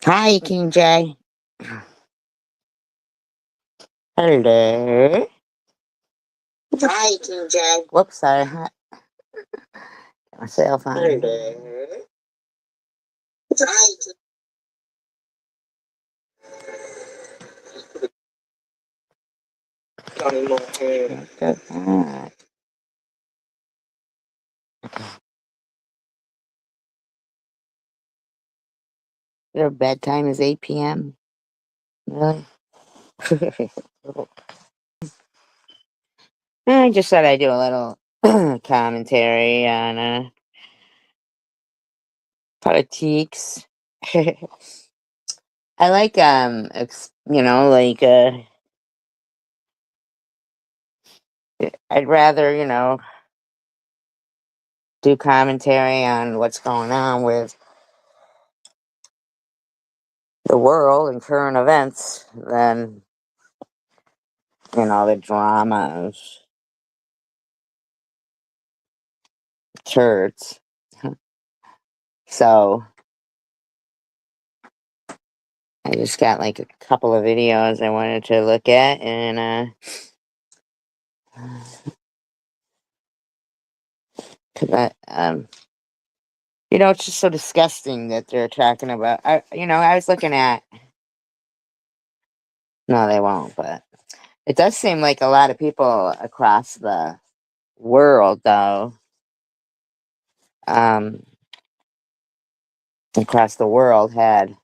Hi, King J. Hello. Hi, King J. Whoops, sorry. My cell phone. Hello. Hi, King J. Your bedtime is 8 p.m.? Really? I just thought I'd do a little commentary on politics. I like, I'd rather, do commentary on what's going on with the world and current events than, the drama of turds. So I just got like a couple of videos I wanted to look at, and 'cause it's just so disgusting that they're talking about. I was looking at. No, they won't. But it does seem like a lot of people across the world, though, um, across the world had,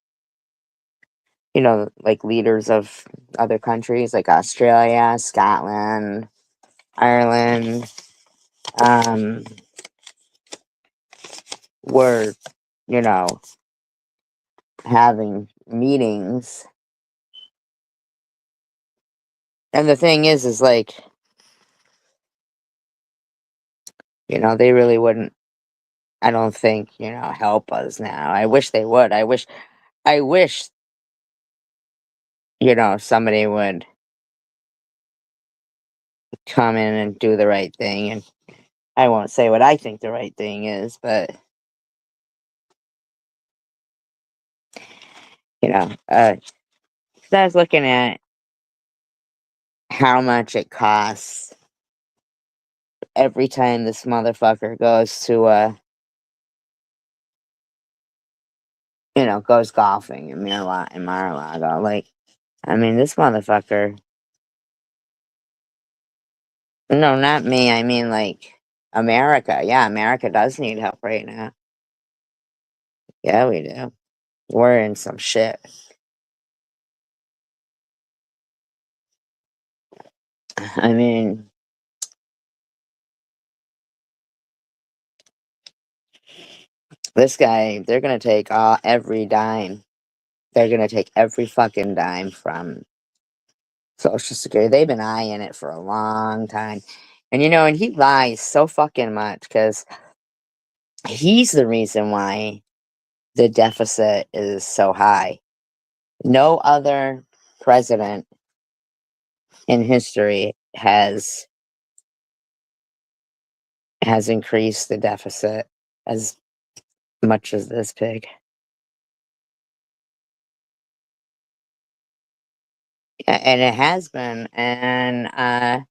like leaders of other countries, like Australia, Scotland, Ireland, um, were, you know, having meetings. And the thing is like, they really wouldn't, I don't think, help us now. I wish they would. I wish, somebody would come in and do the right thing. And I won't say what I think the right thing is, but, 'cause I was looking at how much it costs every time this motherfucker goes to, goes golfing in Mar-a-Lago. Like, I mean, this motherfucker. No, not me. I mean, like, America. Yeah, America does need help right now. Yeah, we do. We're in some shit. I mean, this guy, they're gonna take every dime. They're gonna take every fucking dime from Social Security. They've been eyeing it for a long time. And he lies so fucking much because he's the reason why the deficit is so high. No other president in history has increased the deficit as much as this pig. And it has been, and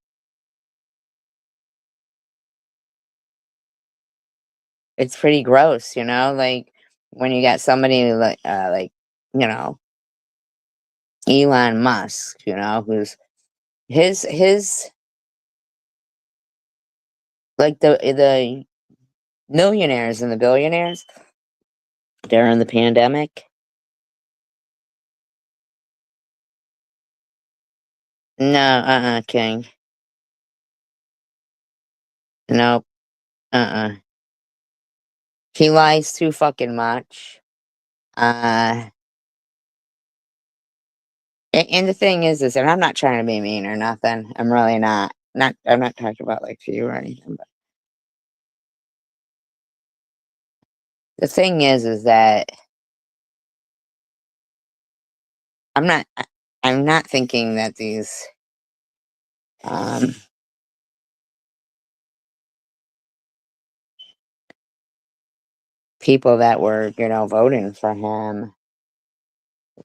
it's pretty gross, like when you got somebody like you know Elon Musk, who's his like the millionaires and the billionaires during the pandemic. No, King. Nope. He lies too fucking much. Uh, and the thing is, and I'm not trying to be mean or nothing. I'm really not. I'm not talking about like to you or anything. But the thing is that I'm not. I'm not thinking that these um people that were voting for him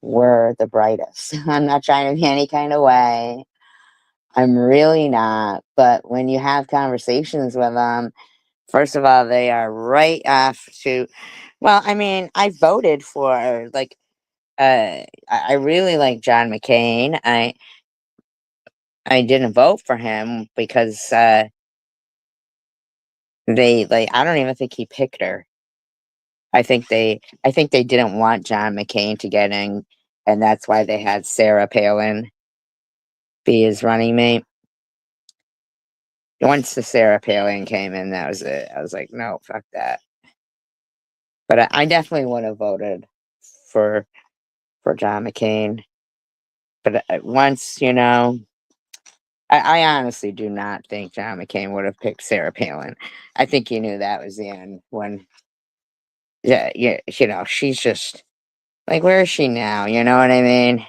were the brightest. I'm not trying to be any kind of way. I'm really not. But when you have conversations with them, first of all, they are right off to. Well, I mean, I voted for like I really like John McCain. I didn't vote for him because they like I don't even think he picked her. I think they didn't want John McCain to get in, and that's why they had Sarah Palin be his running mate. Once the Sarah Palin came in, that was it. I was like, no, fuck that. But I definitely would have voted for John McCain. But once, I honestly do not think John McCain would have picked Sarah Palin. I think he knew that was the end when, yeah, yeah, she's just like, where is she now? You know what I mean?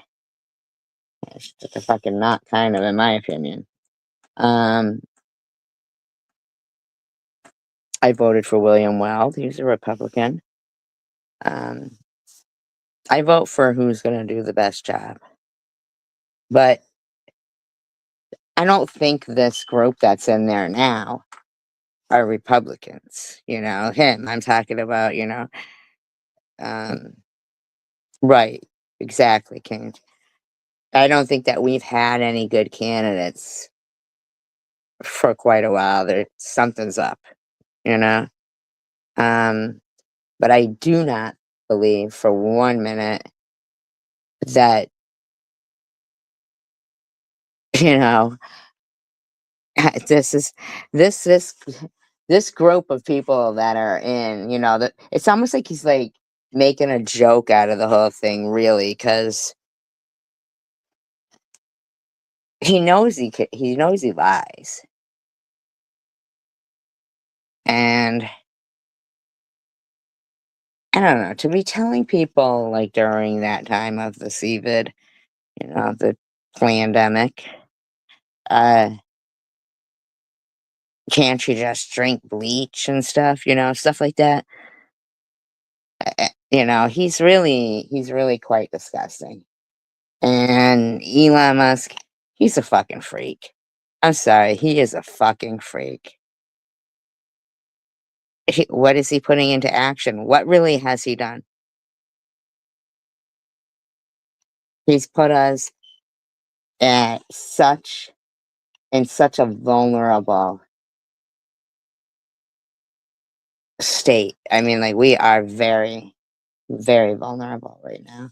She's just a fucking nut, kind of, in my opinion. Um, I voted for William Weld. He's a Republican. Um, I vote for who's going to do the best job. But I don't think this group that's in there now are Republicans. Him. I'm talking about, um, right. Exactly, King. I don't think that we've had any good candidates for quite a while. Something's up, you know? Um, but I do not believe for 1 minute that, you know, this is this this this group of people that are in, that it's almost like he's like making a joke out of the whole thing, really, because he knows he lies, and I don't know, to be telling people like during that time of the CVID, the pandemic, uh, can't you just drink bleach and stuff, stuff like that. He's really quite disgusting. And Elon Musk, he's a fucking freak. I'm sorry, he is a fucking freak. What is he putting into action? What really has he done? He's put us at such a vulnerable state. I mean, like, we are very, very vulnerable right now.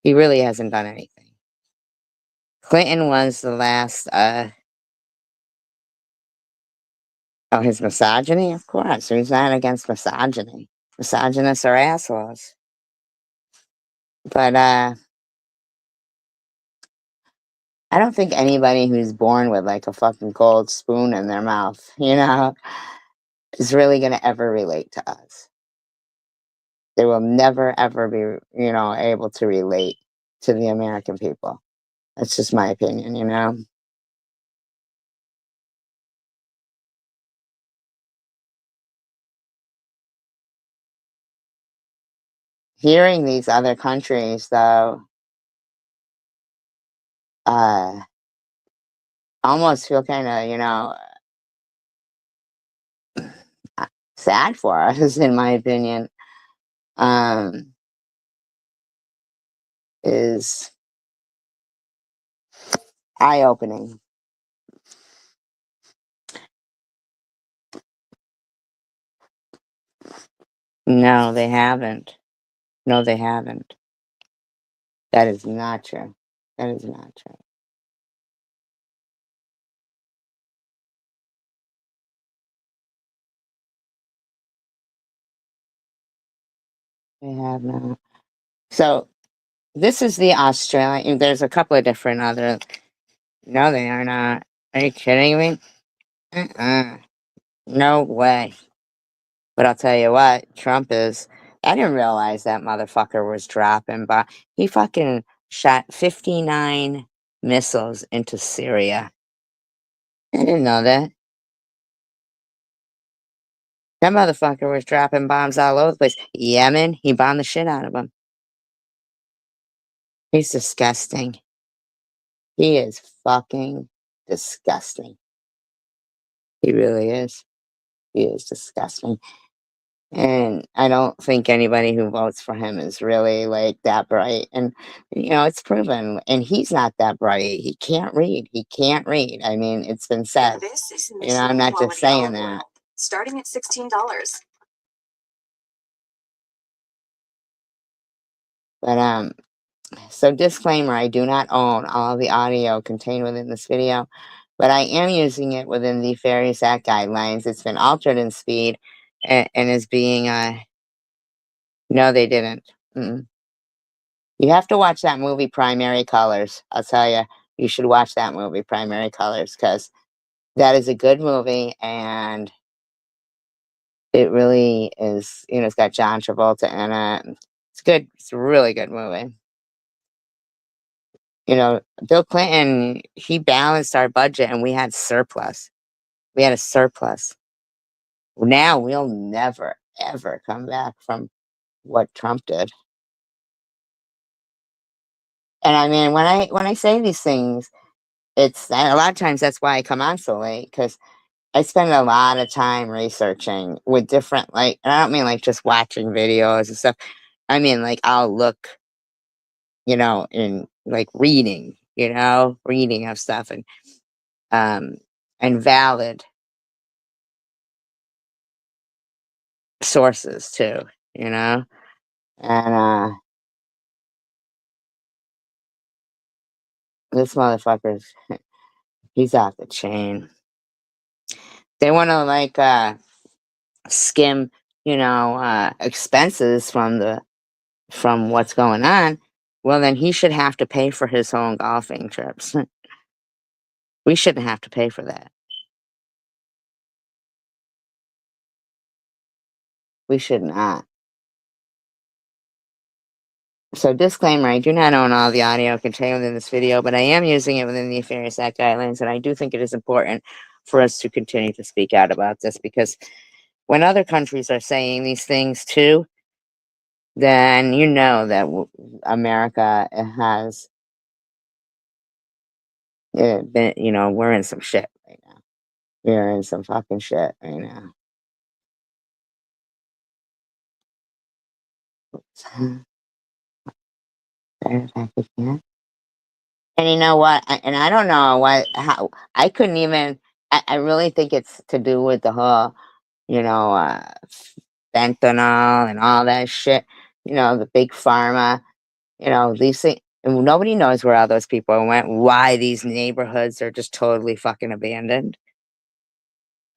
He really hasn't done anything. Clinton was the last, oh, his misogyny? Of course. Who's not against misogyny? Misogynists are assholes. But, I don't think anybody who's born with, like, a fucking gold spoon in their mouth, is really gonna ever relate to us. They will never, ever be, able to relate to the American people. That's just my opinion. Hearing these other countries, though, uh, almost feel kinda, sad for us, in my opinion, um, is eye-opening. No, they haven't. No, they haven't. That is not true. That is not true. They have not. So, this is the Australian there's a couple of different other. No, they are not. Are you kidding me? Uh-uh. No way. But I'll tell you what, Trump is. I didn't realize that motherfucker was dropping, but he fucking shot 59 missiles into Syria. I didn't know that. That motherfucker was dropping bombs all over the place. Yemen, he bombed the shit out of them. He's disgusting. He is fucking disgusting. He really is. He is disgusting. And I don't think anybody who votes for him is really like that bright. And it's proven. And he's not that bright. He can't read. He can't read. I mean, it's been said. This is I'm not just saying that. Starting at $16. But so disclaimer, I do not own all the audio contained within this video, but I am using it within the Fair Act guidelines. It's been altered in speed and is being no, they didn't. Mm-mm. You have to watch that movie Primary Colors. I'll tell you, you should watch that movie Primary Colors, because that is a good movie, and it really is. It's got John Travolta in it. It's good. It's a really good movie. Bill Clinton, he balanced our budget and we had surplus. We had a surplus. Now we'll never, ever come back from what Trump did. And I mean, when I say these things, it's a lot of times that's why I come on so late, because I spend a lot of time researching with different, and I don't mean like just watching videos and stuff. I mean, like, I'll look, in like reading of stuff, and valid sources too, and this motherfucker's he's off the chain. They want to skim, expenses from what's going on. Well, then he should have to pay for his own golfing trips. We shouldn't have to pay for that. We should not. So disclaimer, I do not own all the audio contained within this video, but I am using it within the Fair Act guidelines, and I do think it is important for us to continue to speak out about this, because when other countries are saying these things too, then you know that America has been, we're in some shit right now. We're in some fucking shit right now. And you know what? I don't know how I couldn't even. I really think it's to do with the whole, fentanyl and all that shit. The big pharma. These things. And nobody knows where all those people went. Why these neighborhoods are just totally fucking abandoned.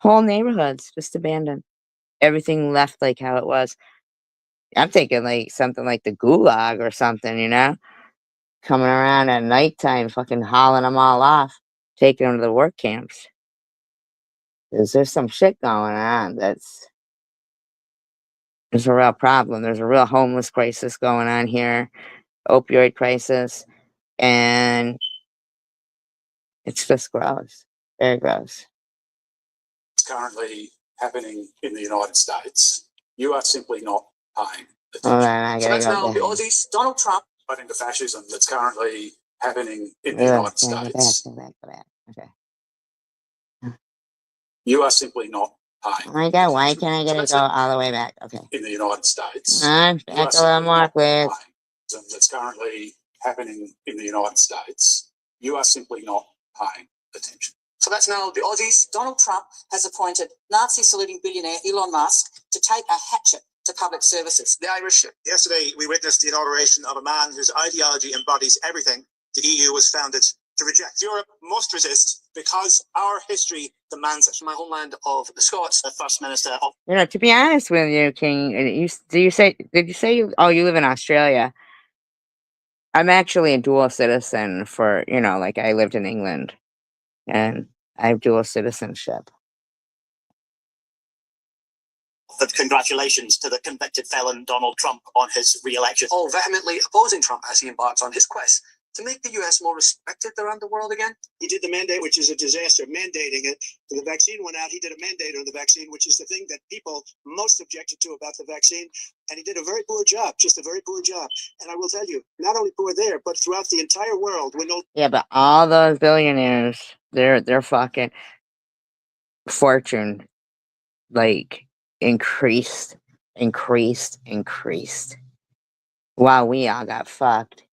Whole neighborhoods just abandoned. Everything left like how it was. I'm thinking like something like the Gulag or something. Coming around at nighttime, fucking hauling them all off, taking them to the work camps. There's some shit going on there's a real problem. There's a real homeless crisis going on here, opioid crisis, and it's just gross. Very gross. It's currently happening in the United States. You are simply not paying attention. Hold on, I So gotta that's go now the back. Aussies, Donald Trump. But into fascism that's currently happening in the United States. Go back. Okay. You are simply not paying. Oh my god, why can't I get it go all the way back? Okay. In the United States. Back a little more, please. That's currently happening in the United States. You are simply not paying attention. So that's now the Aussies. Donald Trump has appointed Nazi saluting billionaire Elon Musk to take a hatchet to public services. The Irish. Yesterday, we witnessed the inauguration of a man whose ideology embodies everything the EU was founded to reject. Europe must resist because our history demands it. My homeland of the Scots, the First Minister of. To be honest with you, King, did you say you live in Australia? I'm actually a dual citizen for, I lived in England and I have dual citizenship. But congratulations to the convicted felon Donald Trump on his re-election. All vehemently opposing Trump as he embarks on his quest to make the US more respected around the world again. He did the mandate, which is a disaster, mandating it. When the vaccine went out, he did a mandate on the vaccine, which is the thing that people most objected to about the vaccine. And he did a very poor job, just a very poor job. And I will tell you, not only poor there, but throughout the entire world, when no Yeah, but all those billionaires, their fucking fortune like increased. While we all got fucked.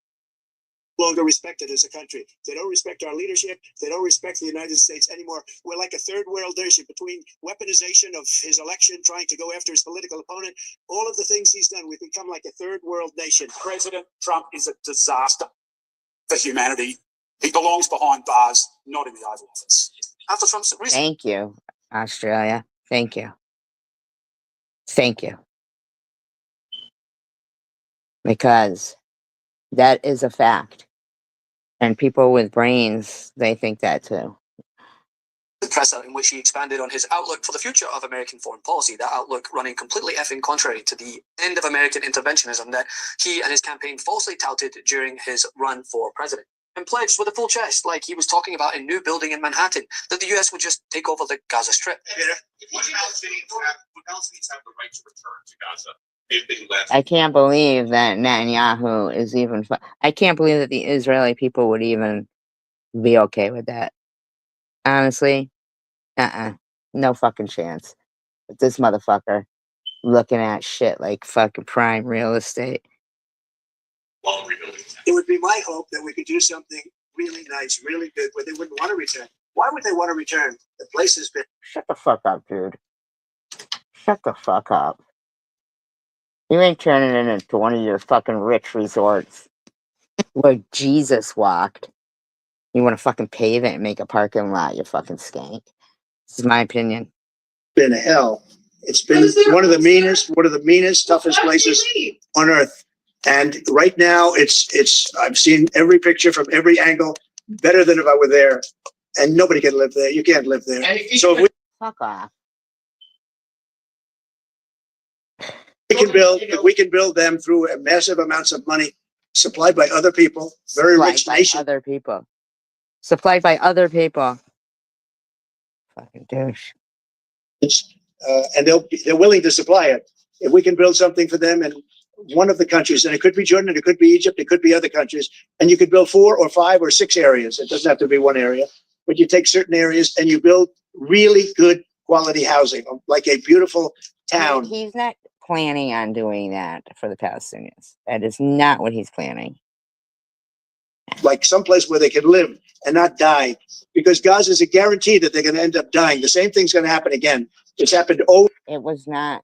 longer respected as a country. They don't respect our leadership. They don't respect the United States anymore. We're like a third world nation between weaponization of his election, trying to go after his political opponent, all of the things he's done. We've become like a third world nation. President Trump is a disaster for humanity. He belongs behind bars, not in the Oval Office. After Trump's recent Thank you, Australia. Thank you. Because that is a fact. And people with brains, they think that too. Presser in which he expanded on his outlook for the future of American foreign policy, that outlook running completely effing contrary to the end of American interventionism that he and his campaign falsely touted during his run for president, and pledged with a full chest, like he was talking about a new building in Manhattan, that the US would just take over the Gaza Strip. Would Palestinians have the right to return to Gaza if they left? I can't believe that Netanyahu is even. I can't believe that the Israeli people would even be okay with that. Honestly, no fucking chance. But this motherfucker looking at shit like fucking prime real estate. While rebuilding. it would be my hope that we could do something really nice, really good, where they wouldn't want to return. Why would they want to return? The place has been. Shut the fuck up, dude. Shut the fuck up. You ain't turning it into one of your fucking rich resorts where Jesus walked. You want to fucking pave it and make a parking lot, you fucking skank. This is my opinion. Been hell. It's been one of the meanest, toughest places on earth. And right now, I've seen every picture from every angle, better than if I were there. And nobody can live there. You can't live there. So if Fuck off. we can build them through massive amounts of money supplied by other people, very rich nation. Other people. Supplied by other people. Fucking douche. And they're willing to supply it. If we can build something for them in one of the countries, and it could be Jordan, it could be Egypt, it could be other countries, and you could build 4 or 5 or 6 areas. It doesn't have to be one area, but you take certain areas and you build really good quality housing, like a beautiful town. He's not planning on doing that for the Palestinians. That is not what he's planning. Like someplace where they can live and not die, because Gaza is a guarantee that they're going to end up dying. The same thing's going to happen again. It's happened over. It was not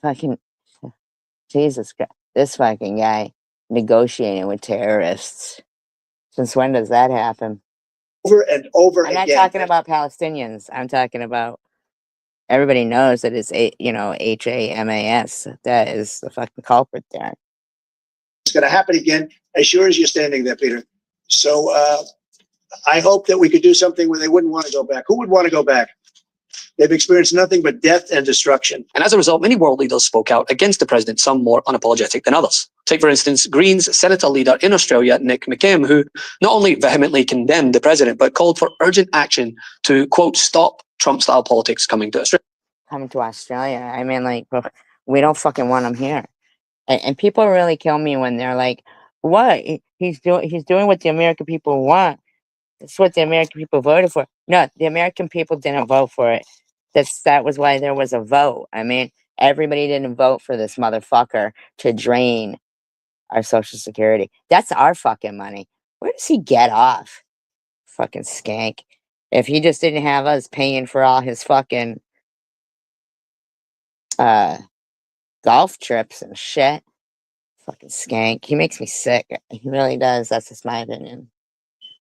fucking Jesus Christ. This fucking guy negotiating with terrorists. Since when does that happen? Over and over I'm not again. talking about Palestinians. I'm talking about everybody knows that it's HAMAS. That is the fucking culprit there. It's going to happen again as sure as you're standing there, Peter. So I hope that we could do something where they wouldn't want to go back. Who would want to go back? They've experienced nothing but death and destruction. And as a result, many world leaders spoke out against the president, some more unapologetic than others. Take, for instance, Greens senator leader in Australia, Nick McKim, who not only vehemently condemned the president, but called for urgent action to, quote, stop Trump-style politics coming to Australia. Coming to Australia. I mean, like, we don't fucking want him here. And people really kill me when they're like, what? He's doing what the American people want. That's what the American people voted for. No, the American people didn't vote for it. That was why there was a vote. I mean, everybody didn't vote for this motherfucker to drain our Social Security. That's our fucking money. Where does he get off? Fucking skank. If he just didn't have us paying for all his fucking golf trips and shit. Fucking skank. He makes me sick. He really does. That's just my opinion.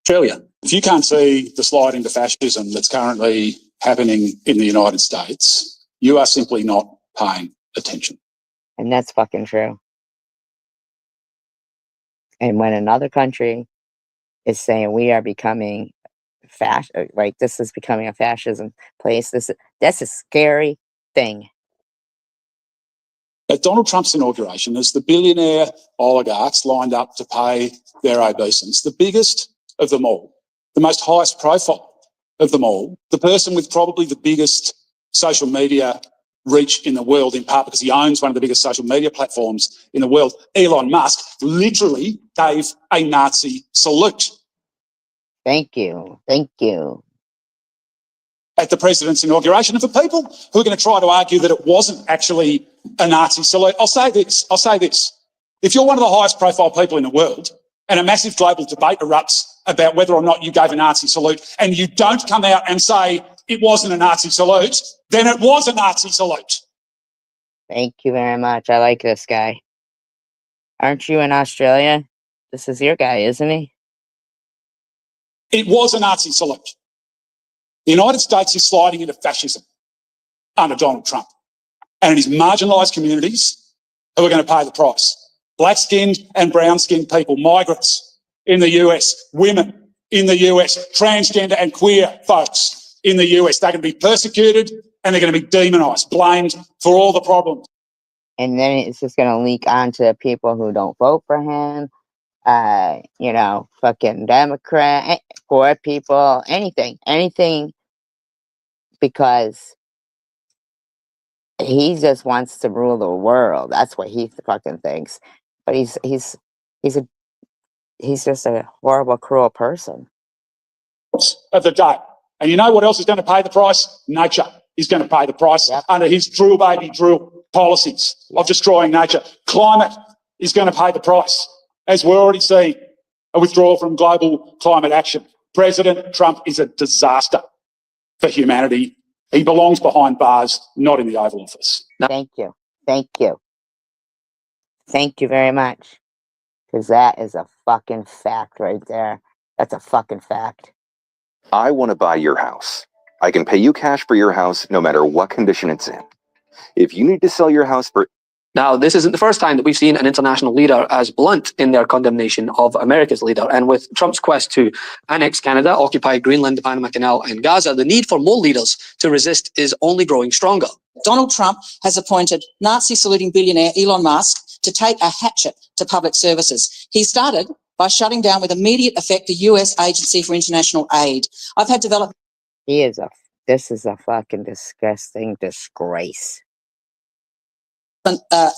Australia. If you can't see the slide into fascism that's currently happening in the United States, you are simply not paying attention. And that's fucking true. And when another country is saying we are becoming like this is becoming a fascism place, that's a scary thing. At Donald Trump's inauguration, as the billionaire oligarchs lined up to pay their obeisance, the biggest of them all, the most highest profile of them all, the person with probably the biggest social media reach in the world, in part because he owns one of the biggest social media platforms in the world. Elon Musk literally gave a Nazi salute Thank you. Thank you. at the president's inauguration. And for people who are going to try to argue that it wasn't actually a Nazi salute, I'll say this. If you're one of the highest profile people in the world and a massive global debate erupts about whether or not you gave a Nazi salute and you don't come out and say it wasn't a Nazi salute, then it was a Nazi salute. Thank you very much. I like this guy. Aren't you in Australia? This is your guy, isn't he? It was a Nazi salute. The United States is sliding into fascism under Donald Trump. And it is marginalised communities who are going to pay the price. Black-skinned and brown-skinned people, migrants in the US, women in the US, transgender and queer folks in the US. They're going to be persecuted and they're going to be demonised, blamed for all the problems. And then it's just going to leak onto people who don't vote for him. You know, fucking Democrat, poor people, anything, because he just wants to rule the world. That's what he fucking thinks. But he's just a horrible, cruel person. Of the day. And you know what else is going to pay the price? Nature is going to pay the price under his drill baby drill policies of destroying nature. Climate is going to pay the price, as we're already seeing a withdrawal from global climate action. President Trump is a disaster for humanity. He belongs behind bars, not in the Oval Office. Thank you. Thank you. Thank you very much. Because that is a fucking fact right there. That's a fucking fact. I want to buy your house. I can pay you cash for your house no matter what condition it's in. If you need to sell your house for... Now, this isn't the first time that we've seen an international leader as blunt in their condemnation of America's leader. And with Trump's quest to annex Canada, occupy Greenland, the Panama Canal, and Gaza, the need for more leaders to resist is only growing stronger. Donald Trump has appointed Nazi-saluting billionaire Elon Musk to take a hatchet to public services. He started by shutting down with immediate effect the US Agency for International Aid. I've had development. This is a fucking disgusting disgrace.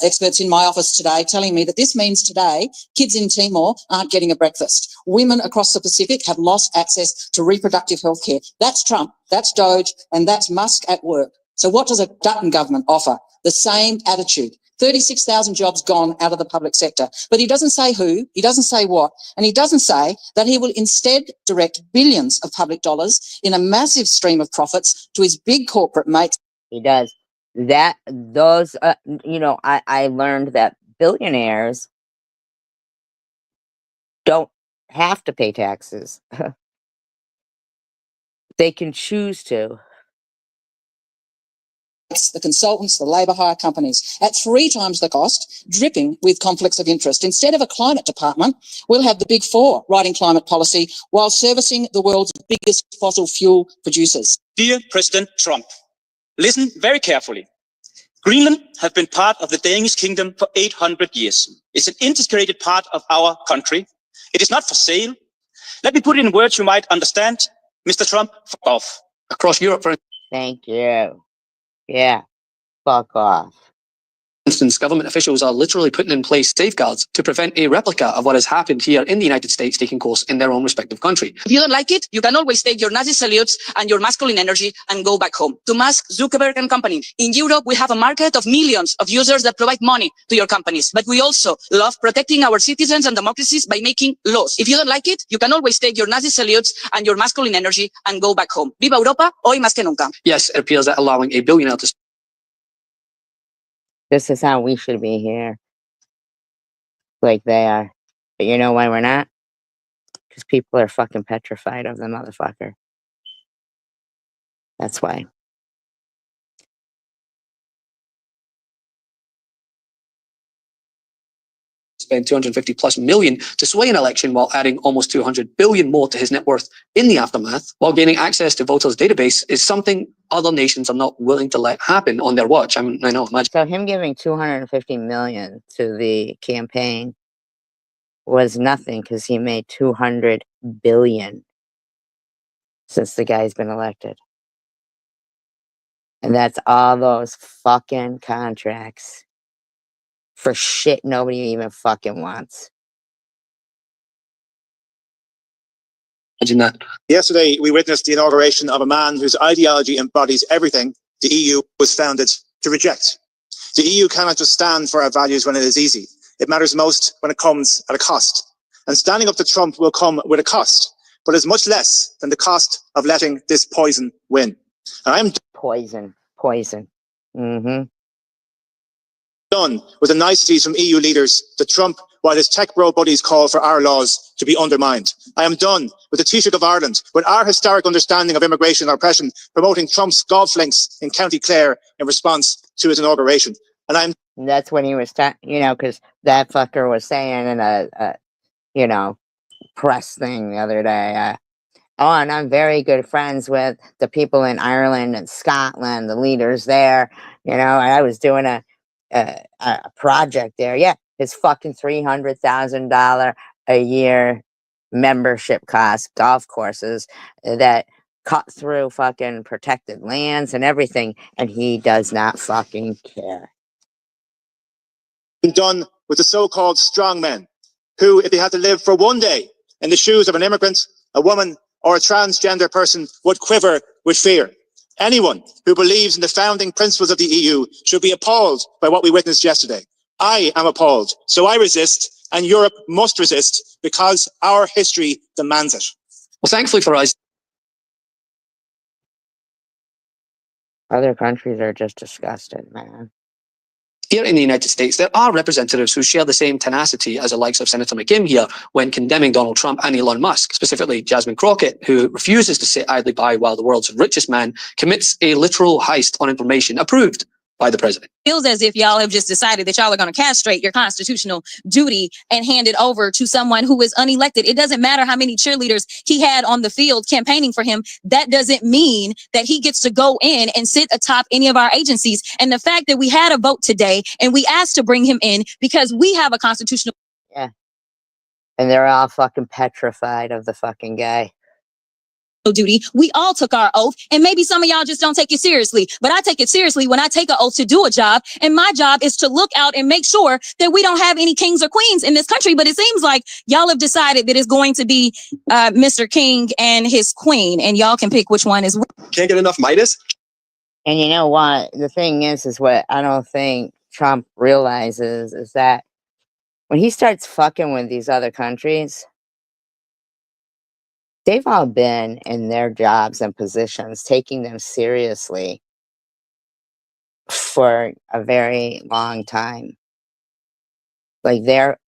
Experts in my office today telling me that this means today kids in Timor aren't getting a breakfast. Women across the Pacific have lost access to reproductive health care. That's Trump, that's Doge, and that's Musk at work. So what does a Dutton government offer? The same attitude. 36,000 jobs gone out of the public sector. But he doesn't say who, he doesn't say what, and he doesn't say that he will instead direct billions of public dollars in a massive stream of profits to his big corporate mates. He does. You know, I learned that billionaires don't have to pay taxes. They can choose to. The consultants, the labour hire companies, at 3 times the cost, dripping with conflicts of interest. Instead of a climate department, we'll have the Big Four writing climate policy while servicing the world's biggest fossil fuel producers. Dear President Trump, listen very carefully. Greenland has been part of the Danish kingdom for 800 years. It's an integrated part of our country. It is not for sale. Let me put it in words you might understand. Mr. Trump, fuck off. Across Europe, for Thank you. Yeah. Fuck off. instance, government officials are literally putting in place safeguards to prevent a replica of what has happened here in the United States taking course in their own respective country. If you don't like it, you can always take your Nazi salutes and your masculine energy and go back home. To Musk, Zuckerberg and company. In Europe, we have a market of millions of users that provide money to your companies. But we also love protecting our citizens and democracies by making laws. If you don't like it, you can always take your Nazi salutes and your masculine energy and go back home. Viva Europa, hoy más que nunca. Yes, it appears that allowing a billionaire to This is how we should be here. Like they are. But you know why we're not? Because people are fucking petrified of the motherfucker. That's why. spend 250 plus million to sway an election while adding almost 200 billion more to his net worth in the aftermath, while gaining access to voters' database is something other nations are not willing to let happen on their watch. I know, imagine. So him giving 250 million to the campaign was nothing because he made 200 billion since the guy's been elected. And that's all those fucking contracts for shit nobody even fucking wants. Imagine that. Yesterday, we witnessed the inauguration of a man whose ideology embodies everything the EU was founded to reject. The EU cannot just stand for our values when it is easy. It matters most when it comes at a cost. And standing up to Trump will come with a cost, but is much less than the cost of letting this poison win. And I am Poison. Mm-hmm. done with the niceties from EU leaders that Trump, while his tech bro buddies call for our laws to be undermined. I am done with the Taoiseach of Ireland, with our historic understanding of immigration and oppression, promoting Trump's golf links in County Clare in response to his inauguration. And I'm That's when he was, because that fucker was saying in a press thing the other day, oh, and I'm very good friends with the people in Ireland and Scotland, the leaders there, and I was doing a project there. Yeah, it's fucking $300,000 a year membership cost golf courses that cut through fucking protected lands and everything, and he does not fucking care. done with the so-called strong men who, if they had to live for one day in the shoes of an immigrant, a woman, or a transgender person, would quiver with fear. Anyone who believes in the founding principles of the EU should be appalled by what we witnessed yesterday. I am appalled, so I resist, and Europe must resist because our history demands it. Well, thankfully for us, Other countries are just disgusted, man. here in the United States, there are representatives who share the same tenacity as the likes of Senator McKim here when condemning Donald Trump and Elon Musk, specifically Jasmine Crockett, who refuses to sit idly by while the world's richest man commits a literal heist on information approved by the president. Feels as if y'all have just decided that y'all are going to castrate your constitutional duty and hand it over to someone who is unelected. It doesn't matter how many cheerleaders he had on the field campaigning for him. That doesn't mean that he gets to go in and sit atop any of our agencies. And the fact that we had a vote today and we asked to bring him in because we have a constitutional And they're all fucking petrified of the fucking guy. duty. We all took our oath, and maybe some of y'all just don't take it seriously, but I take it seriously when I take an oath to do a job, and my job is to look out and make sure that we don't have any kings or queens in this country. But it seems like y'all have decided that it's going to be Mr. King and his queen, and y'all can pick which one is Can't get enough Midas? And you know what? The thing is what I don't think Trump realizes is that when he starts fucking with these other countries, they've all been in their jobs and positions, taking them seriously for a very long time. Like they're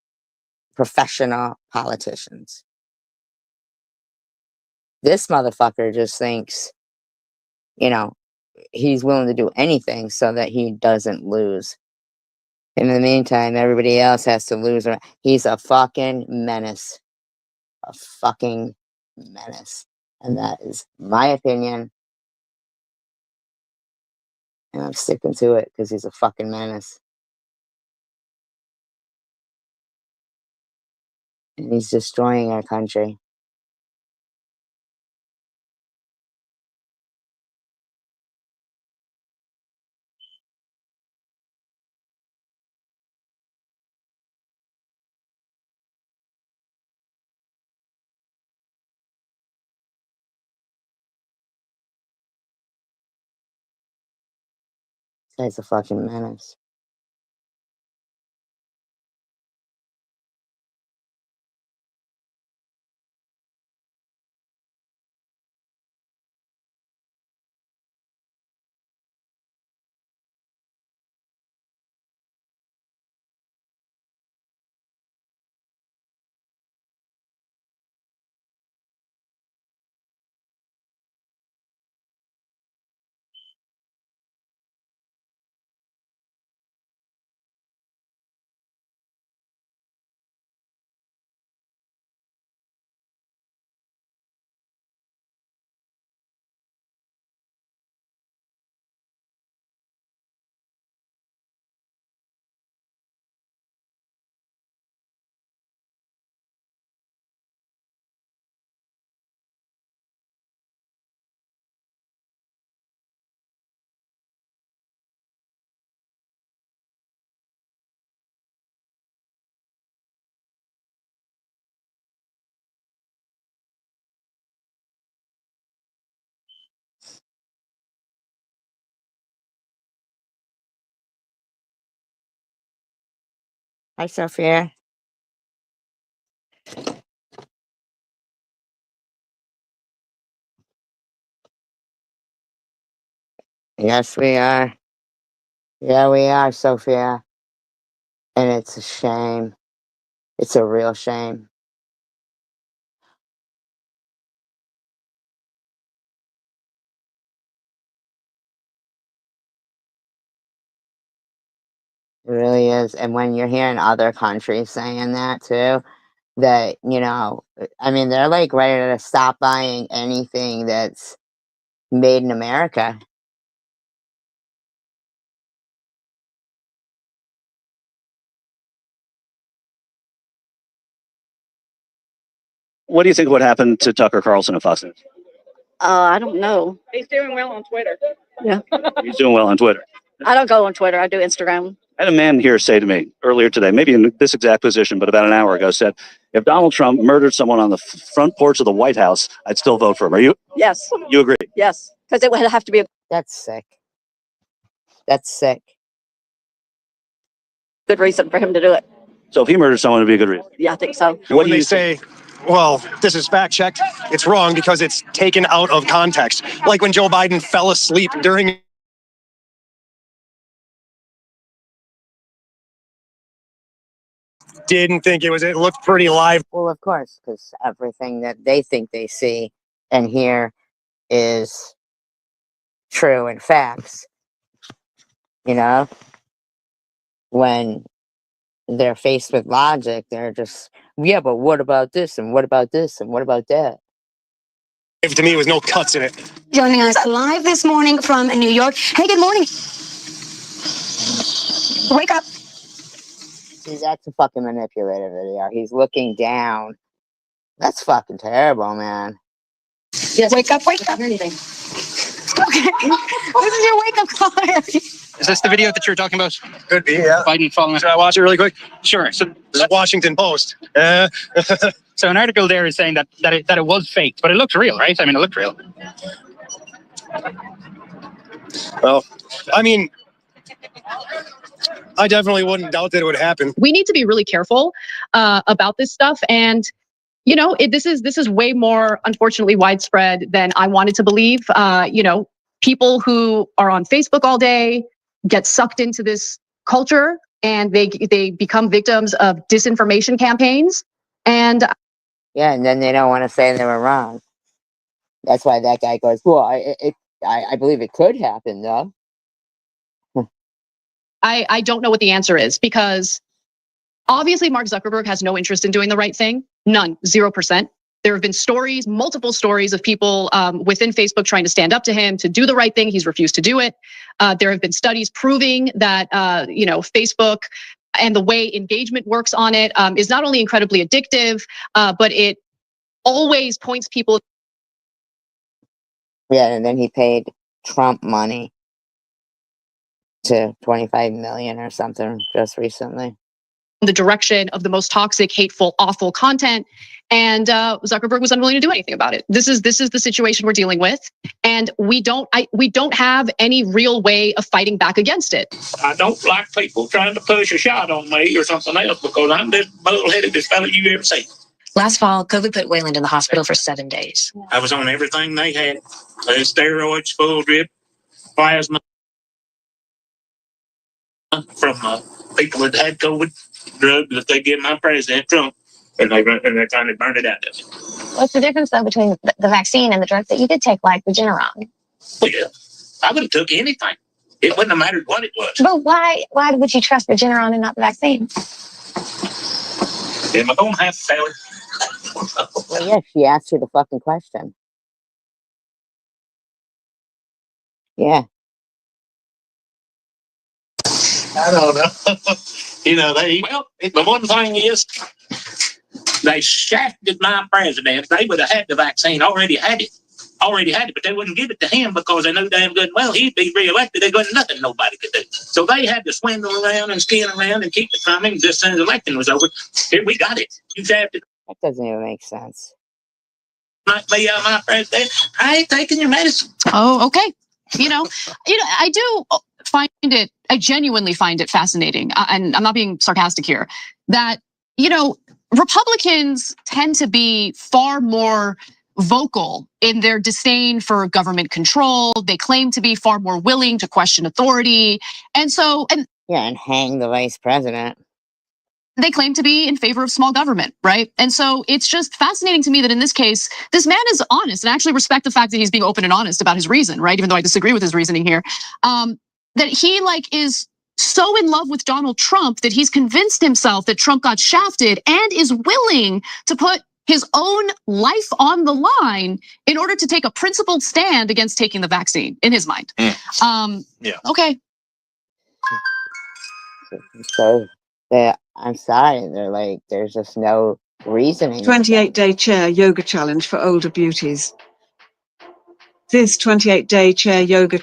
professional politicians. This motherfucker just thinks, he's willing to do anything so that he doesn't lose. In the meantime, everybody else has to lose. He's a fucking menace. A fucking menace. And that is my opinion. And I'm sticking to it because he's a fucking menace. And he's destroying our country. This guy's a fucking menace. Hi, Sophia. Yes, we are. Yeah, we are, Sophia. And it's a shame. It's a real shame. It really is. And when you're hearing other countries saying that too, that, I mean, they're like ready to stop buying anything that's made in America. What do you think would happen to Tucker Carlson if Fox News? I don't know. He's doing well on Twitter. Yeah. He's doing well on Twitter. I don't go on Twitter. I do Instagram. I had a man here say to me earlier today, maybe in this exact position, but about an hour ago, said, if Donald Trump murdered someone on the front porch of the White House, I'd still vote for him. Yes. You agree? Yes. Because it would have to be a That's sick. That's sick. good reason for him to do it. So if he murdered someone, it'd be a good reason. Yeah, I think so. What When do they you say, well, this is fact checked, it's wrong because it's taken out of context. Like when Joe Biden fell asleep during. Didn't think it looked pretty live. Well, of course, because everything that they think they see and hear is true and facts. When they're faced with logic, they're just, yeah, but what about this? And what about this? And what about that? To me, was no cuts in it. Joining us live this morning from New York. Hey, good morning. Wake up. See, that's a fucking manipulative video. He's looking down. That's fucking terrible, man. Yes. Wake up, wake up. Anything. Okay. This is your wake up call. Is this the video that you're talking about? Could be, yeah. Biden falling. Should I watch it really quick? Sure. So, This is Washington Post. so an article there is saying that it was faked, but it looked real, right? I mean, it looked real. Well, I mean, I definitely wouldn't doubt that it would happen. We need to be really careful about this stuff. And, this is way more, unfortunately, widespread than I wanted to believe. People who are on Facebook all day get sucked into this culture and they become victims of disinformation campaigns. And Yeah, and then they don't want to say they were wrong. That's why that guy goes, well, I believe it could happen, though. I don't know what the answer is, because obviously Mark Zuckerberg has no interest in doing the right thing. None, 0%. There have been stories, multiple stories of people within Facebook trying to stand up to him to do the right thing. He's refused to do it. There have been studies proving that, Facebook and the way engagement works on it is not only incredibly addictive, but it always points people. Yeah, and then he paid Trump money to 25 million or something just recently. The direction of the most toxic, hateful, awful content. And Zuckerberg was unwilling to do anything about it. This is the situation we're dealing with, and we don't have any real way of fighting back against it. I don't like people trying to push a shot on me or something else, because I'm this bull-headedest fella you ever seen. Last fall, COVID put Wayland in the hospital for 7 days. I was on everything they had: steroids, full drip, plasma from people that had COVID, drugs that they give my president Trump. And they're trying to burn it out of me. What's the difference, though, between the vaccine and the drug that you did take, like Regeneron? Well, yeah, I would have took anything. It wouldn't have mattered what it was. But why would you trust Regeneron and not the vaccine? Am I going to have to tell her? Well, yeah, she asked you the fucking question. Yeah. I don't know. The one thing is, they shafted my president. They would have had the vaccine, already had it, but they wouldn't give it to him because they knew damn good well he'd be reelected. There wasn't nothing nobody could do. So they had to swindle around and skin around and keep it from him just as soon as the election was over. Here, we got it. You shafted. That doesn't even make sense. Might be my president. I ain't taking your medicine. Oh, okay. I do. genuinely find it fascinating, and I'm not being sarcastic here, that, you know, Republicans tend to be far more vocal in their disdain for government control. They claim to be far more willing to question authority. And hang the vice president. They claim to be in favor of small government, right? And so it's just fascinating to me that in this case, this man is honest, and I actually respect the fact that he's being open and honest about his reason, right? Even though I disagree with his reasoning here, that he is so in love with Donald Trump that he's convinced himself that Trump got shafted and is willing to put his own life on the line in order to take a principled stand against taking the vaccine, in his mind. Okay. So I'm sorry, there's just no reasoning. 28-day chair yoga challenge for older beauties. This 28-day chair yoga.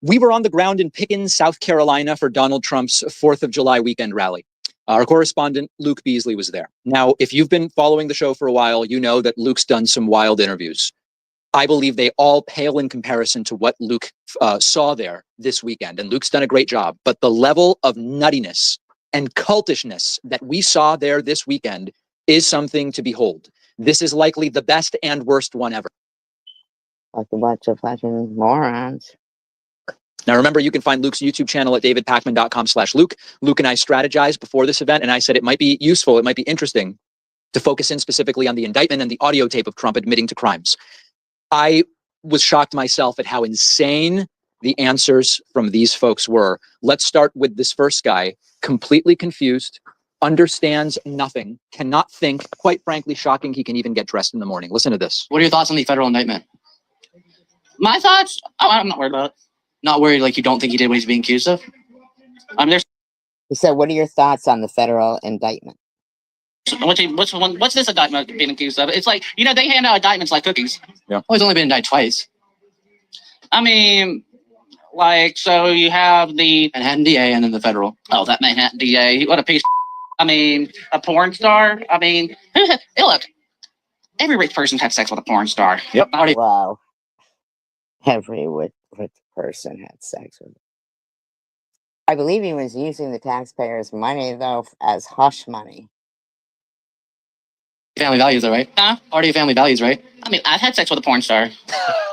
We were on the ground in Pickens, South Carolina for Donald Trump's 4th of July weekend rally. Our correspondent, Luke Beasley, was there. Now, if you've been following the show for a while, you know that Luke's done some wild interviews. I believe they all pale in comparison to what Luke saw there this weekend. And Luke's done a great job. But the level of nuttiness and cultishness that we saw there this weekend is something to behold. This is likely the best and worst one ever. Like a bunch of fucking morons. Now, remember, you can find Luke's YouTube channel at davidpakman.com/Luke. Luke and I strategized before this event, and I said it might be useful, it might be interesting to focus in specifically on the indictment and the audio tape of Trump admitting to crimes. I was shocked myself at how insane the answers from these folks were. Let's start with this first guy, completely confused, understands nothing, cannot think, quite frankly, shocking he can even get dressed in the morning. Listen to this. What are your thoughts on the federal indictment? My thoughts? Oh, I'm not worried about it. Not worried, like you don't think he did what he's being accused of? He said, what are your thoughts on the federal indictment? What's this indictment being accused of? It's like, they hand out indictments like cookies. Yeah. Oh, he's only been indicted twice. I mean, so you have the Manhattan DA and then the federal. Oh, that Manhattan DA, what a piece of I mean, a porn star. I mean, look, every rich person's had sex with a porn star. Yep. Wow. Every rich person had sex with him. I believe he was using the taxpayers' money, though, as hush money. Family values, though, right? Party of family values, right? I mean, I've had sex with a porn star.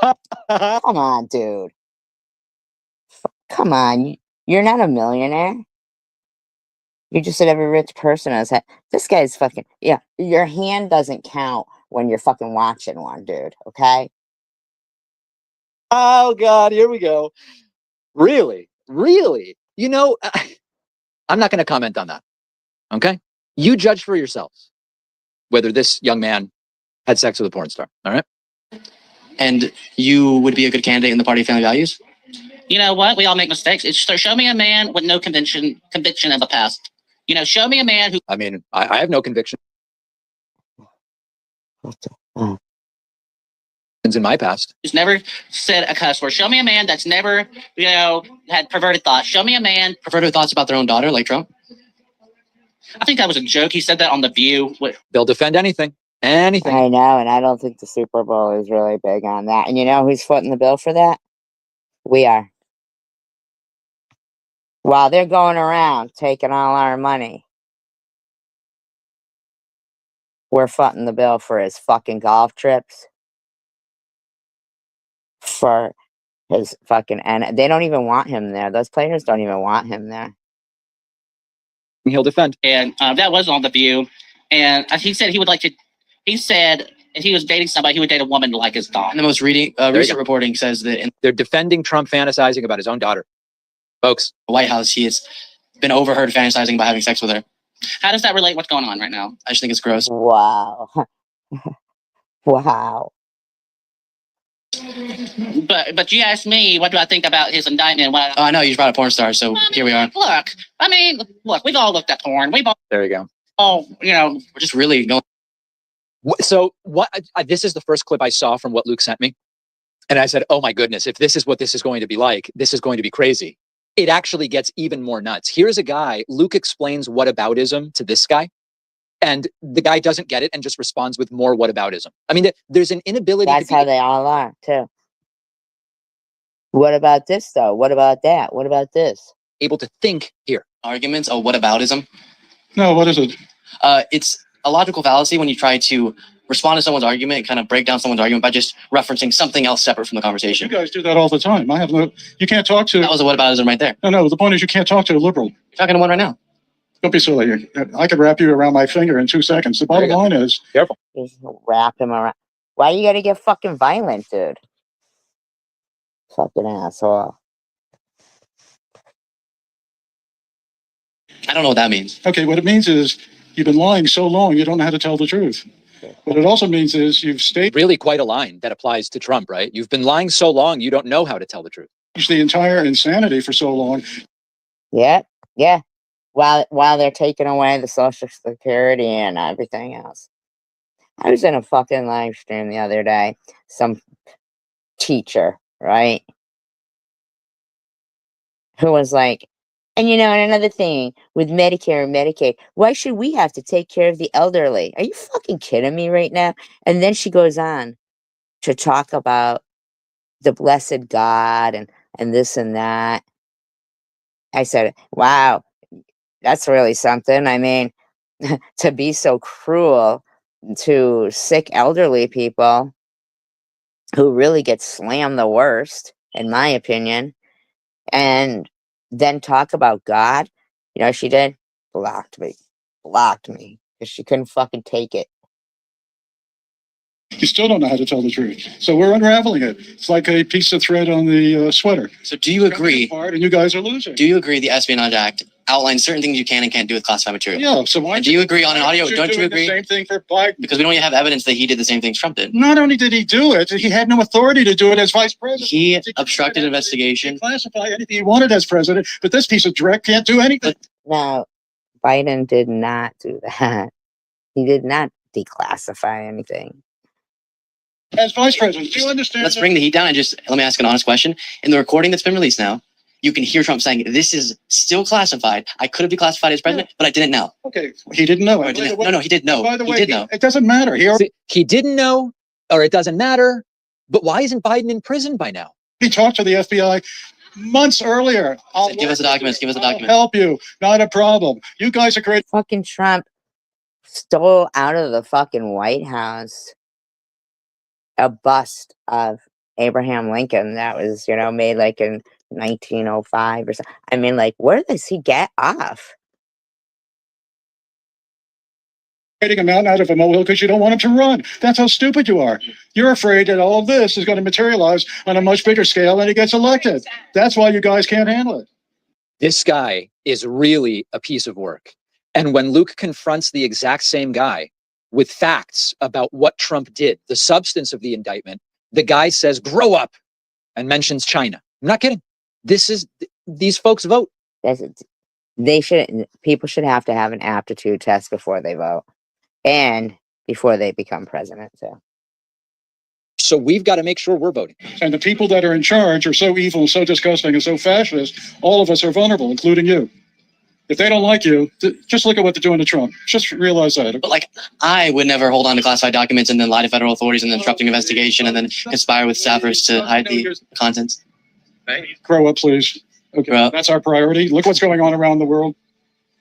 Come on, dude. Come on. You're not a millionaire. You just said every rich person has had. This guy's fucking. Yeah, your hand doesn't count when you're fucking watching one, dude. Okay? Oh, God, here we go. Really? Really? I'm not going to comment on that. Okay? You judge for yourselves whether this young man had sex with a porn star. All right? And you would be a good candidate in the party of family values? You know what? We all make mistakes. So show me a man with no conviction in the past. Show me a man who. I mean, I have no conviction in my past. Who's never said a cuss word. Show me a man that's never, had perverted thoughts. Show me a man. Perverted thoughts about their own daughter, like Trump? I think that was a joke. He said that on The View. They'll defend anything. Anything. I know, and I don't think the Super Bowl is really big on that. And you know who's footing the bill for that? We are. While they're going around taking all our money, we're footing the bill for his fucking golf trips. For his fucking, and they don't even want him there. Those players don't even want him there. He'll defend. And that was on The View. And he said he would like to. He said if he was dating somebody, he would date a woman like his dog. And the most recent reporting says that they're defending Trump fantasizing about his own daughter. Folks, the White House, he has been overheard fantasizing about having sex with her. How does that relate? What's going on right now? I just think it's gross. Wow. Wow. But you asked me, what do I think about his indictment? I know you brought a porn star, so here we are. Look, we've all looked at porn. There you go. We're just really going. So this is the first clip I saw from what Luke sent me. And I said, oh my goodness, if this is what this is going to be like, this is going to be crazy. It actually gets even more nuts. Here's a guy, Luke explains whataboutism to this guy. And the guy doesn't get it and just responds with more whataboutism. I mean, there's an inability. That's how they all are, too. What about this though? What about that? What about this? Able to think here. Arguments or whataboutism. No, what is it? It's a logical fallacy when you try to respond to someone's argument and kind of break down someone's argument by just referencing something else separate from the You conversation. guys do that all the time. I have no. You can't talk to. That was a whataboutism right there. No. The point is, you can't talk to a liberal. You're talking to one right now. Don't be silly. I could wrap you around my finger in 2 seconds. The bottom line is, Careful. Just wrap him around. Why you gotta get fucking violent, dude? Fucking asshole. I don't know what that means. okay, what it means is you've been lying so long you don't know how to tell the truth. What it also means is you've staged Really quite a line that applies to Trump, right? You've been lying so long, you don't know how to tell the truth. the entire insanity for so long. Yeah. While they're taking away the Social Security and everything else. I was in a fucking live stream the other day. Some teacher, right? Who was like, and and another thing with Medicare and Medicaid, why should we have to take care of the elderly? Are you fucking kidding me right now? And then she goes on to talk about the blessed God and this and that. I said, wow, that's really something. I mean, to be so cruel to sick elderly people who really get slammed the worst, in my opinion, and then talk about God. You know what she did? Blocked me. Because she couldn't fucking take it. You still don't know how to tell the truth. So we're unraveling it. It's like a piece of thread on the sweater. So do you agree? And you guys are losing. Do you agree the Espionage Act outlines certain things you can and can't do with classified material? Yeah. So why? And do you agree on an audio? Don't you agree? The same thing for Biden. Because we don't even have evidence that he did the same things Trump did. Not only did he do it, he had no authority to do it as vice president. He obstructed investigation. Classify anything he wanted as president, but this piece of dreck can't do anything. No, Biden did not do that. He did not declassify anything. As vice president, do you understand? Let's bring the heat down and just let me ask an honest question. In the recording that's been released now, you can hear Trump saying, "This is still classified. I could have declassified as president, but I didn't know." Okay, he didn't know. No, he did know. By the way, he did know. it doesn't matter. He didn't know, or it doesn't matter. But why isn't Biden in prison by now? He talked to the FBI months earlier. Give us the documents. Give us the documents. I'll help you. Not a problem. You guys are great. Fucking Trump stole out of the fucking White House a bust of Abraham Lincoln that was, made like in 1905 or something. I mean, like, where does he get off? Getting a mountain out of a molehill because you don't want him to run. That's how stupid you are. You're afraid that all of this is going to materialize on a much bigger scale and he gets elected. That's why you guys can't handle it. This guy is really a piece of work. And when Luke confronts the exact same guy with facts about what Trump did, the substance of the indictment, the guy says, grow up, and mentions China. I'm not kidding. These folks vote. People should have to have an aptitude test before they vote and before they become president. So we've got to make sure we're voting. And the people that are in charge are so evil and so disgusting and so fascist, all of us are vulnerable, including you. If they don't like you, just look at what they're doing to Trump. Just realize that. But I would never hold on to classified documents and then lie to federal authorities and then obstructing investigation and then conspire with staffers to hide the contents. Grow up, please. Okay, that's our priority. Look what's going on around the world.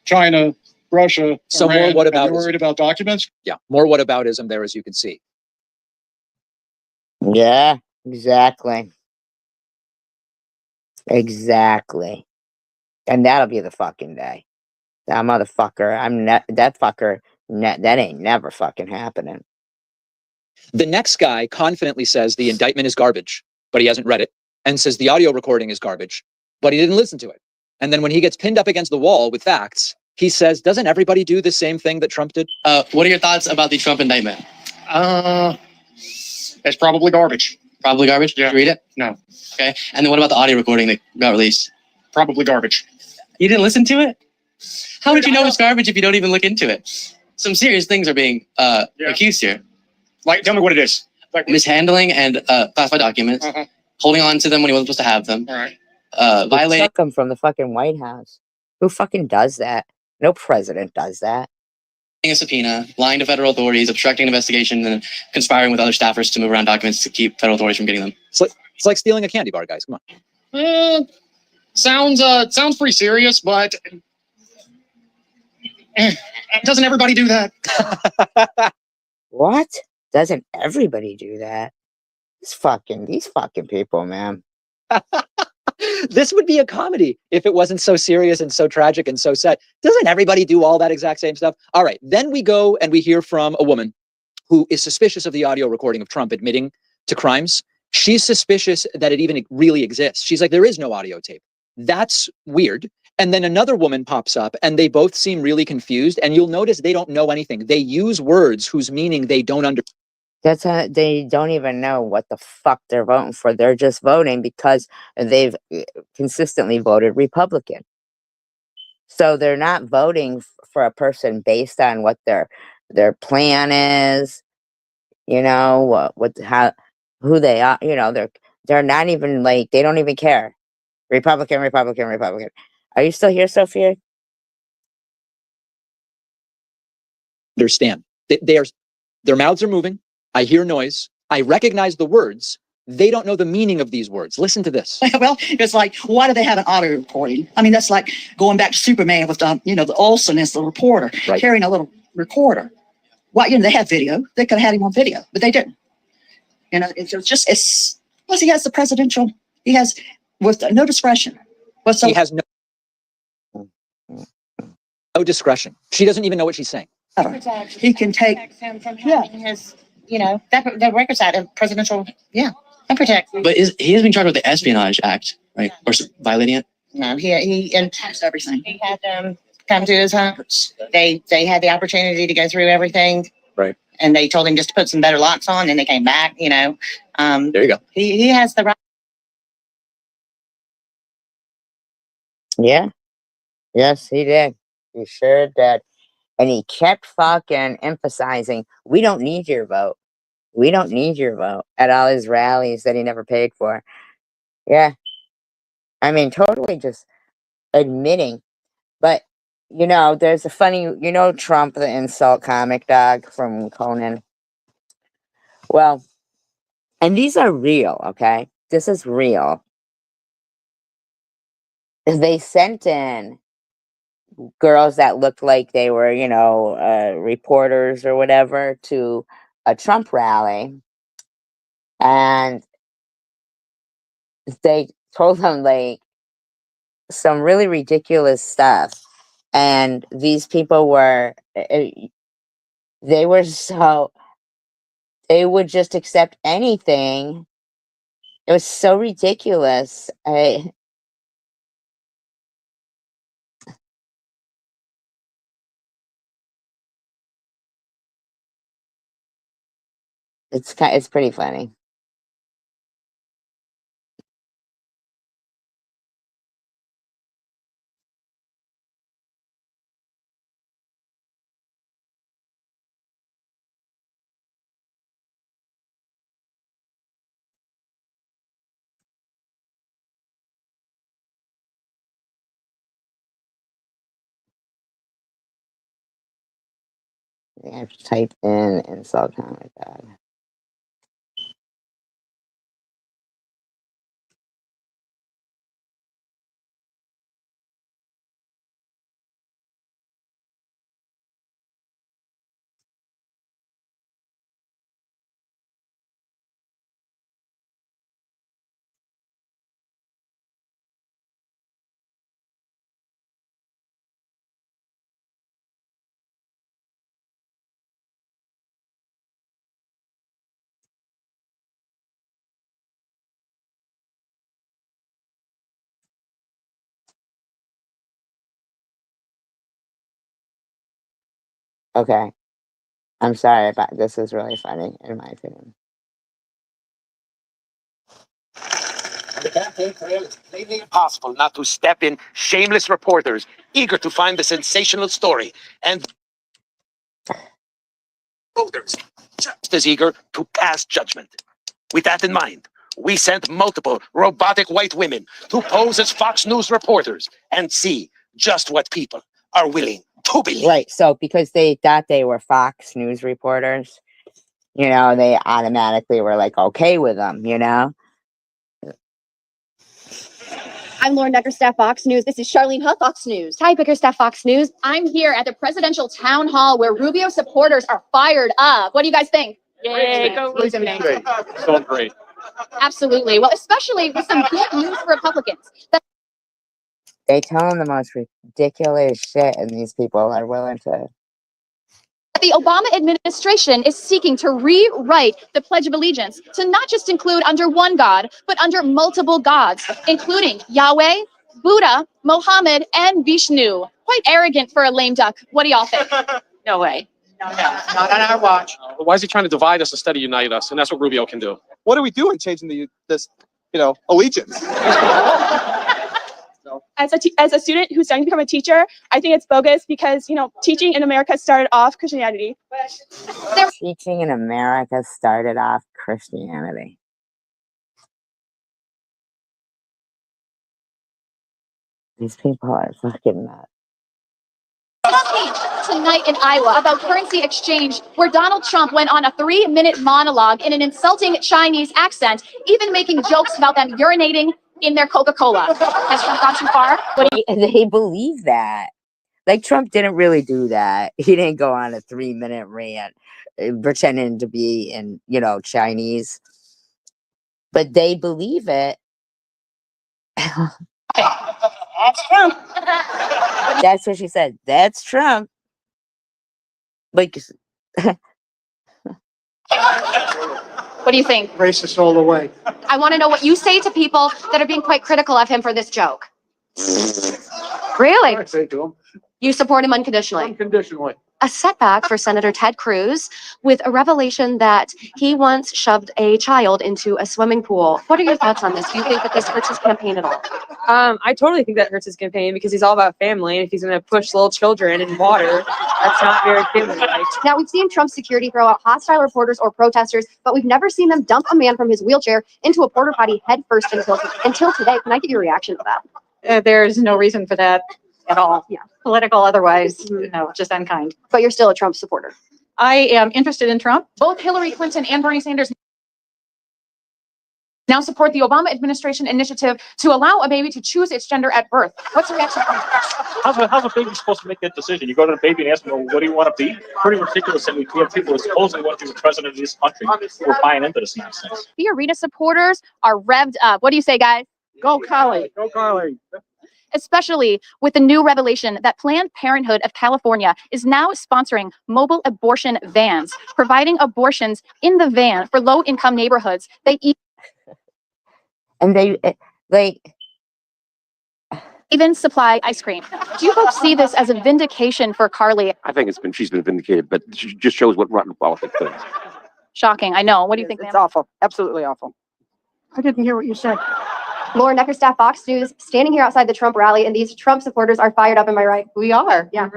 China, Russia, So Iran. more whataboutism. You're worried about documents? Yeah, more whataboutism there, as you can see. Yeah, exactly. Exactly. And that'll be the fucking day. That motherfucker, that ain't never fucking happening. The next guy confidently says the indictment is garbage, but he hasn't read it, and says the audio recording is garbage, but he didn't listen to it. And then when he gets pinned up against the wall with facts, he says, doesn't everybody do the same thing that Trump did? What are your thoughts about the Trump indictment? It's probably garbage. Probably garbage? Yeah. Did you read it? No. Okay. And then what about the audio recording that got released? Probably garbage. You didn't listen to it? How would you know it's garbage if you don't even look into it? Some serious things are being accused here. Like, tell me what it is. Like mishandling and classified documents, holding on to them when he wasn't supposed to have them. All right. Violating. Took them from the fucking White House. Who fucking does that? No president does that. A subpoena, lying to federal authorities, obstructing an investigation, and conspiring with other staffers to move around documents to keep federal authorities from getting them. So It's like stealing a candy bar, guys. Come on. Sounds pretty serious, but doesn't everybody do that? What? Doesn't everybody do that? These fucking people, man. This would be a comedy if it wasn't so serious and so tragic and so sad. Doesn't everybody do all that exact same stuff? All right, then we go and we hear from a woman who is suspicious of the audio recording of Trump admitting to crimes. She's suspicious that it even really exists. She's like, there is no audio tape. That's weird. And then another woman pops up and they both seem really confused. And you'll notice they don't know anything. They use words whose meaning they don't understand. That's how they don't even know what the fuck they're voting for. They're just voting because they've consistently voted Republican. So they're not voting for a person based on what their plan is, you know, who they are, you know, they're not even like, they don't even care. Republican. Are you still here, Sophia? Understand. Their mouths are moving. I hear noise. I recognize the words. They don't know the meaning of these words. Listen to this. Well, it's like, why do they have an auto recording? I mean, that's like going back to Superman with, the Olsen as the reporter, carrying a little recorder. Why, they have video. They could have had him on video, but they didn't. Plus he has he has with no discretion. He has no discretion. She doesn't even know what she's saying. He can take him from having his, the records out of presidential, and protect. But he has been charged with the Espionage Act, right? Or violating it? No, he has everything. He had them come to his home. They had the opportunity to go through everything. Right. And they told him just to put some better locks on, and they came back, There you go. He has the right. Yeah. Yes, he did. He sure did. And he kept fucking emphasizing, we don't need your vote. We don't need your vote at all his rallies that he never paid for. Yeah. I mean, totally just admitting. But, there's a funny, Trump, the insult comic dog from Conan. Well, and these are real, okay? This is real. They sent in girls that looked like they were, reporters or whatever to a Trump rally. And they told them like some really ridiculous stuff. And these people they would just accept anything. It was so ridiculous. It's pretty funny. I have to type in insult comic dog. Okay. I'm sorry, but this is really funny, in my opinion. The campaign trail is completely impossible not to step in shameless reporters eager to find the sensational story and voters just as eager to pass judgment. With that in mind, we sent multiple robotic white women to pose as Fox News reporters and see just what people are willing to believe. Right. So because they thought they were Fox News reporters, they automatically were like okay with them, I'm Lauren Neckerstaff, Fox News. This is Charlene Huff, Fox News. Ty Bickerstaff, Fox News. I'm here at the presidential town hall where Rubio supporters are fired up. What do you guys think? Yay, go Rubio. So great. Absolutely. Well, especially with some good news for Republicans. They tell them the most ridiculous shit, and these people are willing to. The Obama administration is seeking to rewrite the Pledge of Allegiance to not just include under one God, but under multiple gods, including Yahweh, Buddha, Mohammed, and Vishnu. Quite arrogant for a lame duck. What do y'all think? No way. No, not on our watch. Why is he trying to divide us instead of unite us? And that's what Rubio can do. What are we doing changing this, allegiance? As a student who's starting to become a teacher, I think it's bogus because, teaching in America started off Christianity. Teaching in America started off Christianity. These people are fucking nuts. Tonight in Iowa about currency exchange, where Donald Trump went on a 3-minute monologue in an insulting Chinese accent, even making jokes about them urinating in their Coca-Cola. Has Trump gone too far? They believe that. Like, Trump didn't really do that. He didn't go on a 3-minute rant pretending to be in, Chinese. But they believe it. That's Trump. That's what she said. That's Trump. Like, What do you think? Racist all the way. I want to know what you say to people that are being quite critical of him for this joke. Really? I say to him, You support him unconditionally? unconditionally. A setback for Senator Ted Cruz with a revelation that he once shoved a child into a swimming pool. What are your thoughts on this? Do you think that this hurts his campaign at all? I totally think that hurts his campaign because he's all about family. And if he's going to push little children in water, that's not very family-like. Now, we've seen Trump's security throw out hostile reporters or protesters, but we've never seen them dump a man from his wheelchair into a porta potty head first until today. Can I get your reaction to that? There's no reason for that at all. Yeah. Political, otherwise, no, just unkind. But you're still a Trump supporter. I am interested in Trump. Both Hillary Clinton and Bernie Sanders now support the Obama administration initiative to allow a baby to choose its gender at birth. What's your reaction? How's a baby supposed to make that decision? You go to the baby and ask them, well, what do you want to be? Pretty ridiculous that we have people who supposedly want to be the president of this country who are buying into this nonsense. The arena supporters are revved up. What do you say, guys? Go Carly. Go Carly. Especially with the new revelation that Planned Parenthood of California is now sponsoring mobile abortion vans, providing abortions in the van for low-income neighborhoods. And they, even supply ice cream. Do you folks see this as a vindication for Carly? I think she's been vindicated, but she just shows what rotten politics is. Shocking, I know. What do you think, It's ma'am? awful. Absolutely awful. I didn't hear what you said. Lauren Neckerstaff, Fox News, standing here outside the Trump rally, and these Trump supporters are fired up. Am I right? We are. Yeah.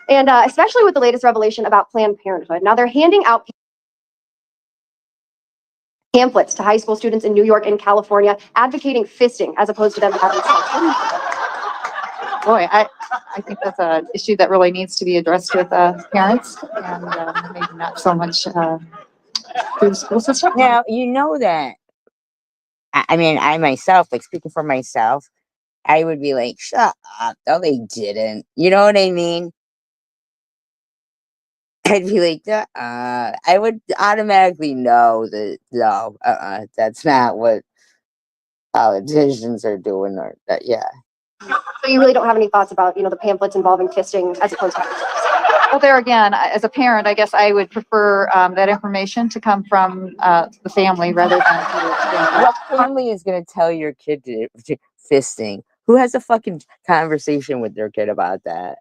And especially with the latest revelation about Planned Parenthood. Now they're handing out pamphlets to high school students in New York and California advocating fisting as opposed to them having sex. Boy, I think that's an issue that really needs to be addressed with parents and maybe not so much through the school system. now, you know that. I mean, I myself, like speaking for myself, I would be like, shut up. No, they didn't. You know what I mean? I'd be like, I would automatically know that, no, that's not what politicians are doing. Or yeah. So you really don't have any thoughts about, the pamphlets involving fisting as opposed to. Well, there again, as a parent, I guess I would prefer that information to come from the family rather than. What family is going to tell your kid to fisting? Who has a fucking conversation with their kid about that?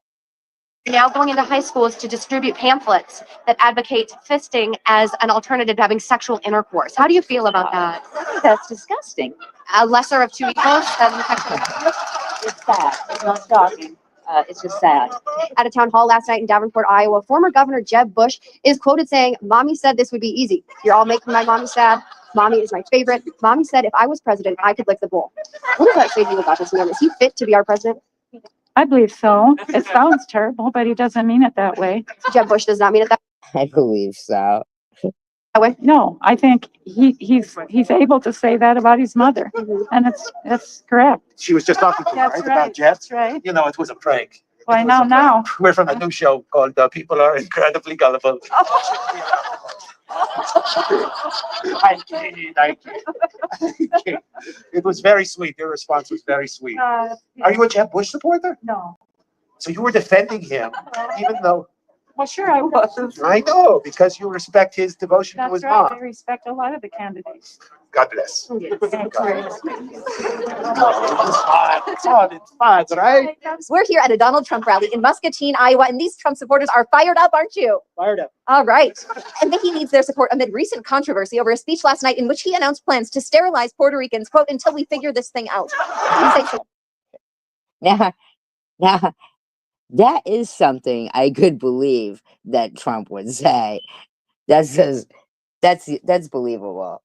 Now going into high schools to distribute pamphlets that advocate fisting as an alternative to having sexual intercourse. How do you feel about that? That's disgusting. A lesser of two evils than sexual intercourse? It's sad. It's not shocking. It's just sad. At a town hall last night in Davenport, Iowa, former Governor Jeb Bush is quoted saying, "Mommy said this would be easy. You're all making my mommy sad. Mommy is my favorite. Mommy said if I was president, I could lick the bowl." What does that say to you about this man? Is he fit to be our president? I believe so. It sounds terrible, but he doesn't mean it that way. Jeb Bush does not mean it that I believe so. No, I think he's able to say that about his mother, and that's correct. She was just talking to me, right, about Jets. That's right. You know, it was a prank. Well, I know now. We're from a new show called People Are Incredibly Gullible. I kid. It was very sweet. Your response was very sweet. Are you a Jeb Bush supporter? No. So you were defending him, even though Well, sure I was. I know, because you respect his devotion to That's his right. mom. I respect a lot of the candidates. God bless. Yes. It's fun, right? We're here at a Donald Trump rally in Muscatine, Iowa, and these Trump supporters are fired up, aren't you? Fired up. All right. And he needs their support amid recent controversy over a speech last night in which he announced plans to sterilize Puerto Ricans, quote, until we figure this thing out. Now, that is something I could believe that Trump would say. That's believable.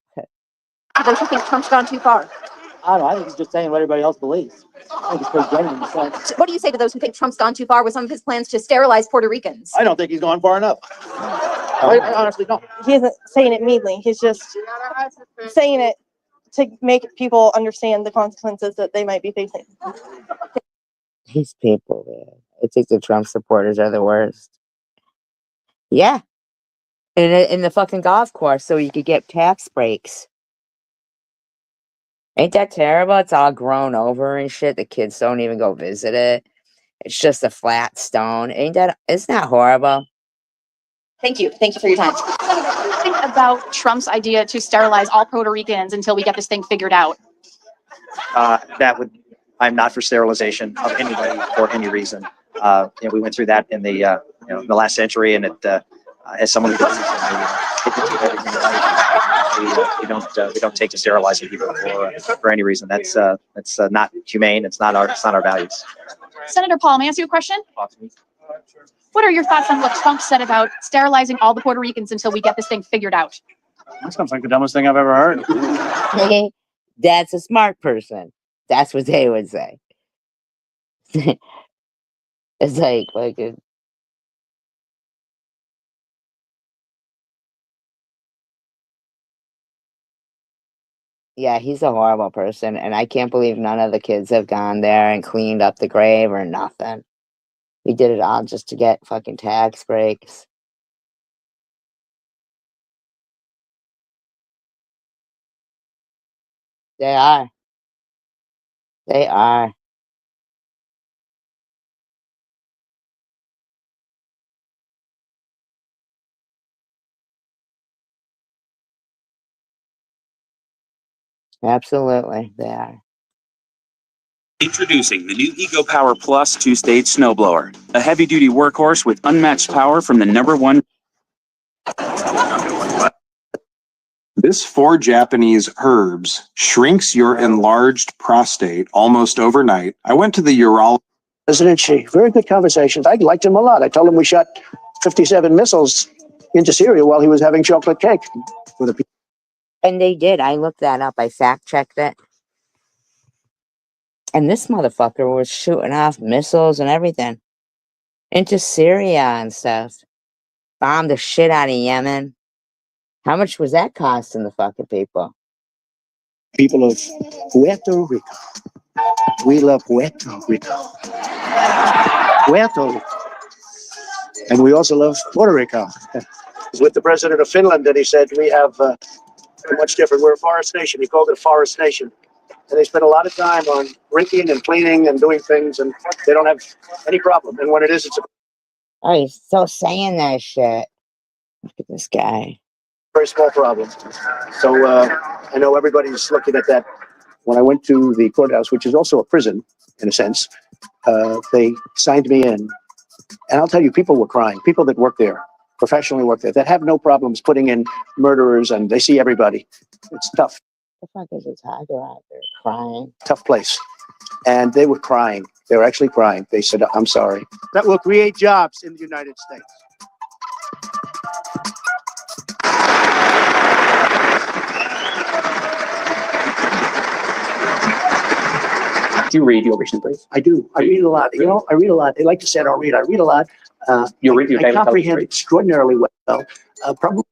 Those who think Trump's gone too far. I don't know. I think he's just saying what everybody else believes. I think it's pretty genuine to say. So what do you say to those who think Trump's gone too far with some of his plans to sterilize Puerto Ricans? I don't think he's gone far enough. I honestly don't. He isn't saying it meanly. He's just saying it to make people understand the consequences that they might be facing. These people, man. I think the Trump supporters are the worst. Yeah. In the fucking golf course so you could get tax breaks. Ain't that terrible? It's all grown over and shit. The kids don't even go visit it. It's just a flat stone. Isn't that horrible? Thank you. Thank you for your time. Think about Trump's idea to sterilize all Puerto Ricans until we get this thing figured out. I'm not for sterilization of anybody for any reason. We went through that in the the last century, and it as someone who believes we don't take to sterilizing people for any reason. That's not humane. It's not our values. Senator Paul, may I ask you a question? What are your thoughts on what Trump said about sterilizing all the Puerto Ricans until we get this thing figured out? That sounds like the dumbest thing I've ever heard. That's a smart person. That's what they would say. It's like yeah, he's a horrible person, and I can't believe none of the kids have gone there and cleaned up the grave or nothing. He did it all just to get fucking tax breaks. They are. They are. Absolutely, they are. Introducing the new EcoPower Plus 2-stage snowblower, a heavy-duty workhorse with unmatched power from the #1. This 4 Japanese herbs shrinks your enlarged prostate almost overnight. I went to the urologist. President Xi, very good conversations. I liked him a lot. I told him we shot 57 missiles into Syria while he was having chocolate cake for the people. And they did. I looked that up. I fact-checked it. And this motherfucker was shooting off missiles and everything into Syria and stuff. Bombed the shit out of Yemen. How much was that costing the fucking people? People of Puerto Rico. We love Puerto Rico. Puerto Rico. And we also love Puerto Rico. With the president of Finland, and he said, we have much different. We're a forest nation. He called it a forest nation. And they spend a lot of time on drinking and cleaning and doing things, and they don't have any problem. And when it is, it's a Oh, he's still saying that shit. Look at this guy. very small problem. So I know everybody's looking at that. When I went to the courthouse, which is also a prison in a sense, they signed me in. And I'll tell you, people were crying. People that work there, professionally work there, that have no problems putting in murderers, and they see everybody. It's tough. What the fuck is he talking about? They're crying. Tough place. And they were crying. They were actually crying. They said, I'm sorry. That will create jobs in the United States. Do you read your Ovation Brief? I do. I read a lot. You know, I read a lot. They like to say I don't read. I read a lot. You read your I daily comprehend television. extraordinarily well. Probably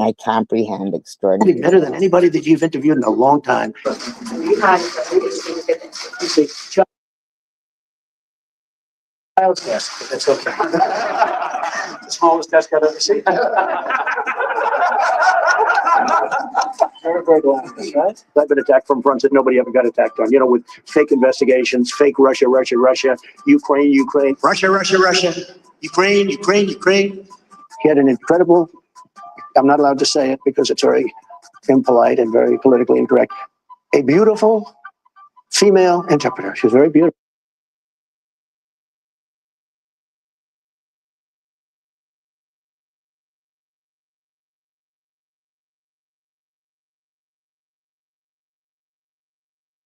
I comprehend Probably extraordinary. better than anybody that you've interviewed in a long time. You say, child's desk, but that's okay. The smallest desk I've ever seen. Very, very glad, right? I've been attacked from fronts that nobody ever got attacked on, with fake investigations, fake Russia, Ukraine, Russia, Ukraine. He had an incredible, I'm not allowed to say it because it's very impolite and very politically incorrect, a beautiful female interpreter. She was very beautiful.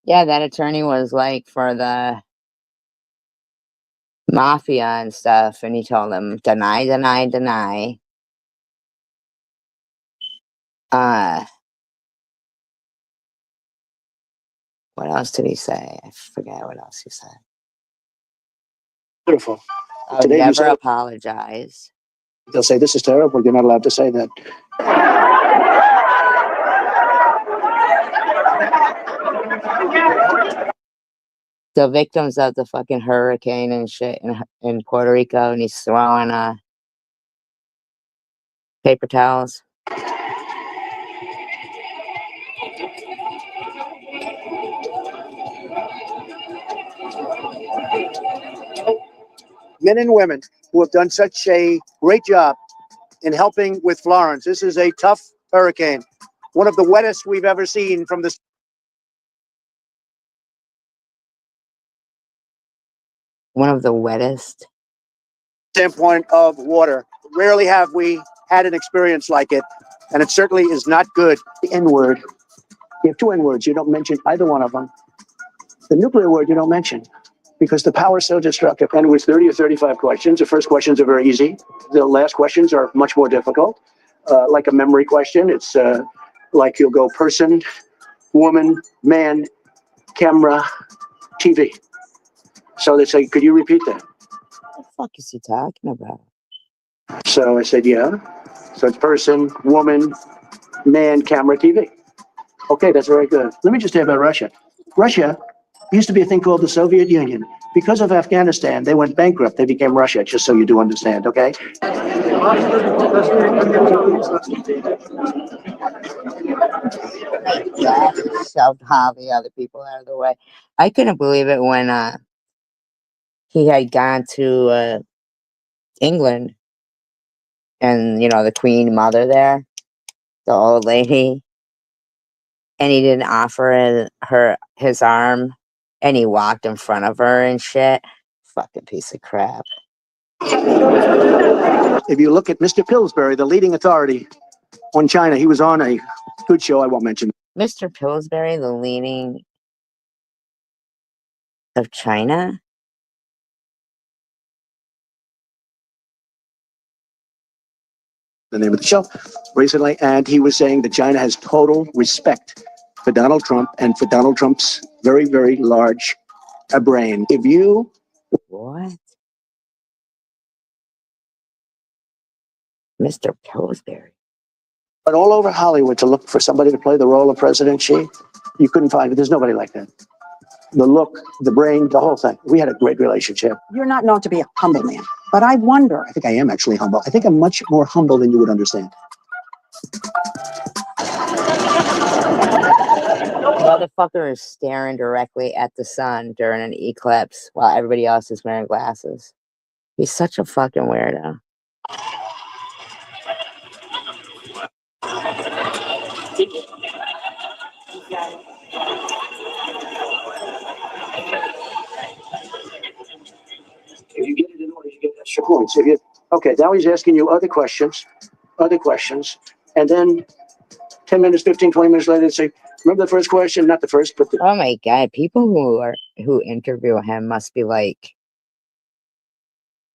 Yeah, that attorney was like for the mafia and stuff, and he told them deny. What else did he say? I forget what else he said. Beautiful. I would Today you never said- apologize. They'll say, this is terrible. You're not allowed to say that. The victims of the fucking hurricane and shit in Puerto Rico, and he's throwing paper towels. Men and women who have done such a great job in helping with Florence. This is a tough hurricane, one of the wettest we've ever seen from the One of the wettest. standpoint of water. Rarely have we had an experience like it, and it certainly is not good. The N-word. You have two N-words. You don't mention either one of them. The nuclear word you don't mention because the power is so destructive. And it was 30 or 35 questions. The first questions are very easy. The last questions are much more difficult. Like a memory question. It's like you'll go person, woman, man, camera, TV. So they say, could you repeat that? What the fuck is he talking about? So I said, yeah. So it's person, woman, man, camera, TV. Okay, that's very good. Let me just say about Russia. Russia used to be a thing called the Soviet Union. Because of Afghanistan, they went bankrupt. They became Russia, just so you do understand, okay? Shoved all the other people out of the way. I couldn't believe it when he had gone to England and the Queen Mother there, the old lady, and he didn't offer her his arm, and he walked in front of her and shit. Fucking piece of crap. If you look at Mr. Pillsbury, the leading authority on China, he was on a good show I won't mention. Mr. Pillsbury, the leading of China? The name of the show recently, and he was saying that China has total respect for Donald Trump and for Donald Trump's very, very large brain. If you... What? Mr. Pillsbury. But all over Hollywood to look for somebody to play the role of President Xi, you couldn't find it. There's nobody like that. The look, the brain, the whole thing. We had a great relationship. You're not known to be a humble man, but I wonder. I think I am actually humble. I think I'm much more humble than you would understand. Motherfucker is staring directly at the sun during an eclipse while everybody else is wearing glasses. He's such a fucking weirdo. If you get it in order, you get extra points. Okay, now he's asking you other questions, and then 10 minutes, 15, 20 minutes later, they say, remember the first question? Not the first, but Oh my god, people who interview him must be like,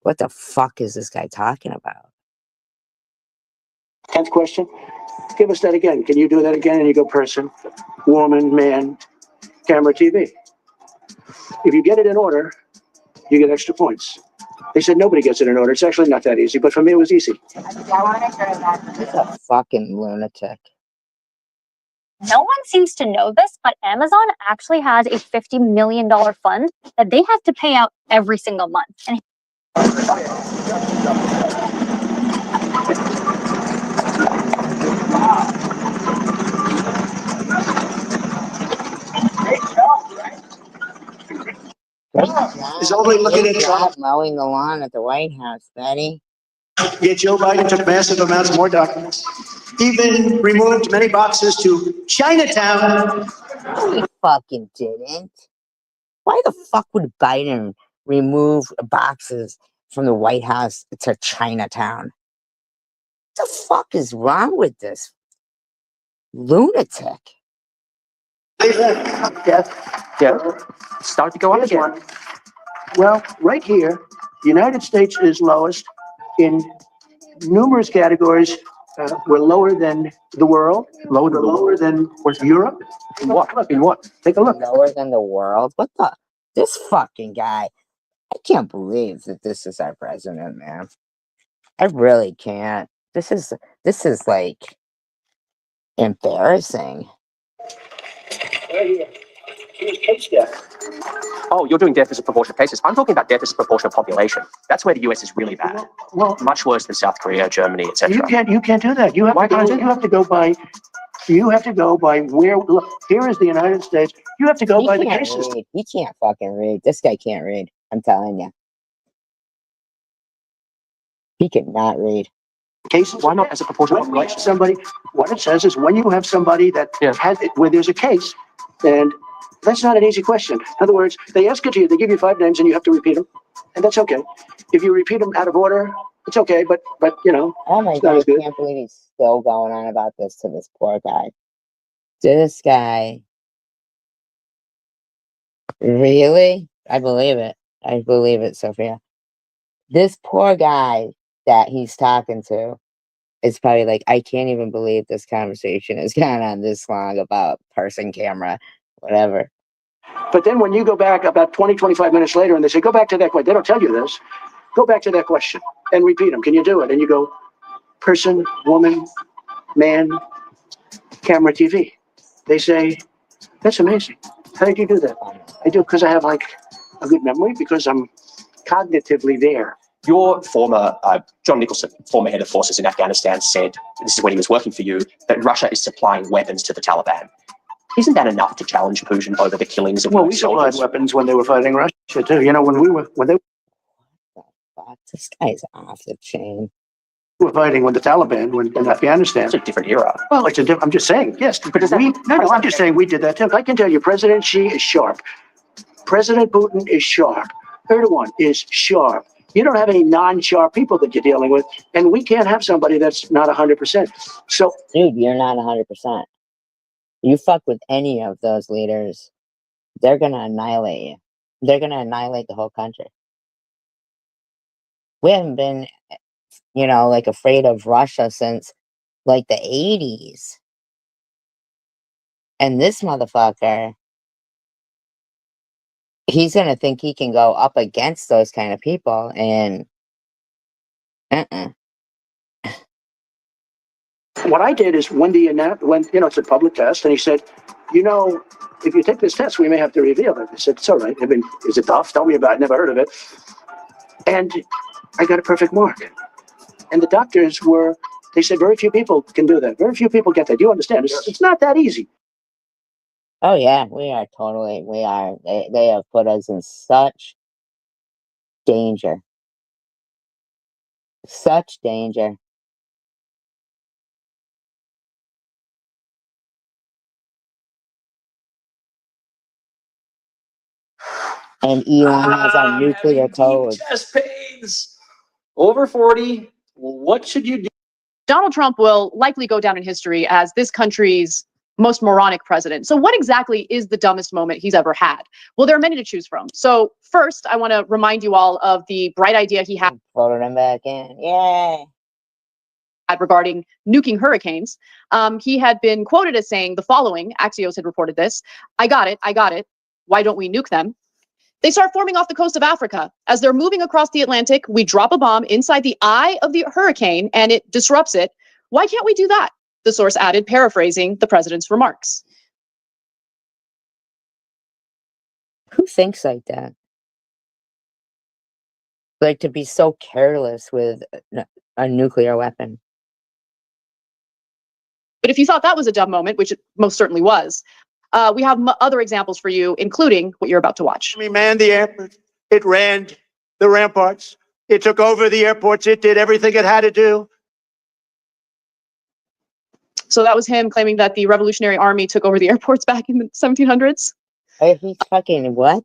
what the fuck is this guy talking about? 10th question. Give us that again. Can you do that again? And you go person, woman, man, camera, TV. If you get it in order, you get extra points. They said nobody gets it in order. It's actually not that easy, but for me, it was easy. He's a fucking lunatic. No one seems to know this, but Amazon actually has a $50 million fund that they have to pay out every single month. And Is only looking at Trump. Mowing the lawn at the White House, Betty. Yet Joe Biden took massive amounts more documents, even removed many boxes to Chinatown. No, he fucking didn't. Why the fuck would Biden remove boxes from the White House to Chinatown? What the fuck is wrong with this lunatic? Yeah. Start to go up again. Well, right here, the United States is lowest in numerous categories. We're lower than the world. Lower than Europe. In what? In what? Take a look. Lower than the world? What the? This fucking guy. I can't believe that this is our president, man. I really can't. This is like embarrassing. Oh, you're doing deficit proportion of cases. I'm talking about deficit proportion of population. That's where the US is really bad. Well, much worse than South Korea, Germany, etc. You can't do that. You have to go by where. Look, here is the United States. You have to go by the cases. He can't fucking read. This guy can't read. I'm telling you. He cannot read. Cases. Why not as a proportion of population? Somebody. What it says is when you have somebody that has it, where there's a case, and that's not an easy question. In other words, they ask it to you, they give you 5 names, and you have to repeat them, and that's okay. If you repeat them out of order, it's okay. But you know. Oh my God! I can't believe he's still going on about this to this poor guy. This guy. Really? I believe it. I believe it, Sophia. This poor guy that he's talking to is probably like, I can't even believe this conversation has gone on this long about person, camera, whatever. But then when you go back about 20, 25 minutes later and they say, go back to that question. They don't tell you this. Go back to that question and repeat them. Can you do it? And you go, person, woman, man, camera, TV. They say, that's amazing. How did you do that? I do because I have like a good memory, because I'm cognitively there. Your former, John Nicholson, former head of forces in Afghanistan, said, this is when he was working for you, that Russia is supplying weapons to the Taliban. Isn't that enough to challenge Putin over the killings of we supplied weapons when they were fighting Russia too. You know, when they this guy's off the chain. Were fighting with the Taliban in Afghanistan. It's a different era. Well, it's a different. I'm just saying, yes. But I'm just saying we did that too. I can tell you, President Xi is sharp. President Putin is sharp. Erdogan is sharp. You don't have any non-sharp people that you're dealing with, and we can't have somebody that's not 100%. So, dude, you're not 100%. You fuck with any of those leaders, they're gonna annihilate you. They're gonna annihilate the whole country. We haven't been, like afraid of Russia since like the 80s. And this motherfucker, he's gonna think he can go up against those kind of people, and what I did is when it's a public test, and he said, if you take this test, we may have to reveal it. I said, it's all right. I mean, is it tough? Tell me about it. Never heard of it. And I got a perfect mark. And the doctors they said very few people can do that. Very few people get that. You understand? It's not that easy. Oh yeah, we are. They have put us in such danger. Such danger. And Elon has our nuclear code. Chest pains. Over 40. What should you do? Donald Trump will likely go down in history as this country's most moronic president. So what exactly is the dumbest moment he's ever had? Well, there are many to choose from. So first, I want to remind you all of the bright idea he had. Voted him back in. Yay. Regarding nuking hurricanes. He had been quoted as saying the following. Axios had reported this. I got it. Why don't we nuke them? They start forming off the coast of Africa. As they're moving across the Atlantic, we drop a bomb inside the eye of the hurricane and it disrupts it. Why can't we do that? The source added, paraphrasing the president's remarks. Who thinks like that? Like to be so careless with a nuclear weapon. But if you thought that was a dumb moment, which it most certainly was, we have other examples for you, including what you're about to watch. We manned the airport. It ran the ramparts. It took over the airports. It did everything it had to do. So that was him claiming that the Revolutionary Army took over the airports back in the 1700s. He's fucking what?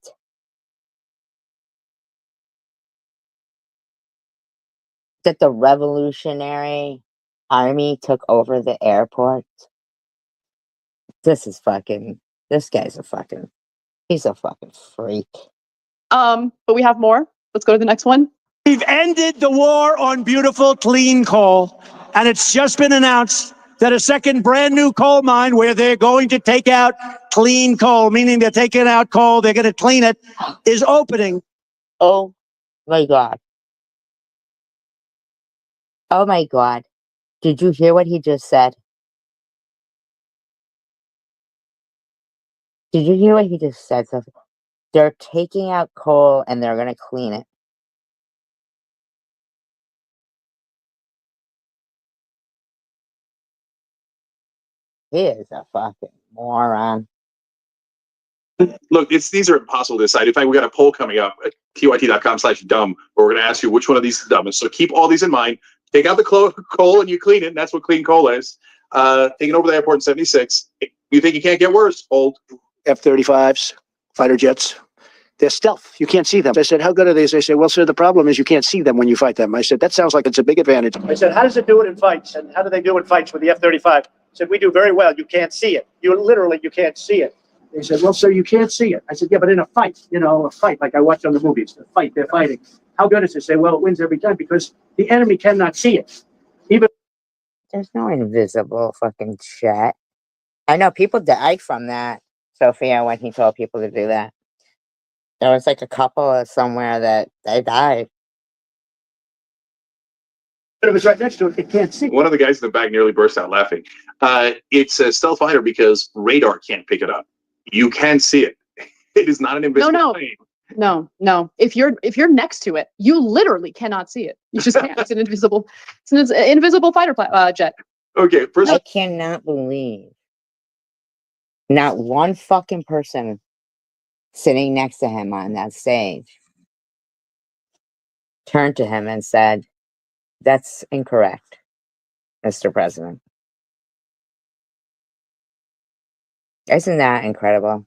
That the Revolutionary Army took over the airport? This guy's he's a fucking freak. But we have more. Let's go to the next one. We've ended the war on beautiful, clean coal, and it's just been announced that a second brand new coal mine where they're going to take out clean coal, meaning they're taking out coal, they're going to clean it, is opening. Oh my God. Oh my God. Did you hear what he just said? Did you hear what he just said? So they're taking out coal and they're going to clean it. He is a fucking moron. Look, these are impossible to decide. In fact, we got a poll coming up at tyt.com/dumb, where we're going to ask you which one of these is the dumbest. So keep all these in mind. Take out the coal and you clean it. And that's what clean coal is. Taking over the airport in 76. You think it can't get worse? Hold. F-35s, fighter jets. They're stealth. You can't see them. I said, how good are they? They say, well, sir, the problem is you can't see them when you fight them. I said, that sounds like it's a big advantage. I said, how does it do it in fights? And how do they do in fights with the F-35? I said, we do very well. You can't see it. You can't see it. They said, well, sir, you can't see it. I said, yeah, but in a fight, a fight like I watch on the movies, the fight, they're fighting. How good is it? They say, well, it wins every time because the enemy cannot see it. There's no invisible fucking jet. I know people died from that, Sophia, when he told people to do that. There was like a couple somewhere that they died. But if it's right next to it, it can't see. One of the guys in the back nearly burst out laughing. It's a stealth fighter because radar can't pick it up. You can see it. It is not an invisible plane. No. If you're next to it, you literally cannot see it. You just can't. It's an invisible fighter jet. Okay, I cannot believe not one fucking person sitting next to him on that stage turned to him and said, "That's incorrect, Mr. President." Isn't that incredible?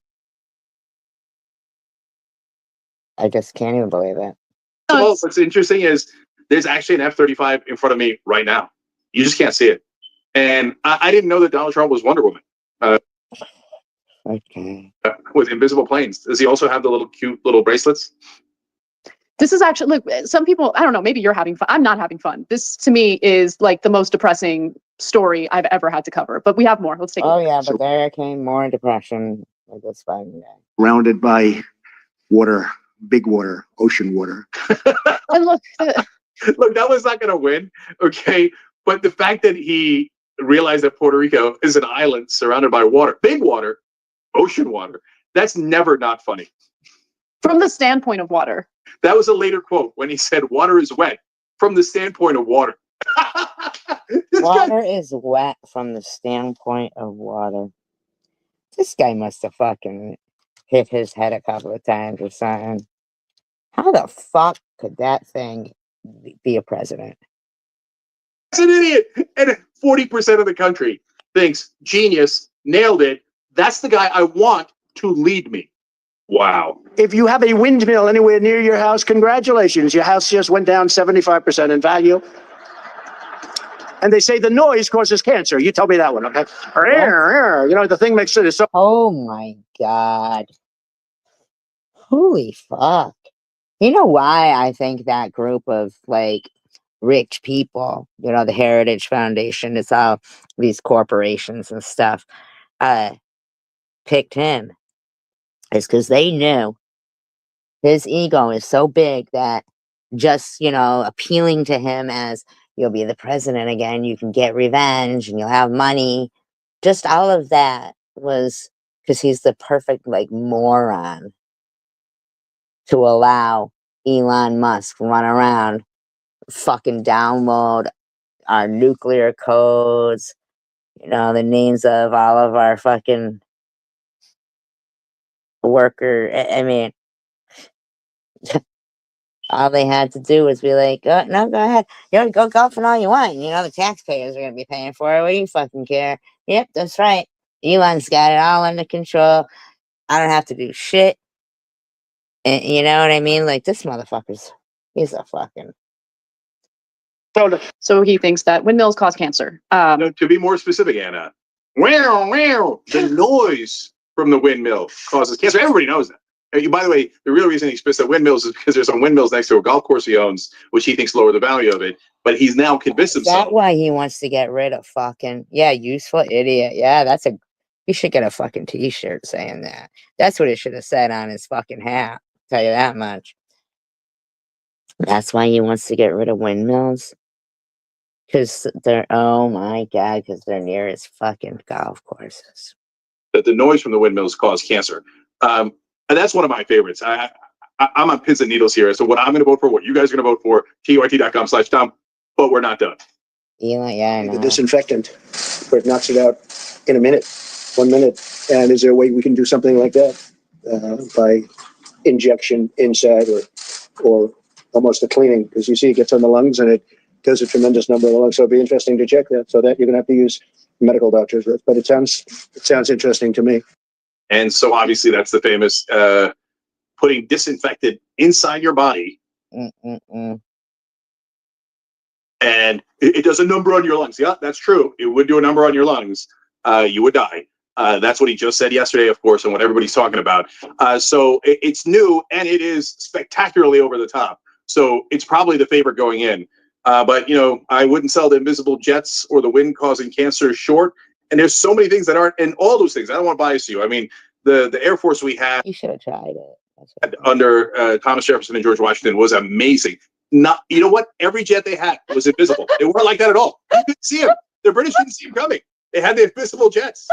I just can't even believe it. Well, what's interesting is there's actually an F-35 in front of me right now. You just can't see it. And I didn't know that Donald Trump was Wonder Woman. Okay. With invisible planes. Does he also have the cute little bracelets? This is actually, look, some people, I don't know, maybe you're having fun. I'm not having fun. This to me is like the most depressing story I've ever had to cover. But we have more. Let's take a look. Oh yeah, but there came more depression with this fucking day. Surrounded by water, big water, ocean water. And look, look, that was not going to win. Okay. But the fact that he realized that Puerto Rico is an island surrounded by water, big water, ocean water, that's never not funny. From the standpoint of water. That was a later quote when he said water is wet from the standpoint of water. Water is wet from the standpoint of water. This guy must have fucking hit his head a couple of times or something. How the fuck could that thing be a president? He's an idiot. And 40% of the country thinks genius, nailed it. That's the guy I want to lead me. Wow. If you have a windmill anywhere near your house, congratulations. Your house just went down 75% in value. And they say the noise causes cancer. You tell me that one, okay? The thing makes it so. Oh my God. Holy fuck. You know why I think that group of rich people, the Heritage Foundation, it's all these corporations and stuff, picked him? It's because they knew His ego is so big that just, appealing to him as you'll be the president again, you can get revenge and you'll have money. Just all of that was because he's the perfect like moron to allow Elon Musk run around, fucking download our nuclear codes, the names of all of our fucking worker. I mean, all they had to do was be like, oh, no, go ahead. Go golfing all you want. The taxpayers are going to be paying for it. What do you fucking care? Yep, that's right. Elon's got it all under control. I don't have to do shit. And you know what I mean? Like, this motherfucker's, he's a fucking. So he thinks that windmills cause cancer. No, to be more specific, Anna, the noise from the windmill causes cancer. Everybody knows that. And by the way, the real reason he spits at windmills is because there's some windmills next to a golf course he owns, which he thinks lower the value of it. But he's now convinced himself. That's why he wants to get rid of fucking, useful idiot. Yeah, he should get a fucking t-shirt saying that. That's what it should have said on his fucking hat. Tell you that much. That's why he wants to get rid of windmills. Because oh my God, because they're near his fucking golf courses. That the noise from the windmills cause cancer. And that's one of my favorites. I'm on pins and needles here as to what I'm going to vote for, what you guys are going to vote for, TYT.com/Tom, but we're not done. Yeah, I know. The disinfectant, where it knocks it out in a minute, 1 minute. And is there a way we can do something like that by injection inside or almost a cleaning? Because you see it gets on the lungs and it does a tremendous number of the lungs. So it'd be interesting to check that. So that you're going to have to use medical doctors with. But it sounds interesting to me. And so obviously that's the famous putting disinfectant inside your body. And it does a number on your lungs. Yeah, that's true. It would do a number on your lungs. You would die. That's what he just said yesterday, of course, and what everybody's talking about. So it's new and it is spectacularly over the top. So it's probably the favorite going in. But, I wouldn't sell the invisible jets or the wind causing cancer short. And there's so many things that aren't, and all those things. I don't want to bias you. I mean, the Air Force we had. You should have tried it. Under Thomas Jefferson and George Washington was amazing. Not, you know what? Every jet they had was invisible. They weren't like that at all. You couldn't see them. The British didn't see them coming. They had the invisible jets.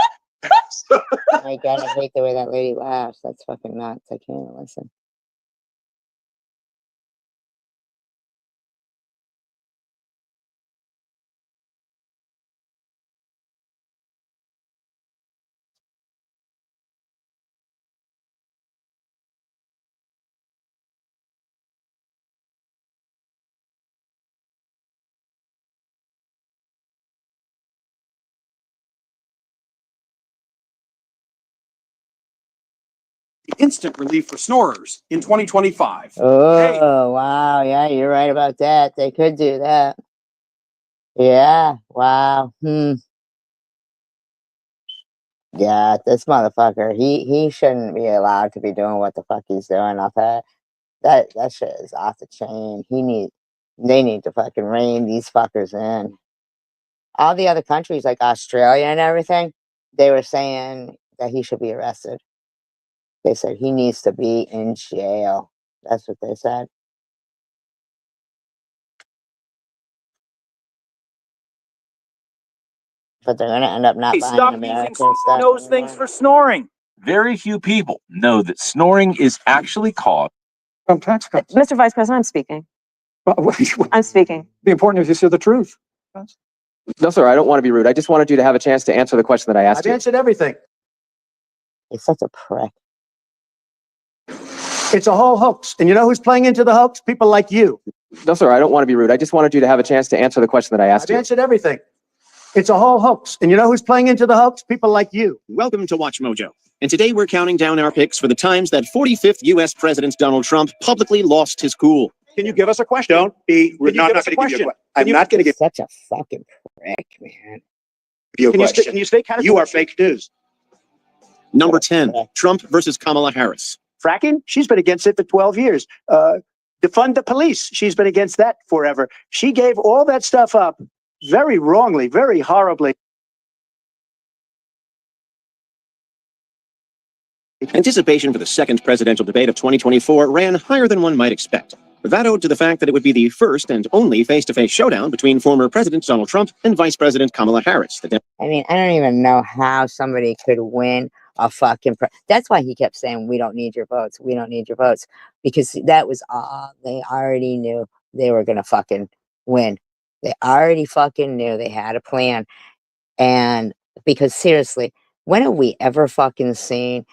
Oh my God, I hate the way that lady laughs. That's fucking nuts. I can't listen. Instant relief for snorers in 2025. Oh, wow. Yeah, you're right about that. They could do that. Yeah, wow. Yeah, this motherfucker, he shouldn't be allowed to be doing what the fuck he's doing. I'll tell you. That shit is off the chain. They need to fucking rein these fuckers in. All the other countries like Australia and everything, they were saying that he should be arrested. They said he needs to be in jail. That's what they said. But they're gonna end up not buying Stop using American small stuff. nose things for snoring. Very few people know that snoring is actually caused. Mr. Vice President, I'm speaking. I'm speaking. The important is you say the truth. No, sir, I don't want to be rude. I just wanted you to have a chance to answer the question that I asked I've you. answered everything. He's such a prick. It's a whole hoax. And you know who's playing into the hoax? People like you. No, sir, I don't want to be rude. I just wanted you to have a chance to answer the question that I asked I've you. answered everything. It's a whole hoax. And you know who's playing into the hoax? People like you. Welcome to Watch Mojo. And today we're counting down our picks for the times that 45th U.S. President Donald Trump publicly lost his cool. Can you give us a question? Don't be. We're not going to give you a question. I'm not going to give. Such a fucking prick, man. You a Can you question. can you stay kind of? You are fake news. Number 10, Trump versus Kamala Harris. Fracking? She's been against it for 12 years. Defund the police. She's been against that forever. She gave all that stuff up very wrongly, very horribly. Anticipation for the second presidential debate of 2024 ran higher than one might expect. That owed to the fact that it would be the first and only face-to-face showdown between former President Donald Trump and Vice President Kamala Harris. I mean, I don't even know how somebody could win a fucking. That's why he kept saying, "We don't need your votes. We don't need your votes," because that was all they already knew they were gonna fucking win. They already fucking knew they had a plan, and because seriously, when have we ever fucking seen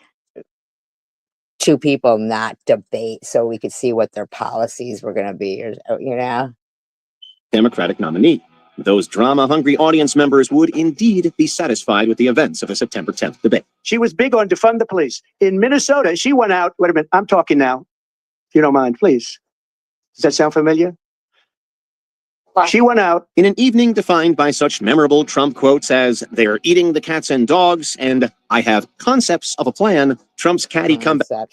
two people not debate so we could see what their policies were gonna be, or you know? Democratic nominee. Those drama-hungry audience members would indeed be satisfied with the events of the September 10th debate. She was big on defund the police. In Minnesota, she went out. Wait a minute. I'm talking now. If you don't mind, please. Does that sound familiar? She went out in an evening defined by such memorable Trump quotes as, "They're eating the cats and dogs," and "I have concepts of a plan." Trump's catty comeback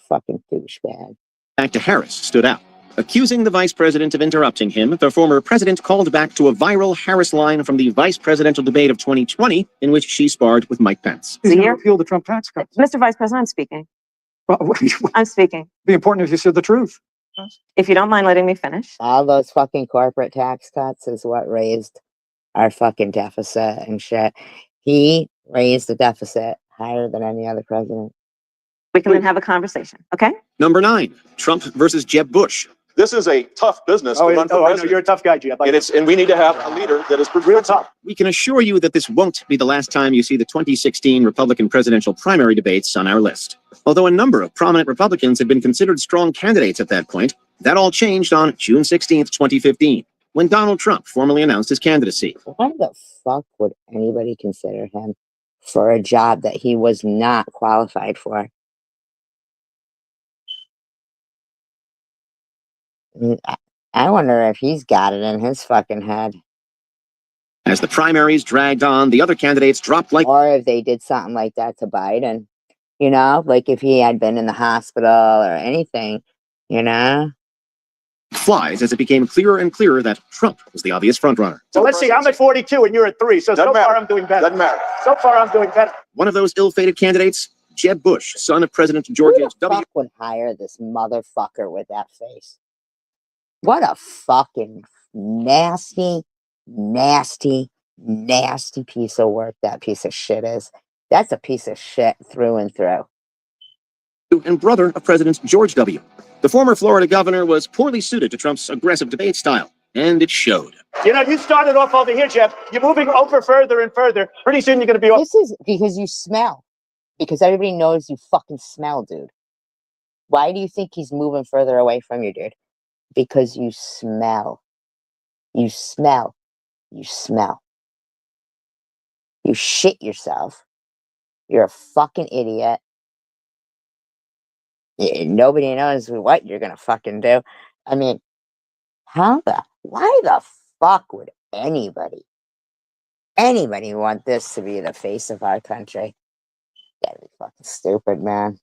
Fucking douchebag. Back to Harris stood out. Accusing the vice president of interrupting him, the former president called back to a viral Harris line from the vice presidential debate of 2020, in which she sparred with Mike Pence. He's going to repeal the Trump tax cuts. Mr. Vice President, I'm speaking. Well, I'm speaking. be important if you said the truth. If you don't mind letting me finish. All those fucking corporate tax cuts is what raised our fucking deficit and shit. He raised the deficit higher than any other president. We can then have a conversation, okay? Number 9, Trump versus Jeb Bush. This is a tough business to run for I know president. you're a tough guy, Jeb. And we need to have a leader that is real tough. We can assure you that this won't be the last time you see the 2016 Republican presidential primary debates on our list. Although a number of prominent Republicans had been considered strong candidates at that point, that all changed on June 16th, 2015, when Donald Trump formally announced his candidacy. Why the fuck would anybody consider him for a job that he was not qualified for? I wonder if he's got it in his fucking head. As the primaries dragged on, the other candidates dropped like... Or if they did something like that to Biden, you know, like if he had been in the hospital or anything, you know? flies as it became clearer and clearer that Trump was the obvious frontrunner. So let's see, I'm at 42 and you're at 3. So far I'm doing better. Doesn't matter. So far I'm doing better. One of those ill-fated candidates, Jeb Bush, son of President George Who the W. fuck would hire this motherfucker with that face? What a fucking nasty, nasty, nasty piece of work that piece of shit is. That's a piece of shit through and through. And brother of President George W. The former Florida governor was poorly suited to Trump's aggressive debate style, and it showed. You know, you started off over here, Jeff. You're moving over further and further. Pretty soon you're going to be off. This is because you smell. Because everybody knows you fucking smell, dude. Why do you think he's moving further away from you, dude? Because you smell. You smell. You smell. You shit yourself. You're a fucking idiot. Nobody knows what you're gonna fucking do. I mean, why the fuck would anybody want this to be the face of our country? That'd be fucking stupid, man.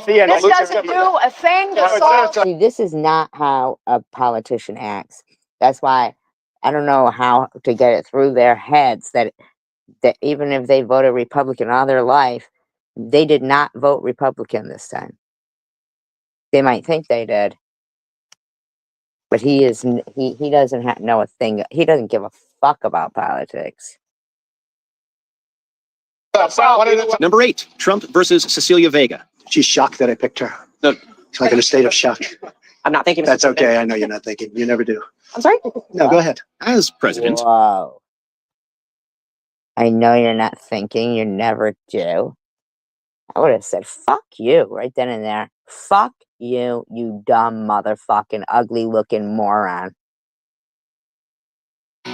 This doesn't do a thing to solve. See, this is not how a politician acts. That's why I don't know how to get it through their heads that even if they voted Republican all their life, they did not vote Republican this time. They might think they did, but he doesn't know a thing. He doesn't give a fuck about politics. Number 8, Trump versus Cecilia Vega. She's shocked that I picked her. No, it's like in a state of shock. I'm not thinking. That's okay. I know you're not thinking. You never do. I'm sorry. No, go ahead. As president. Whoa. I know you're not thinking. You never do. I would have said, fuck you, right then and there. Fuck you, you dumb motherfucking ugly-looking moron.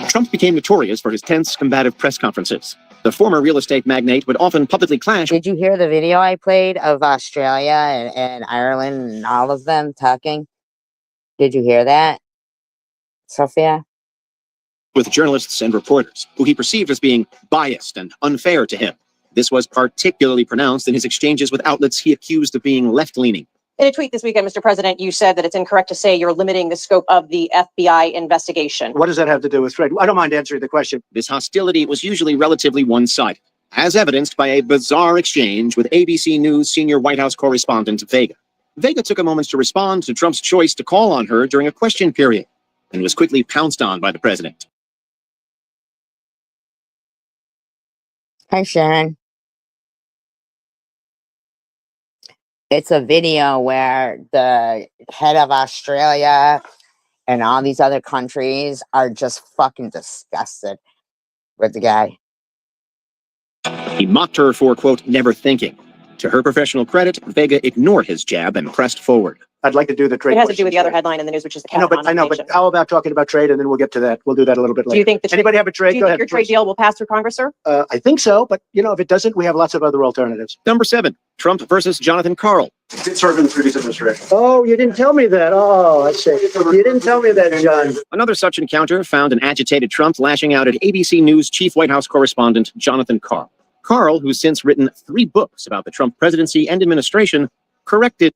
Trump became notorious for his tense, combative press conferences. The former real estate magnate would often publicly clash. Did you hear the video I played of Australia and Ireland and all of them talking? Did you hear that, Sophia? With journalists and reporters, who he perceived as being biased and unfair to him. This was particularly pronounced in his exchanges with outlets he accused of being left-leaning. In a tweet this weekend, Mr. President, you said that it's incorrect to say you're limiting the scope of the FBI investigation. What does that have to do with Fred? I don't mind answering the question. This hostility was usually relatively one-sided. as evidenced by a bizarre exchange with ABC News senior White House correspondent Vega. Vega took a moment to respond to Trump's choice to call on her during a question period and was quickly pounced on by the president. Hi, Sharon. It's a video where the head of Australia and all these other countries are just fucking disgusted with the guy. He mocked her for, quote, never thinking. To her professional credit, Vega ignored his jab and pressed forward. I'd like to do the trade. It has to do with the other headline in the news, which is the I know, but nomination. how about talking about trade, and then we'll get to that. We'll do that a little bit later. Do you think the Anybody have a trade? Do you Go think ahead. your trade deal will pass through Congress, sir? I think so, but if it doesn't, we have lots of other alternatives. Number 7, Trump versus Jonathan Karl. Did serve in the previous administration. Oh, you didn't tell me that. Oh, I see. You didn't tell me that, John. Another such encounter found an agitated Trump lashing out at ABC News chief White House correspondent Jonathan Karl. Karl, who's since written 3 books about the Trump presidency and administration, corrected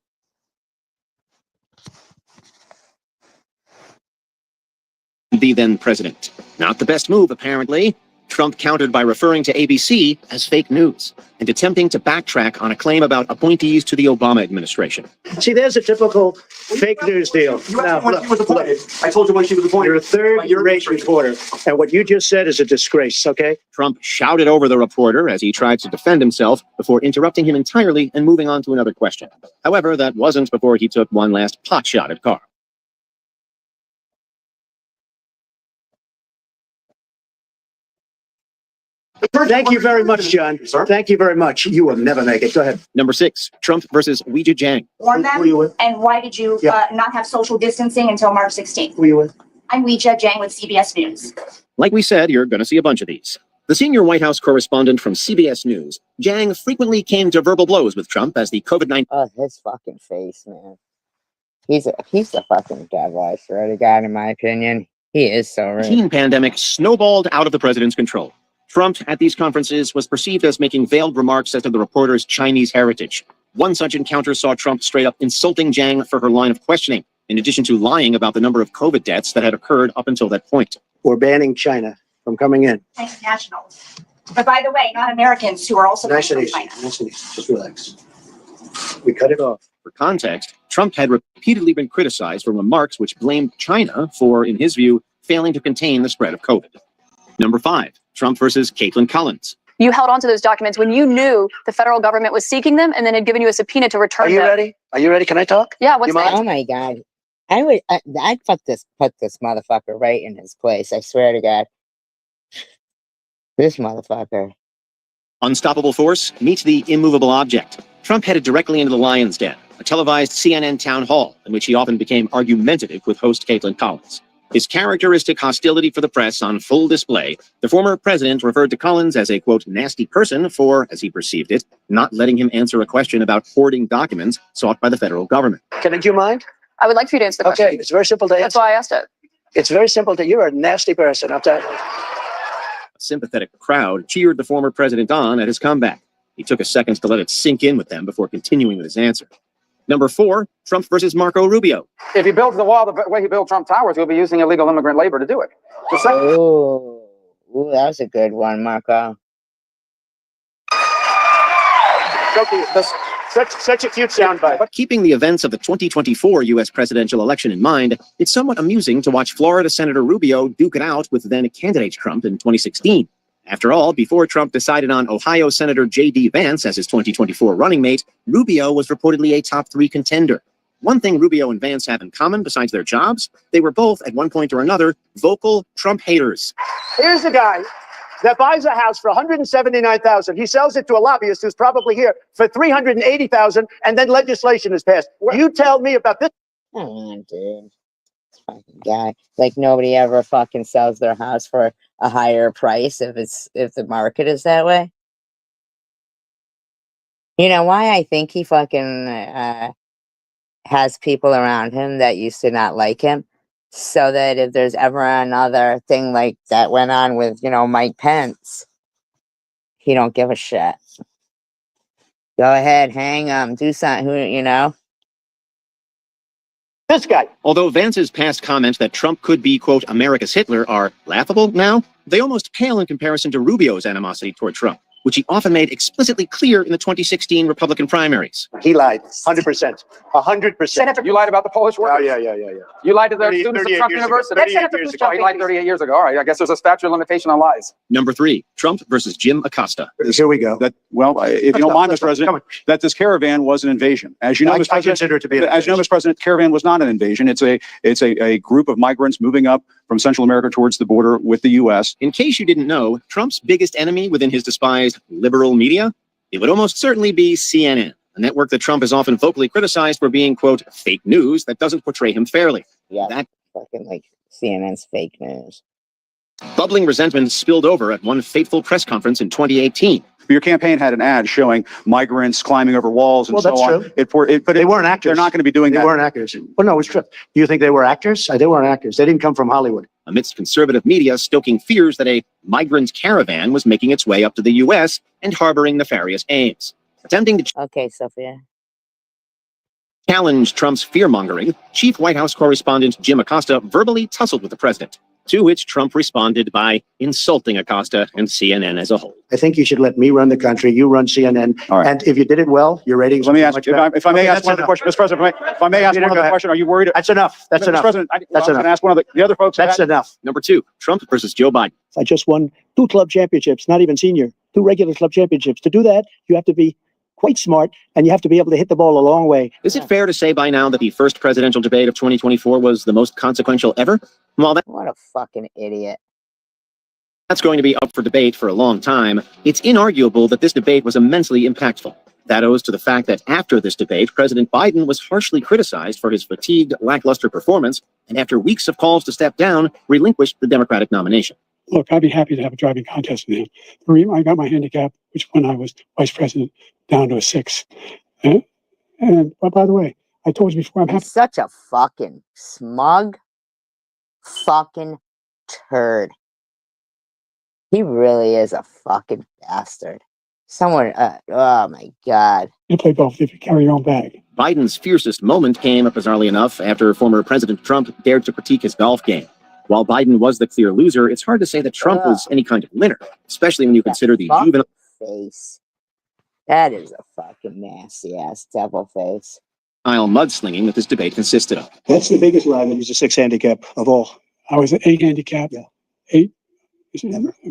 the then president. Not the best move, apparently. Trump countered by referring to ABC as fake news and attempting to backtrack on a claim about appointees to the Obama administration. See, there's a typical fake news deal. Now, when she was appointed. I told you when she was appointed. You're a third-rate reporter, and what you just said is a disgrace, okay? Trump shouted over the reporter as he tried to defend himself before interrupting him entirely and moving on to another question. However, that wasn't before he took one last potshot at Karl. Thank you very much, John. Thank you very much. You will never make it. Go ahead. Number 6, Trump versus Weijia Jiang. Warn them? Who are you with? And why did you not have social distancing until March 16th? Who are you with? I'm Weijia Jiang with CBS News. Like we said, you're going to see a bunch of these. The senior White House correspondent from CBS News, Jiang frequently came to verbal blows with Trump as the COVID-19... Oh, his fucking face, man. He's a fucking devil, I swear to God, in my opinion. He is so right. pandemic snowballed out of the president's control. Trump, at these conferences, was perceived as making veiled remarks as to the reporter's Chinese heritage. One such encounter saw Trump straight up insulting Jiang for her line of questioning, in addition to lying about the number of COVID deaths that had occurred up until that point. We're banning China from coming in. Nationals. But by the way, not Americans who are also Nice and coming easy. from China. Nice and easy. Just relax. We cut it off. For context, Trump had repeatedly been criticized for remarks which blamed China for, in his view, failing to contain the spread of COVID. Number 5, Trump versus Caitlin Collins. You held on to those documents when you knew the federal government was seeking them and then had given you a subpoena to return them. ready? Are you ready? Can I talk? Yeah, what's next? Oh my God. I'd put this motherfucker right in his place. I swear to God. This motherfucker. Unstoppable force meets the immovable object. Trump headed directly into the lion's den, a televised CNN town hall in which he often became argumentative with host Caitlin Collins. His characteristic hostility for the press on full display, the former president referred to Collins as a, quote, nasty person for, as he perceived it, not letting him answer a question about hoarding documents sought by the federal government. Do you mind? I would like for you to answer the question. Okay, it's very simple to answer. That's why I asked it. It's very simple to you're a nasty person. A sympathetic crowd cheered the former president on at his comeback. He took a second to let it sink in with them before continuing with his answer. Number 4, Trump versus Marco Rubio. If he builds the wall the way he built Trump Towers, he'll be using illegal immigrant labor to do it. Ooh, that was a good one, Marco. Such a cute soundbite. But keeping the events of the 2024 U.S. presidential election in mind, it's somewhat amusing to watch Florida Senator Rubio duke it out with then-candidate Trump in 2016. After all, before Trump decided on Ohio Senator J.D. Vance as his 2024 running mate, Rubio was reportedly a top 3 contender. One thing Rubio and Vance have in common besides their jobs, they were both, at one point or another, vocal Trump haters. Here's a guy that buys a house for $179,000. He sells it to a lobbyist who's probably here for $380,000, and then legislation is passed. You tell me about this. Come on, dude. This fucking guy. Like nobody ever fucking sells their house for a higher price if the market is that way. You know why I think he fucking has people around him that used to not like him, so that if there's ever another thing like that went on with, Mike Pence, he don't give a shit. Go ahead, hang him, do something, This guy. Although Vance's past comments that Trump could be, quote, America's Hitler are laughable now, they almost pale in comparison to Rubio's animosity toward Trump, which he often made explicitly clear in the 2016 Republican primaries. He lied, 100%, 100%. You lied about the Polish Oh, workers. yeah. You lied to the 30 students of 38 Trump years ago. University. 38 years ago. Oh, he lied 38 years ago. All right. I guess there's a statute of limitation on lies. Number 3, Trump versus Jim Acosta. Here we go. That, well, if you don't mind, Mr. President, that this caravan was an invasion. As you know, I Mr. President, consider it to be an as you know, Mr. President, the caravan was not an invasion. It's a group of migrants moving up from Central America towards the border with the U.S. In case you didn't know, Trump's biggest enemy within his despised liberal media, it would almost certainly be CNN, a network that Trump has often vocally criticized for being, quote, fake news that doesn't portray him fairly. Yeah, That fucking like CNN's fake news. bubbling resentment spilled over at one fateful press conference in 2018. Your campaign had an ad showing migrants climbing over walls and Well, so that's on. true. But They weren't actors. They're not going to be doing They that. weren't actors. Well, no, it's true. Do you think they were actors? They weren't actors. They didn't come from Hollywood. Amidst conservative media stoking fears that a migrant caravan was making its way up to the U.S. and harboring nefarious aims. Attempting to Okay, Sophia. challenge Trump's fear-mongering, Chief White House correspondent Jim Acosta verbally tussled with the president, to which Trump responded by insulting Acosta and CNN as a whole. I think you should let me run the country. You run CNN. All right. And if you did it well, your ratings Let me would be ask, much if better. I may Okay, ask that's one other enough. question, Mr. President, if I may ask Peter, one go other ahead. question, are you worried? That's enough. That's Mr. enough. President, I That's was going enough. to ask one of the other folks. That's enough. Number 2, Trump versus Joe Biden. I just won 2 club championships, not even senior, 2 regular club championships. To do that, you have to be quite smart and you have to be able to hit the ball a long way. Is it fair to say by now that the first presidential debate of 2024 was the most consequential ever? While What a fucking idiot. that's going to be up for debate for a long time, it's inarguable that this debate was immensely impactful. That owes to the fact that after this debate, President Biden was harshly criticized for his fatigued, lackluster performance, and after weeks of calls to step down, relinquished the Democratic nomination. Look, I'd be happy to have a driving contest with him. The reason I got my handicap, which when I was vice president, down to a 6. And by the way, I told you before, I'm happy. He's such a fucking smug fucking turd. He really is a fucking bastard. Someone, oh my God. You play both if you carry your own bag. Biden's fiercest moment came, bizarrely enough, after former President Trump dared to critique his golf game. While Biden was the clear loser, it's hard to say that Trump was any kind of winner, especially when you consider the juvenile Face. That is a fucking nasty ass devil face. mudslinging that this debate consisted of. That's the biggest lie that he's a 6 handicap of all. I was an 8 handicap. Yeah. 8.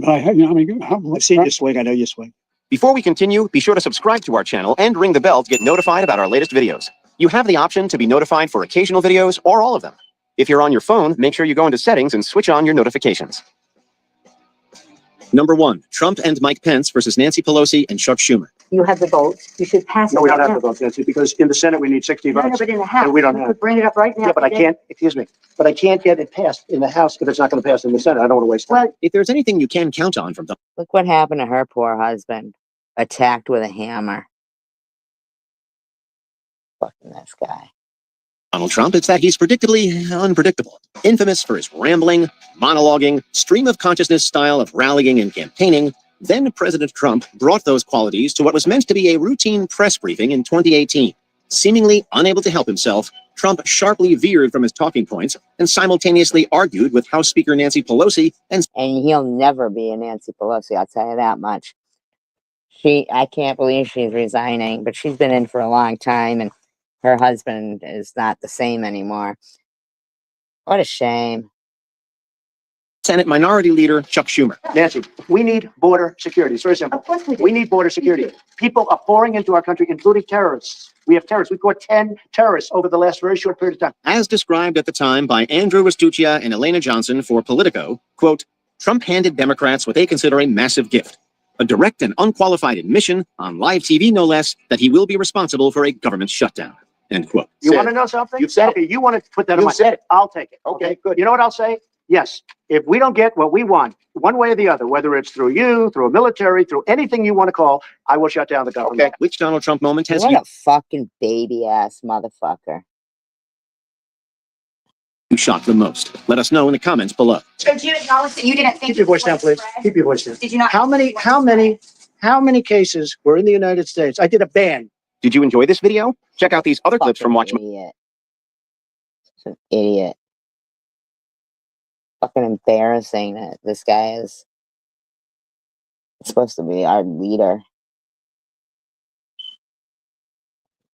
I had, you know, I mean, I've seen you swing. I know you swing. Before we continue, be sure to subscribe to our channel and ring the bell to get notified about our latest videos. You have the option to be notified for occasional videos or all of them. If you're on your phone, make sure you go into settings and switch on your notifications. Number 1, Trump and Mike Pence versus Nancy Pelosi and Chuck Schumer. You have the votes. You should pass it No, we don't right have now. the votes, Nancy, because in the Senate, we need 60 No, no, votes. but in the House, And we don't you have could it. bring it up right now. Yeah, but I today. can't, excuse me, but I can't get it passed in the House if it's not going to pass in the Senate. I don't want to waste time. Well, If there's anything you can count on from Look what happened to her poor husband. Attacked with a hammer. Fucking this guy. Donald Trump, it's that he's predictably unpredictable. Infamous for his rambling, monologuing, stream of consciousness style of rallying and campaigning, then President Trump brought those qualities to what was meant to be a routine press briefing in 2018. Seemingly unable to help himself, Trump sharply veered from his talking points and simultaneously argued with House Speaker Nancy Pelosi and he'll never be a Nancy Pelosi, I'll tell you that much. I can't believe she's resigning, but she's been in for a long time and her husband is not the same anymore. What a shame. Senate Minority Leader Chuck Schumer. Nancy, we need border security. It's very simple. Of course we do. We need border security. People are pouring into our country, including terrorists. We have terrorists. We caught 10 terrorists over the last very short period of time. As described at the time by Andrew Rastuccia and Elena Johnson for Politico, quote, Trump handed Democrats what they consider a massive gift, a direct and unqualified admission on live TV, no less, that he will be responsible for a government shutdown, end quote. You want to know something? You've said okay, you want to put that on You've my said it. I'll take it. Okay, good. You know what I'll say? Yes. If we don't get what we want, one way or the other, whether it's through you, through a military, through anything you want to call, I will shut down the government. Okay. Which Donald Trump moment has What you a fucking baby ass motherfucker. shocked the most? Let us know in the comments below. So do you acknowledge that you didn't think? Keep your voice down, please. Keep your voice down. Did you not? How many cases were in the United States? I did a ban. Did you enjoy this video? Check out these other clips from Watch. Idiot. He's an idiot. Fucking embarrassing that this guy is It's supposed to be our leader.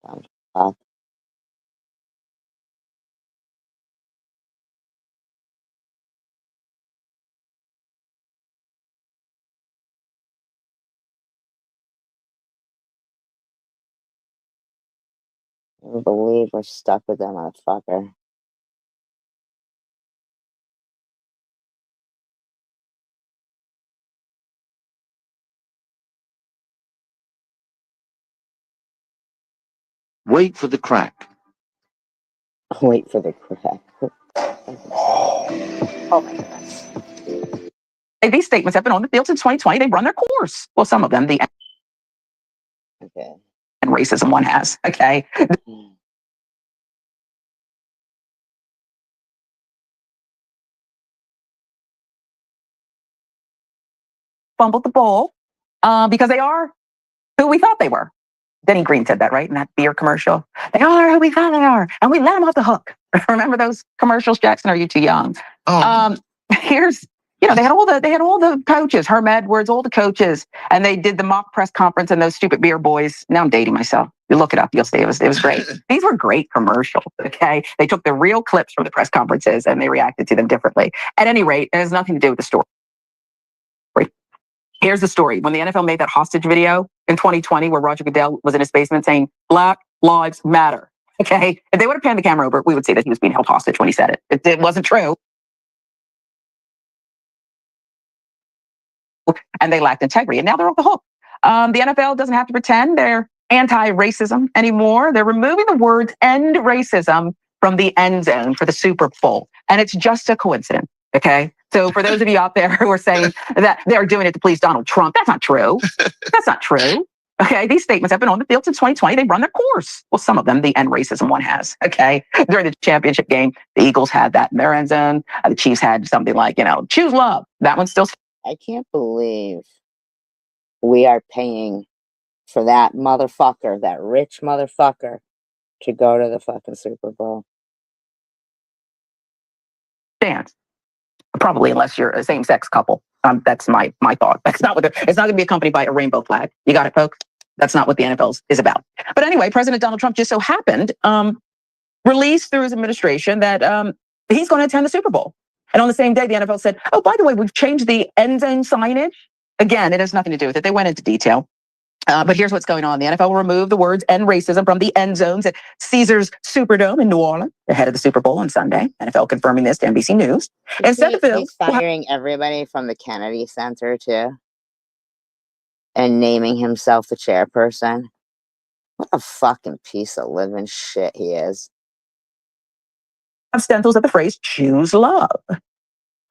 Fuck. I can't believe we're stuck with that motherfucker. Wait for the crack. Wait for the crack. Oh my goodness. These statements have been on the field since 2020. They've run their course. Well, some of them, the Okay. and racism one has. Okay. Fumbled the ball because they are who we thought they were. Denny Green said that, right? In that beer commercial. They are who we thought they are. And we let them off the hook. Remember those commercials, Jackson? Are you too young? Here's, they had all the coaches, Herm Edwards, all the coaches, and they did the mock press conference and those stupid beer boys. Now I'm dating myself. You look it up, you'll see it was great. These were great commercials, okay? They took the real clips from the press conferences and they reacted to them differently. At any rate, it has nothing to do with the story. Here's the story. When the NFL made that hostage video in 2020, where Roger Goodell was in his basement saying, Black Lives Matter. Okay. If they would have panned the camera over, we would see that he was being held hostage when he said it. It wasn't true. And they lacked integrity. And now they're off the hook. The NFL doesn't have to pretend they're anti-racism anymore. They're removing the words end racism from the end zone for the Super Bowl. And it's just a coincidence. Okay. So for those of you out there who are saying that they're doing it to please Donald Trump, that's not true. That's not true. Okay. These statements have been on the field since 2020. They've run their course. Well, some of them, the end racism one has. Okay. During the championship game, the Eagles had that in their end zone. The Chiefs had something like, choose love. That one's still. I can't believe we are paying for that motherfucker, that rich motherfucker, to go to the fucking Super Bowl. Dance. Probably, unless you're a same-sex couple. That's my thought. That's not what it's not going to be accompanied by a rainbow flag. You got it, folks? That's not what the NFL is about. But anyway, President Donald Trump just so happened released through his administration that he's going to attend the Super Bowl. And on the same day, the NFL said, oh, by the way, we've changed the end zone signage. Again, it has nothing to do with it. They went into detail. But here's what's going on. The NFL will remove the words end racism from the end zones at Caesars Superdome in New Orleans ahead of the Super Bowl on Sunday. NFL confirming this to NBC News. Instead of he's firing everybody from the Kennedy Center too, and naming himself the chairperson. What a fucking piece of living shit he is. Stencils at the phrase "choose love."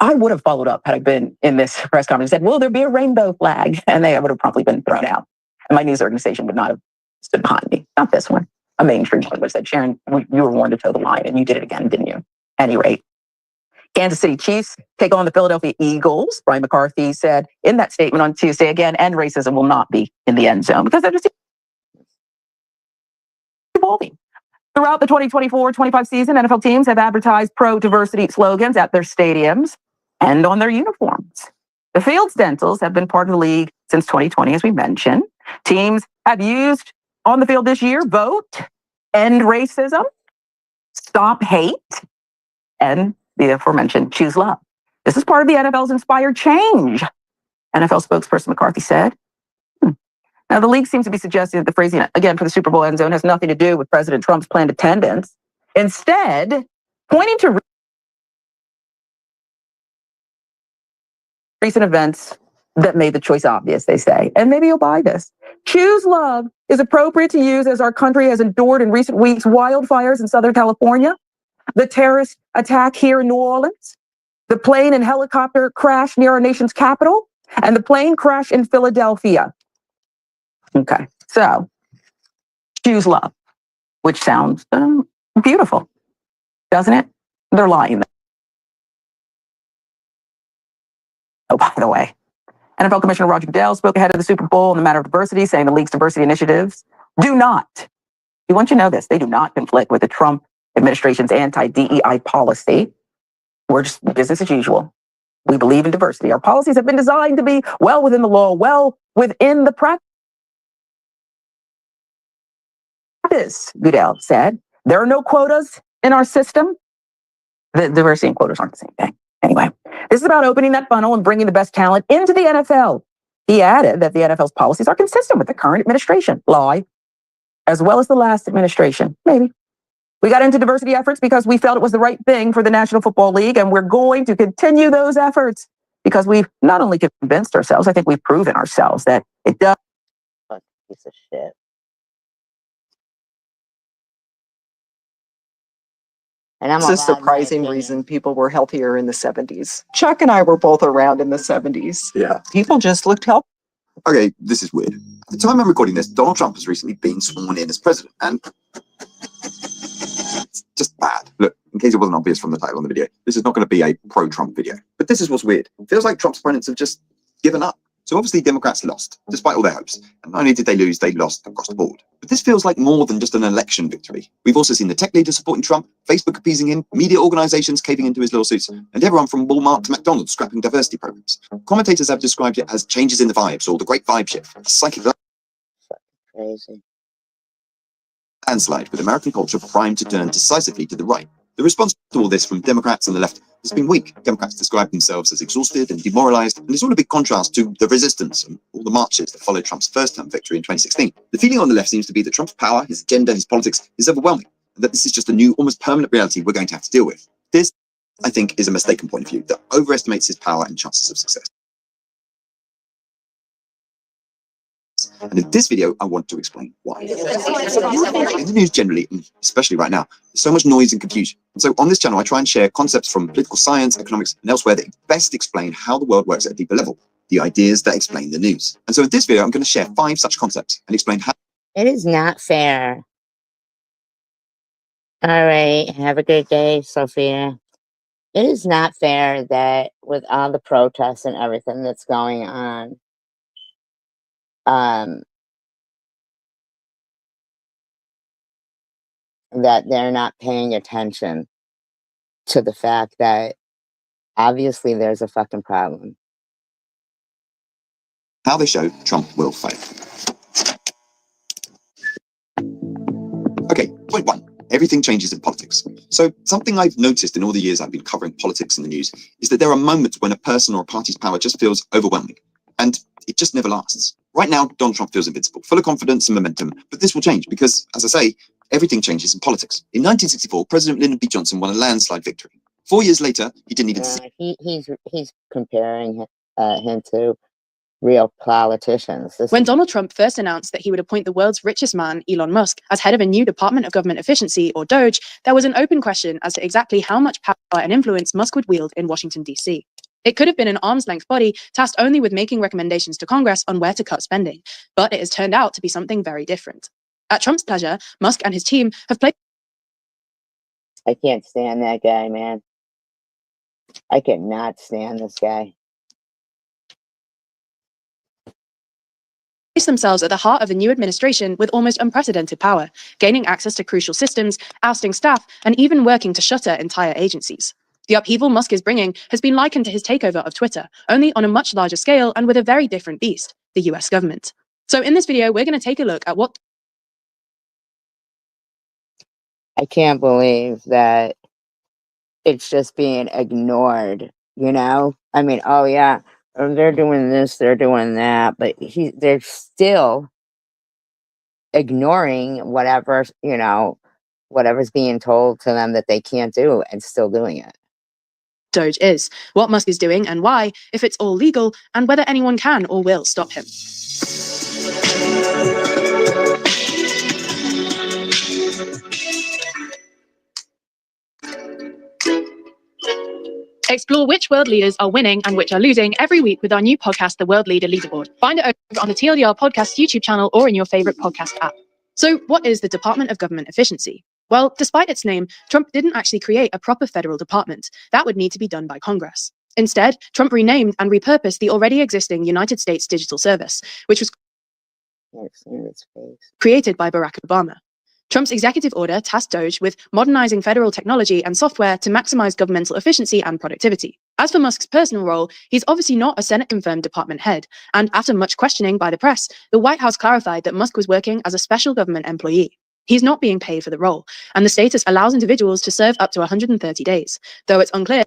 I would have followed up had I been in this press conference and said, "Will there be a rainbow flag?" And they would have probably been thrown out. And my news organization would not have stood behind me. Not this one. A mainstream one would have said, Sharon, you were warned to toe the line, and you did it again, didn't you? Any rate, Kansas City Chiefs take on the Philadelphia Eagles. Brian McCarthy said in that statement on Tuesday, again, end racism will not be in the end zone because they're just evolving. Throughout the 2024-25 season, NFL teams have advertised pro-diversity slogans at their stadiums and on their uniforms. The field stencils have been part of the league since 2020, as we mentioned. Teams have used on the field this year, vote, end racism, stop hate, and the aforementioned choose love. This is part of the NFL's inspired change, NFL spokesperson McCarthy said. Now, the league seems to be suggesting that the phrasing, again, for the Super Bowl end zone has nothing to do with President Trump's planned attendance. Instead, pointing to recent events that made the choice obvious, they say. And maybe you'll buy this. Choose love is appropriate to use as our country has endured in recent weeks wildfires in Southern California, the terrorist attack here in New Orleans, the plane and helicopter crash near our nation's capital, and the plane crash in Philadelphia. Okay, so choose love, which sounds beautiful, doesn't it? They're lying. Oh, by the way, NFL Commissioner Roger Goodell spoke ahead of the Super Bowl on the matter of diversity, saying the league's diversity initiatives do not, we want you to know this, they do not conflict with the Trump administration's anti-DEI policy. We're just business as usual. We believe in diversity. Our policies have been designed to be well within the law, well within the practice, Goodell said. There are no quotas in our system. The diversity and quotas aren't the same thing. Anyway, this is about opening that funnel and bringing the best talent into the NFL. He added that the NFL's policies are consistent with the current administration, lie, as well as the last administration, maybe. We got into diversity efforts because we felt it was the right thing for the National Football League, and we're going to continue those efforts because we've not only convinced ourselves, I think we've proven ourselves that it does. Piece of shit. And It's a surprising reason people were healthier in the 70s. Chuck and I were both around in the 70s. Yeah. People just looked healthy. Okay, this is weird. At the time I'm recording this, Donald Trump has recently been sworn in as president, and it's just bad. Look, in case it wasn't obvious from the title on the video, this is not going to be a pro-Trump video. But this is what's weird. It feels like Trump's opponents have just given up. So obviously Democrats lost, despite all their hopes. And not only did they lose, they lost across the board. But this feels like more than just an election victory. We've also seen the tech leaders supporting Trump, Facebook appeasing him, media organizations caving into his lawsuits, and everyone from Walmart to McDonald's scrapping diversity programs. Commentators have described it as changes in the vibes, or the great vibe shift, a psychic Crazy. landslide, with American culture primed to turn decisively to the right. The response to all this from Democrats and the left has been weak. Democrats describe themselves as exhausted and demoralized, and it's all a big contrast to the resistance and all the marches that followed Trump's first-term victory in 2016. The feeling on the left seems to be that Trump's power, his agenda, his politics is overwhelming, and that this is just a new, almost permanent reality we're going to have to deal with. This, I think, is a mistaken point of view that overestimates his power and chances of success. And in this video, I want to explain why. In the news generally, and especially right now, there's so much noise and confusion. And so on this channel, I try and share concepts from political science, economics, and elsewhere that best explain how the world works at a deeper level, the ideas that explain the news. And so in this video, I'm going to share 5 such concepts and explain how. It is not fair. All right. Have a good day, Sophia. It is not fair that with all the protests and everything that's going on, that they're not paying attention to the fact that obviously there's a fucking problem. How they show Trump will fail. Okay, point 1. Everything changes in politics. So something I've noticed in all the years I've been covering politics in the news is that there are moments when a person or a party's power just feels overwhelming, and it just never lasts. Right now, Donald Trump feels invincible, full of confidence and momentum, but this will change because, as I say, everything changes in politics. In 1964, President Lyndon B. Johnson won a landslide victory. 4 years later, he didn't even He's comparing him to real politicians. When Donald Trump first announced that he would appoint the world's richest man, Elon Musk, as head of a new Department of Government Efficiency, or DOGE, there was an open question as to exactly how much power and influence Musk would wield in Washington, D.C. It could have been an arm's-length body tasked only with making recommendations to Congress on where to cut spending, but it has turned out to be something very different. At Trump's pleasure, Musk and his team have played. I can't stand that guy, man. I cannot stand this guy. Place themselves at the heart of a new administration with almost unprecedented power, gaining access to crucial systems, ousting staff, and even working to shutter entire agencies. The upheaval Musk is bringing has been likened to his takeover of Twitter, only on a much larger scale and with a very different beast, the US government. So in this video, we're going to take a look at what... I can't believe that it's just being ignored, you know? I mean, oh yeah, they're doing this, they're doing that, but they're still ignoring whatever, you know, whatever's being told to them that they can't do and still doing it. DOGE is, what Musk is doing and why, if it's all legal, and whether anyone can or will stop him. Explore which world leaders are winning and which are losing every week with our new podcast, The World Leader Leaderboard. Find it over on the TLDR Podcast YouTube channel or in your favorite podcast app. So what is the Department of Government Efficiency? Well, despite its name, Trump didn't actually create a proper federal department. That would need to be done by Congress. Instead, Trump renamed and repurposed the already existing United States Digital Service, which was created by Barack Obama. Trump's executive order tasked DOGE with modernizing federal technology and software to maximize governmental efficiency and productivity. As for Musk's personal role, he's obviously not a Senate-confirmed department head, and after much questioning by the press, the White House clarified that Musk was working as a special government employee. He's not being paid for the role, and the status allows individuals to serve up to 130 days, though it's unclear.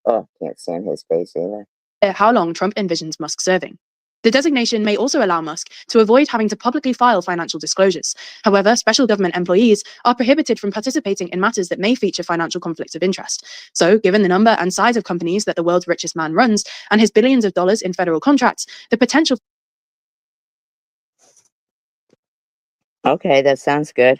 Oh, can't stand his face either. How long Trump envisions Musk serving. The designation may also allow Musk to avoid having to publicly file financial disclosures. However, special government employees are prohibited from participating in matters that may feature financial conflicts of interest. So, given the number and size of companies that the world's richest man runs and his billions of dollars in federal contracts, the potential. Okay, that sounds good.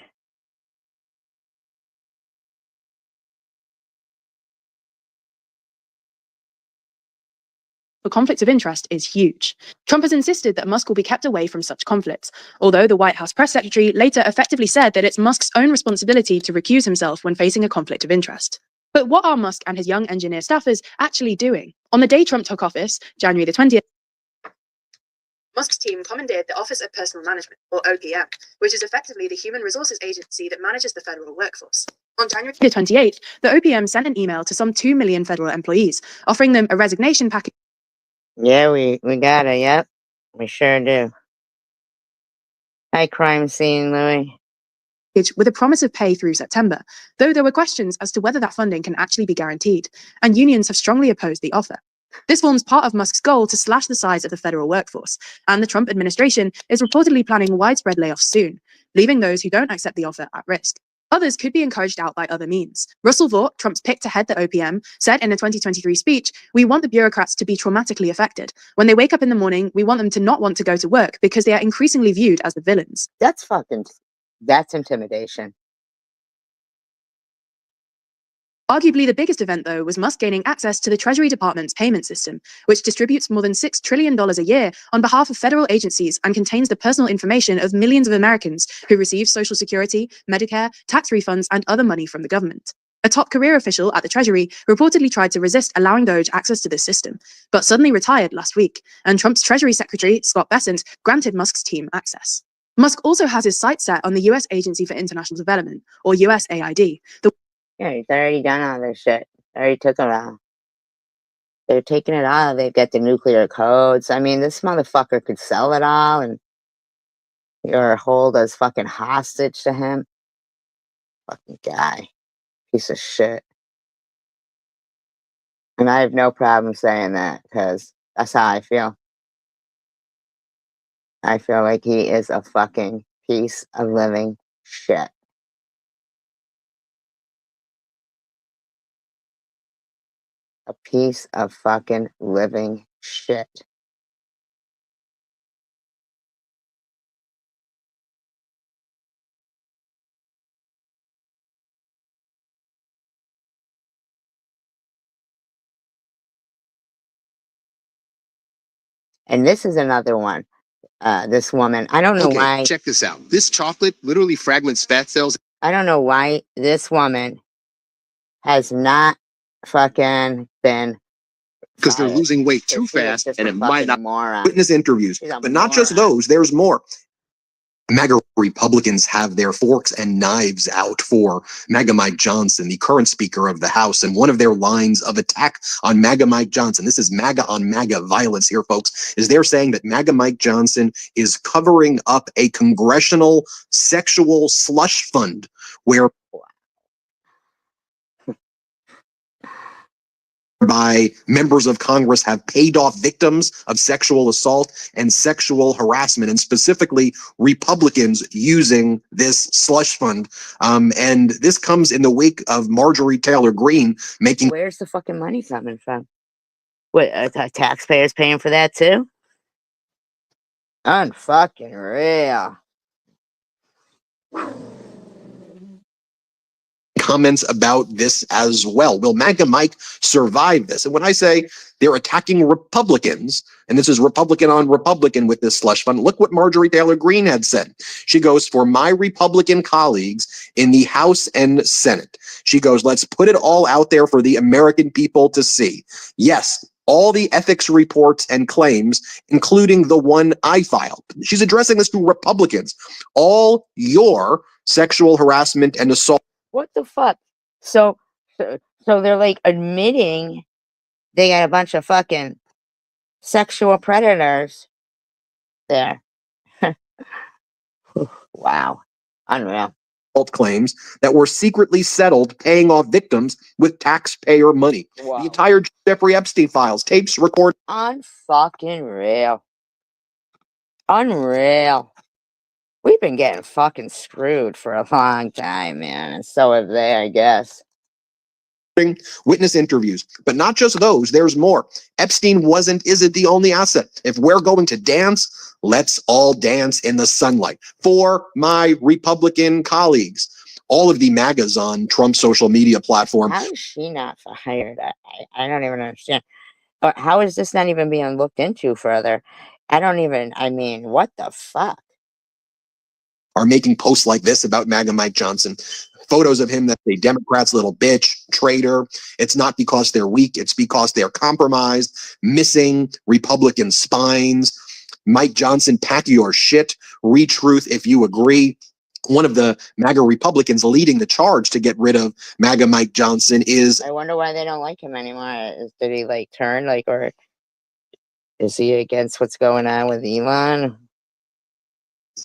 for conflicts of interest is huge. Trump has insisted that Musk will be kept away from such conflicts, although the White House press secretary later effectively said that it's Musk's own responsibility to recuse himself when facing a conflict of interest. But what are Musk and his young engineer staffers actually doing? On the day Trump took office, January the 20th, Musk's team commandeered the Office of Personal Management, or OPM, which is effectively the human resources agency that manages the federal workforce. On January the 28th, the OPM sent an email to some 2 million federal employees, offering them a resignation package. Yeah, we got it. Yep, we sure do. Hi, crime scene, Louis. With a promise of pay through September, though there were questions as to whether that funding can actually be guaranteed, and unions have strongly opposed the offer. This forms part of Musk's goal to slash the size of the federal workforce, and the Trump administration is reportedly planning widespread layoffs soon, leaving those who don't accept the offer at risk. Others could be encouraged out by other means. Russell Vought, Trump's pick to head the OPM, said in a 2023 speech, "We want the bureaucrats to be traumatically affected. When they wake up in the morning, we want them to not want to go to work because they are increasingly viewed as the villains." That's intimidation. Arguably the biggest event, though, was Musk gaining access to the Treasury Department's payment system, which distributes more than $6 trillion a year on behalf of federal agencies and contains the personal information of millions of Americans who receive Social Security, Medicare, tax refunds, and other money from the government. A top career official at the Treasury reportedly tried to resist allowing DOJ access to this system, but suddenly retired last week, and Trump's Treasury Secretary, Scott Bessent, granted Musk's team access. Musk also has his sights set on the U.S. Agency for International Development, or USAID. Yeah, he's already done all this shit. Already took it all. They're taking it all. They've got the nuclear codes. I mean, this motherfucker could sell it all and you're hold as fucking hostage to him. Fucking guy. Piece of shit. And I have no problem saying that because that's how I feel. I feel like he is a fucking piece of living shit. A piece of fucking living shit. And this is another one. This woman, I don't know why. Check this out. This chocolate literally fragments fat cells. I don't know why this woman has not fucking been, because they're losing weight too fast and it might not. moron. Witness interviews, but not just those. There's more. MAGA Republicans have their forks and knives out for MAGA Mike Johnson, the current Speaker of the House, and one of their lines of attack on MAGA Mike Johnson, this is MAGA on MAGA violence here, folks, is they're saying that MAGA Mike Johnson is covering up a congressional sexual slush fund where by members of Congress have paid off victims of sexual assault and sexual harassment, and specifically Republicans using this slush fund. And this comes in the wake of Marjorie Taylor Greene making. Where's the fucking money coming from? What, taxpayers paying for that too? Unfucking real. Comments about this as well. Will MAGA Mike survive this? And when I say they're attacking Republicans, and this is Republican on Republican with this slush fund, look what Marjorie Taylor Greene had said. She goes, for my Republican colleagues in the House and Senate, she goes, let's put it all out there for the American people to see. Yes, all the ethics reports and claims, including the one I filed. She's addressing this to Republicans. All your sexual harassment and assault. What the fuck? So So they're like admitting they got a bunch of fucking sexual predators there. Wow. Unreal. Claims that were secretly settled, paying off victims with taxpayer money. Wow. The entire Jeffrey Epstein files, tapes recorded. Unfucking real. Unreal. We've been getting fucking screwed for a long time, man. And so have they, I guess. Witness interviews, but not just those. There's more. Epstein isn't the only asset. If we're going to dance, let's all dance in the sunlight. For my Republican colleagues, all of the MAGAs on Trump's social media platform. How is she not fired? I don't even understand. How is this not even being looked into further? I mean, what the fuck? Are making posts like this about MAGA Mike Johnson. Photos of him that say Democrats little bitch, traitor. It's not because they're weak. It's because they're compromised, missing Republican spines. Mike Johnson, pack your shit. Retruth if you agree. One of the MAGA Republicans leading the charge to get rid of MAGA Mike Johnson is. I wonder why they don't like him anymore. Did he like turn or is he against what's going on with Elon?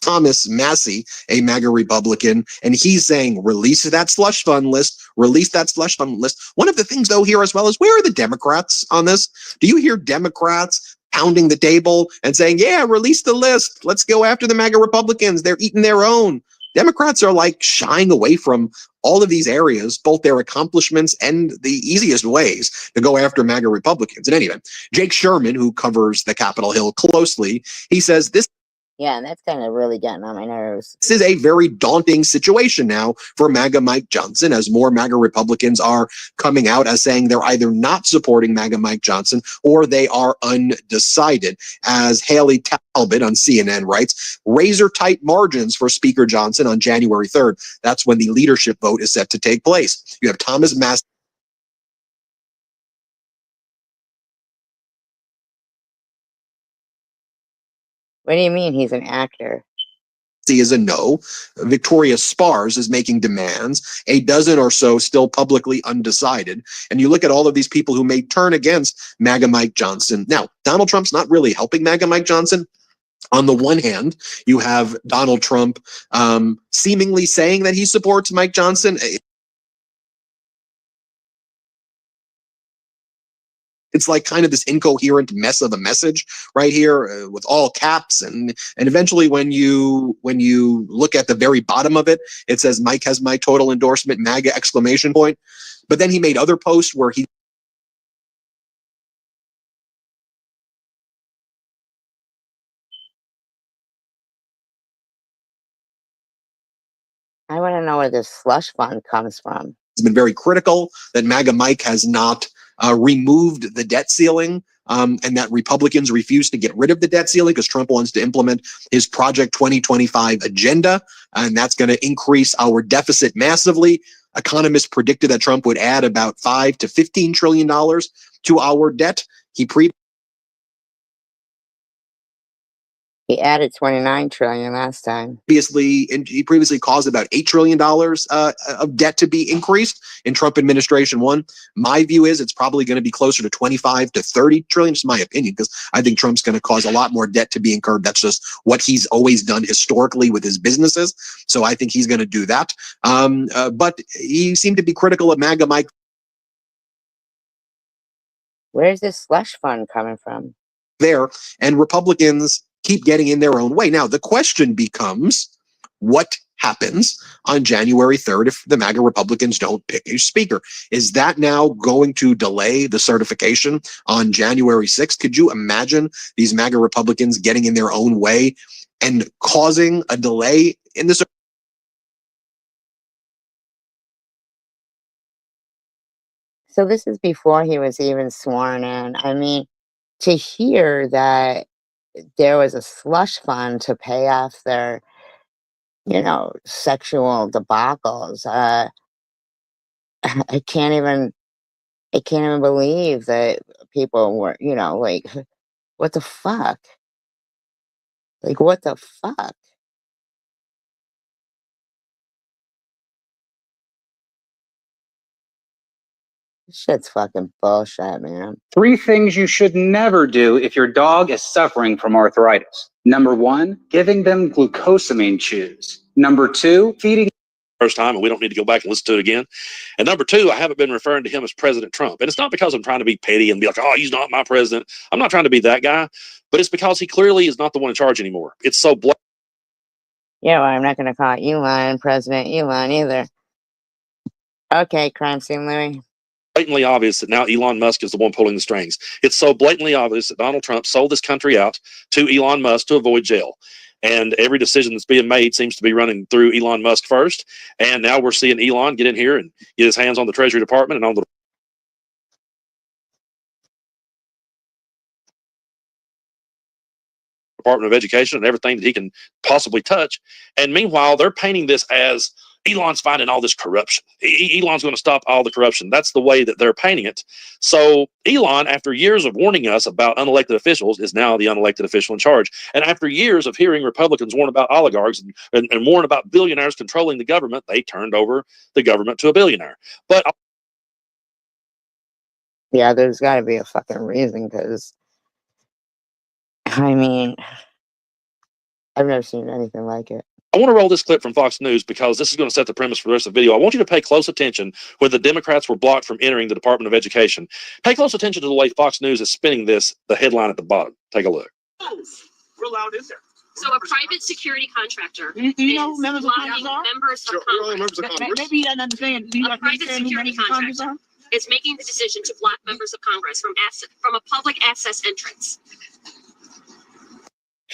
Thomas Massey, a MAGA Republican, and he's saying, release that slush fund list, release that slush fund list. One of the things, though, here as well is, where are the Democrats on this? Do you hear Democrats pounding the table and saying, yeah, release the list. Let's go after the MAGA Republicans. They're eating their own. Democrats are like shying away from all of these areas, both their accomplishments and the easiest ways to go after MAGA Republicans. In any event, Jake Sherman, who covers the Capitol Hill closely, he says this. Yeah, that's kind of really getting on my nerves. This is a very daunting situation now for MAGA Mike Johnson, as more MAGA Republicans are coming out as saying they're either not supporting MAGA Mike Johnson or they are undecided. As Haley Talbot on CNN writes, razor tight margins for Speaker Johnson on January 3rd. That's when the leadership vote is set to take place. You have Thomas Massey. What do you mean he's an actor? Is a no. Victoria Spars is making demands. A dozen or so still publicly undecided. And you look at all of these people who may turn against MAGA Mike Johnson. Now, Donald Trump's not really helping MAGA Mike Johnson. On the one hand, you have Donald Trump seemingly saying that he supports Mike Johnson. It's like kind of this incoherent mess of a message right here with all caps. And eventually when you look at the very bottom of it, it says Mike has my total endorsement, MAGA exclamation point. But then he made other posts where he I want to know where this slush fund comes from. has been very critical that MAGA Mike has not removed the debt ceiling, and that Republicans refuse to get rid of the debt ceiling because Trump wants to implement his Project 2025 agenda, and that's going to increase our deficit massively. Economists predicted that Trump would add about $5 to $15 trillion to our debt. He added 29 trillion last time. He previously caused about $8 trillion of debt to be increased in Trump administration one. My view is it's probably going to be closer to 25 to 30 trillion. It's my opinion, because I think Trump's going to cause a lot more debt to be incurred. That's just what he's always done historically with his businesses. So I think he's going to do that. But he seemed to be critical of MAGA Mike. Where's this slush fund coming from? There, and Republicans keep getting in their own way. Now, the question becomes, what happens on January 3rd if the MAGA Republicans don't pick a speaker? Is that now going to delay the certification on January 6th? Could you imagine these MAGA Republicans getting in their own way and causing a delay in this? So this is before he was even sworn in. I mean, to hear that there was a slush fund to pay off their, sexual debacles. I can't even believe that people were, what the fuck? Like, what the fuck? Shit's fucking bullshit, man. 3 things you should never do if your dog is suffering from arthritis. Number 1, giving them glucosamine chews. Number 2, feeding. First time, and we don't need to go back and listen to it again. And number 2, I haven't been referring to him as President Trump. And it's not because I'm trying to be petty and be like, oh, he's not my president. I'm not trying to be that guy, but it's because he clearly is not the one in charge anymore. It's so blatant. Yeah, well, I'm not going to call Elon President Elon either. Okay, crime scene Louie. Blatantly obvious that now Elon Musk is the one pulling the strings. It's so blatantly obvious that Donald Trump sold this country out to Elon Musk to avoid jail. And every decision that's being made seems to be running through Elon Musk first. And now we're seeing Elon get in here and get his hands on the Treasury Department and on the Department of Education and everything that he can possibly touch. And meanwhile, they're painting this as Elon's finding all this corruption. Elon's going to stop all the corruption. That's the way that they're painting it. So Elon, after years of warning us about unelected officials, is now the unelected official in charge. And after years of hearing Republicans warn about oligarchs and warn about billionaires controlling the government, they turned over the government to a billionaire. But yeah, there's got to be a fucking reason, because I mean, I've never seen anything like it. I want to roll this clip from Fox News because this is going to set the premise for the rest of the video. I want you to pay close attention when the Democrats were blocked from entering the Department of Education. Pay close attention to the way Fox News is spinning this, the headline at the bottom. Take a look. We're allowed in there. So a private security contractor Do you know who is members of blocking Congress are? members of Congress. Maybe you don't understand. Do you A private understand who security members of Congress contractor are? is making the decision to block members of Congress from a public access entrance.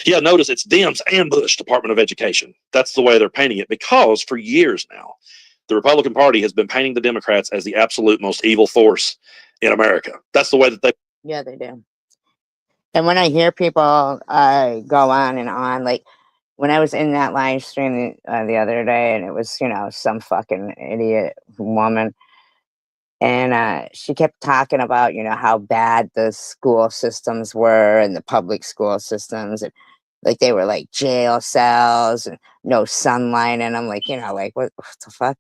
Yeah, notice it's Dems and Bush Department of Education. That's the way they're painting it, because for years now, the Republican Party has been painting the Democrats as the absolute most evil force in America. That's the way that they. Yeah, they do. And when I hear people go on and on, like when I was in that live stream the other day, and it was, you know, some fucking idiot woman, and she kept talking about, you know, how bad the school systems were and the public school systems, and like they were like jail cells and no sunlight. And I'm like, you know, like what the fuck?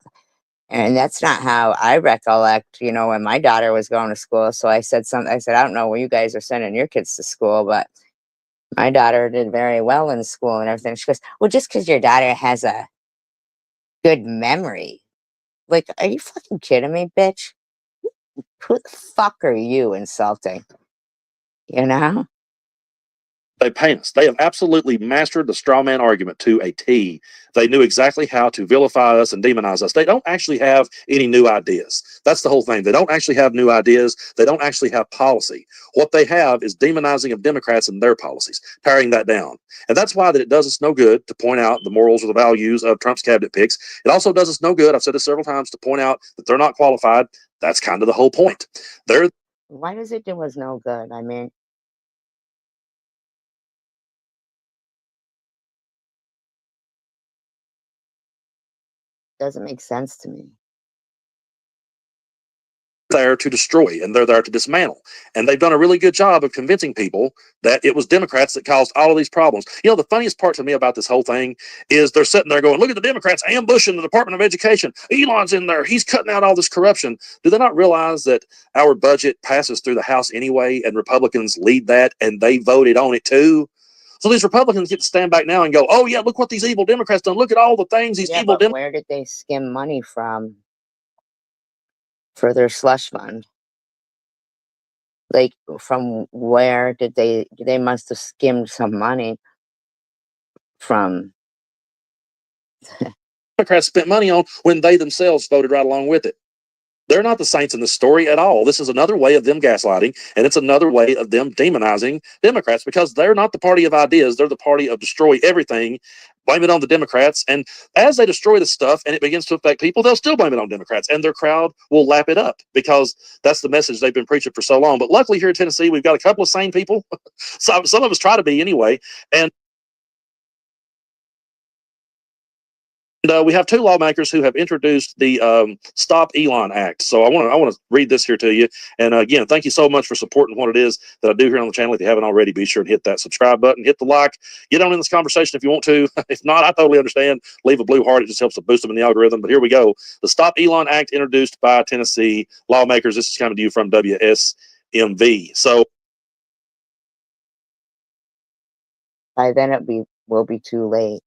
And that's not how I recollect, you know, when my daughter was going to school. So I said something. I said, I don't know where you guys are sending your kids to school, but my daughter did very well in school and everything. She goes, well, just because your daughter has a good memory. Like, are you fucking kidding me, bitch? Who the fuck are you insulting? You know? They paint us. They have absolutely mastered the straw man argument to a T. They knew exactly how to vilify us and demonize us. They don't actually have any new ideas. That's the whole thing. They don't actually have new ideas. They don't actually have policy. What they have is demonizing of Democrats and their policies, tearing that down. And that's why that it does us no good to point out the morals or the values of Trump's cabinet picks. It also does us no good, I've said this several times, to point out that they're not qualified. That's kind of the whole point. Why does it do us no good? I mean, doesn't make sense to me. There to destroy, and they're there to dismantle. And they've done a really good job of convincing people that it was Democrats that caused all of these problems. You know, the funniest part to me about this whole thing is they're sitting there going, look at the Democrats ambushing the Department of Education. Elon's in there. He's cutting out all this corruption. Do they not realize that our budget passes through the House anyway, and Republicans lead that, and they voted on it too? So these Republicans get to stand back now and go, oh, yeah, look what these evil Democrats done. Look at all the things these evil Democrats. Where did they skim money from for their slush fund? Like, from where did they must have skimmed some money from. Democrats spent money on when they themselves voted right along with it. They're not the saints in the story at all. This is another way of them gaslighting, and it's another way of them demonizing Democrats, because they're not the party of ideas. They're the party of destroy everything, blame it on the Democrats. And as they destroy the stuff and it begins to affect people, they'll still blame it on Democrats, and their crowd will lap it up, because that's the message they've been preaching for so long. But luckily here in Tennessee, we've got a couple of sane people. Some of us try to be anyway. And We have two lawmakers who have introduced the Stop Elon Act. So I want to read this here to you. And again, thank you so much for supporting what it is that I do here on the channel. If you haven't already, be sure to hit that subscribe button, hit the like, get on in this conversation if you want to. If not, I totally understand. Leave a blue heart. It just helps to boost them in the algorithm. But here we go. The Stop Elon Act introduced by Tennessee lawmakers. This is coming to you from WSMV. So by then will be too late.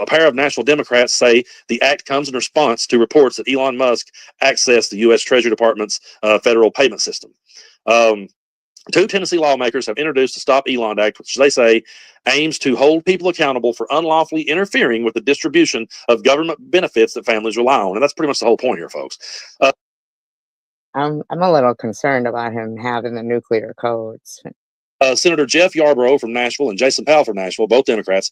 a pair of national Democrats say the act comes in response to reports that Elon Musk accessed the U.S. Treasury Department's federal payment system. Two Tennessee lawmakers have introduced the Stop Elon Act, which they say aims to hold people accountable for unlawfully interfering with the distribution of government benefits that families rely on. And that's pretty much the whole point here, folks. I'm a little concerned about him having the nuclear codes. Senator Jeff Yarborough from Nashville and Jason Powell from Nashville, both Democrats,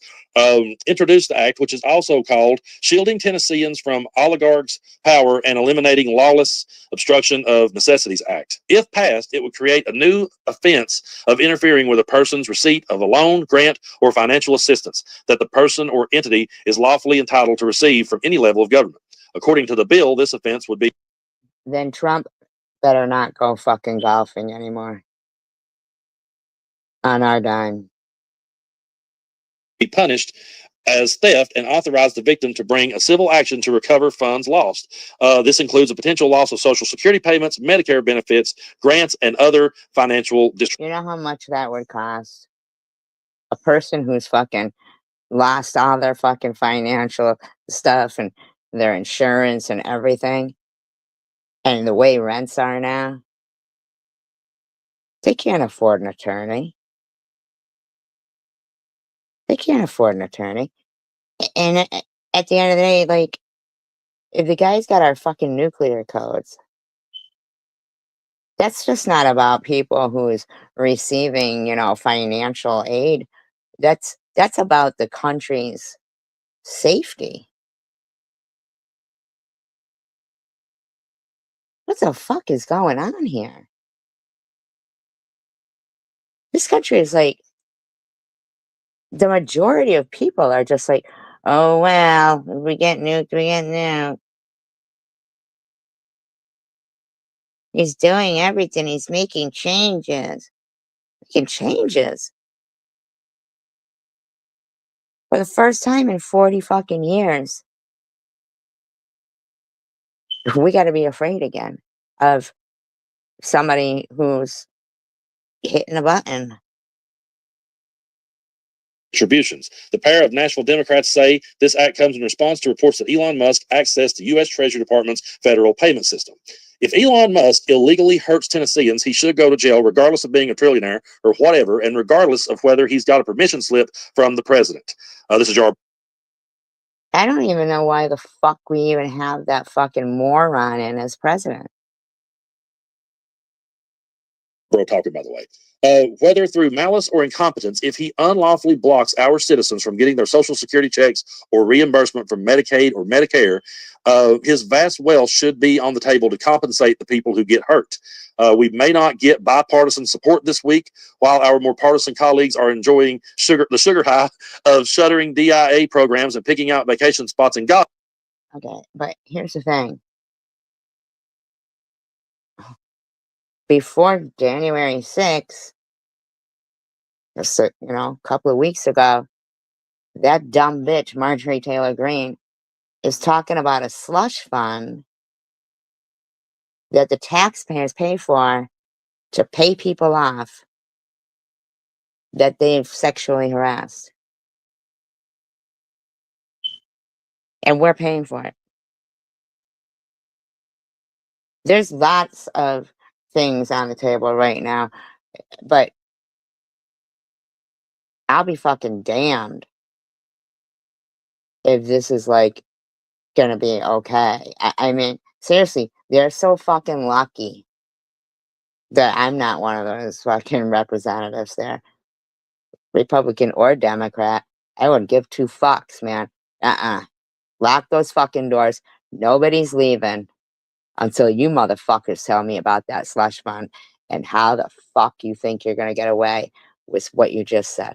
introduced the act, which is also called Shielding Tennesseans from Oligarchs' Power and Eliminating Lawless Obstruction of Necessities Act. If passed, it would create a new offense of interfering with a person's receipt of a loan, grant, or financial assistance that the person or entity is lawfully entitled to receive from any level of government. According to the bill, this offense would be... Then Trump better not go fucking golfing anymore. On our dime. Be punished as theft and authorize the victim to bring a civil action to recover funds lost. This includes a potential loss of Social Security payments, Medicare benefits, grants, and other financial You know how much that would cost? A person who's fucking lost all their fucking financial stuff and their insurance and everything, and the way rents are now, they can't afford an attorney. They can't afford an attorney. And at the end of the day, like, if the guy's got our fucking nuclear codes, that's just not about people who's receiving, you know, financial aid. That's about the country's safety. What the fuck is going on here? This country is like, the majority of people are just like, oh, well, if we get nuked, we get nuked. He's doing everything. He's making changes. Making changes. For the first time in 40 fucking years, we got to be afraid again of somebody who's hitting a button. Distributions. The pair of Nashville Democrats say this act comes in response to reports that Elon Musk accessed the U.S. Treasury Department's federal payment system. If Elon Musk illegally hurts Tennesseans, he should go to jail regardless of being a trillionaire or whatever, and regardless of whether he's got a permission slip from the president. This is Jar. I don't even know why the fuck we even have that fucking moron in as president. Bro talking, by the way. Whether through malice or incompetence, if he unlawfully blocks our citizens from getting their Social Security checks or reimbursement from Medicaid or Medicare, his vast wealth should be on the table to compensate the people who get hurt. We may not get bipartisan support this week, while our more partisan colleagues are enjoying the sugar high of shuttering DIA programs and picking out vacation spots in God. Okay, but here's the thing. Before January 6th, you know, a couple of weeks ago, that dumb bitch, Marjorie Taylor Greene, is talking about a slush fund that the taxpayers pay for to pay people off that they've sexually harassed. And we're paying for it. There's lots of things on the table right now, but I'll be fucking damned if this is like gonna be okay. I mean, seriously, they're so fucking lucky that I'm not one of those fucking representatives there, Republican or Democrat. I wouldn't give two fucks, man. Lock those fucking doors. Nobody's leaving until you motherfuckers tell me about that slush fund and how the fuck you think you're gonna get away with what you just said.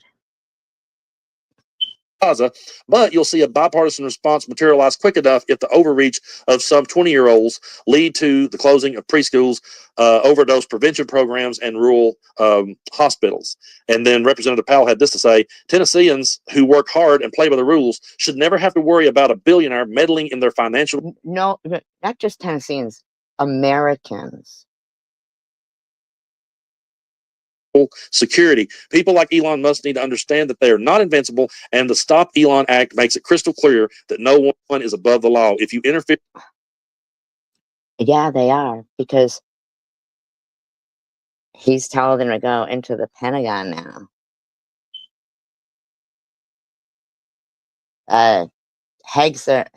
Plaza, but you'll see a bipartisan response materialize quick enough if the overreach of some 20-year-olds lead to the closing of preschools, overdose prevention programs, and rural hospitals. And then Representative Powell had this to say: Tennesseans who work hard and play by the rules should never have to worry about a billionaire meddling in their financial. No, not just Tennesseans, Americans. Security. People like Elon Musk need to understand that they are not invincible, and the Stop Elon Act makes it crystal clear that no one is above the law. If you interfere, Yeah, they are, because he's telling them to go into the Pentagon now. Hegseth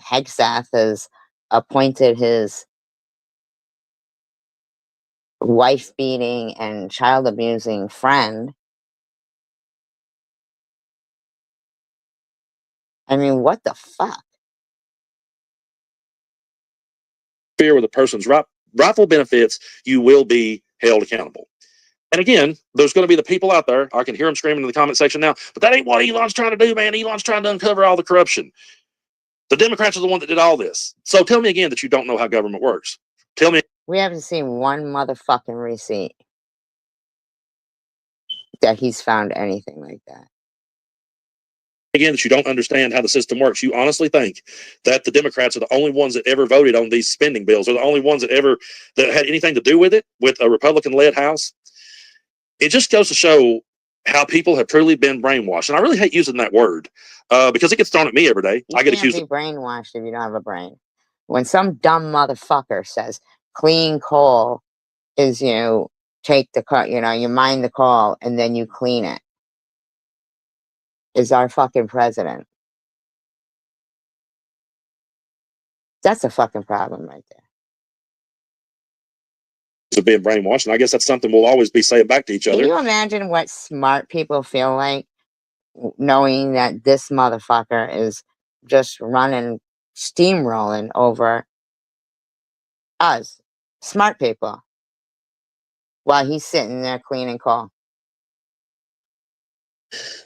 has appointed his wife beating and child abusing friend. I mean, what the fuck? with a person's rightful benefits, you will be held accountable. And again, there's going to be the people out there. I can hear them screaming in the comment section now, but that ain't what Elon's trying to do, man. Elon's trying to uncover all the corruption. The Democrats are the one that did all this. So tell me again that you don't know how government works. Tell me. We haven't seen one motherfucking receipt that he's found anything like that. Again, that you don't understand how the system works. You honestly think that the Democrats are the only ones that ever voted on these spending bills, or the only ones that had anything to do with it, with a Republican-led House? It just goes to show how people have truly been brainwashed. And I really hate using that word because it gets thrown at me every day. I get accused of brainwashed if you don't have a brain. When some dumb motherfucker says clean coal is, take the car, you mine the coal and then you clean it, is our fucking president. That's a fucking problem right there. of being brainwashed, and I guess that's something we'll always be saying back to each other. Can you imagine what smart people feel like knowing that this motherfucker is just running, steamrolling over us, smart people, while he's sitting there cleaning coal?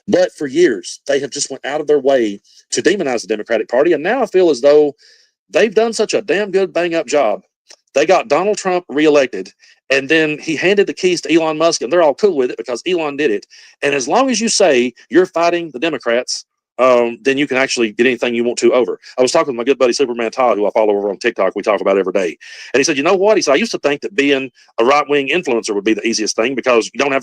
But for years, they have just went out of their way to demonize the Democratic Party, and now I feel as though they've done such a damn good bang-up job. They got Donald Trump reelected, and then he handed the keys to Elon Musk, and they're all cool with it because Elon did it. And as long as you say you're fighting the Democrats, then you can actually get anything you want to over. I was talking with my good buddy Superman Todd, who I follow over on TikTok. We talk about every day. And he said, you know what? He said, I used to think that being a right-wing influencer would be the easiest thing because you don't have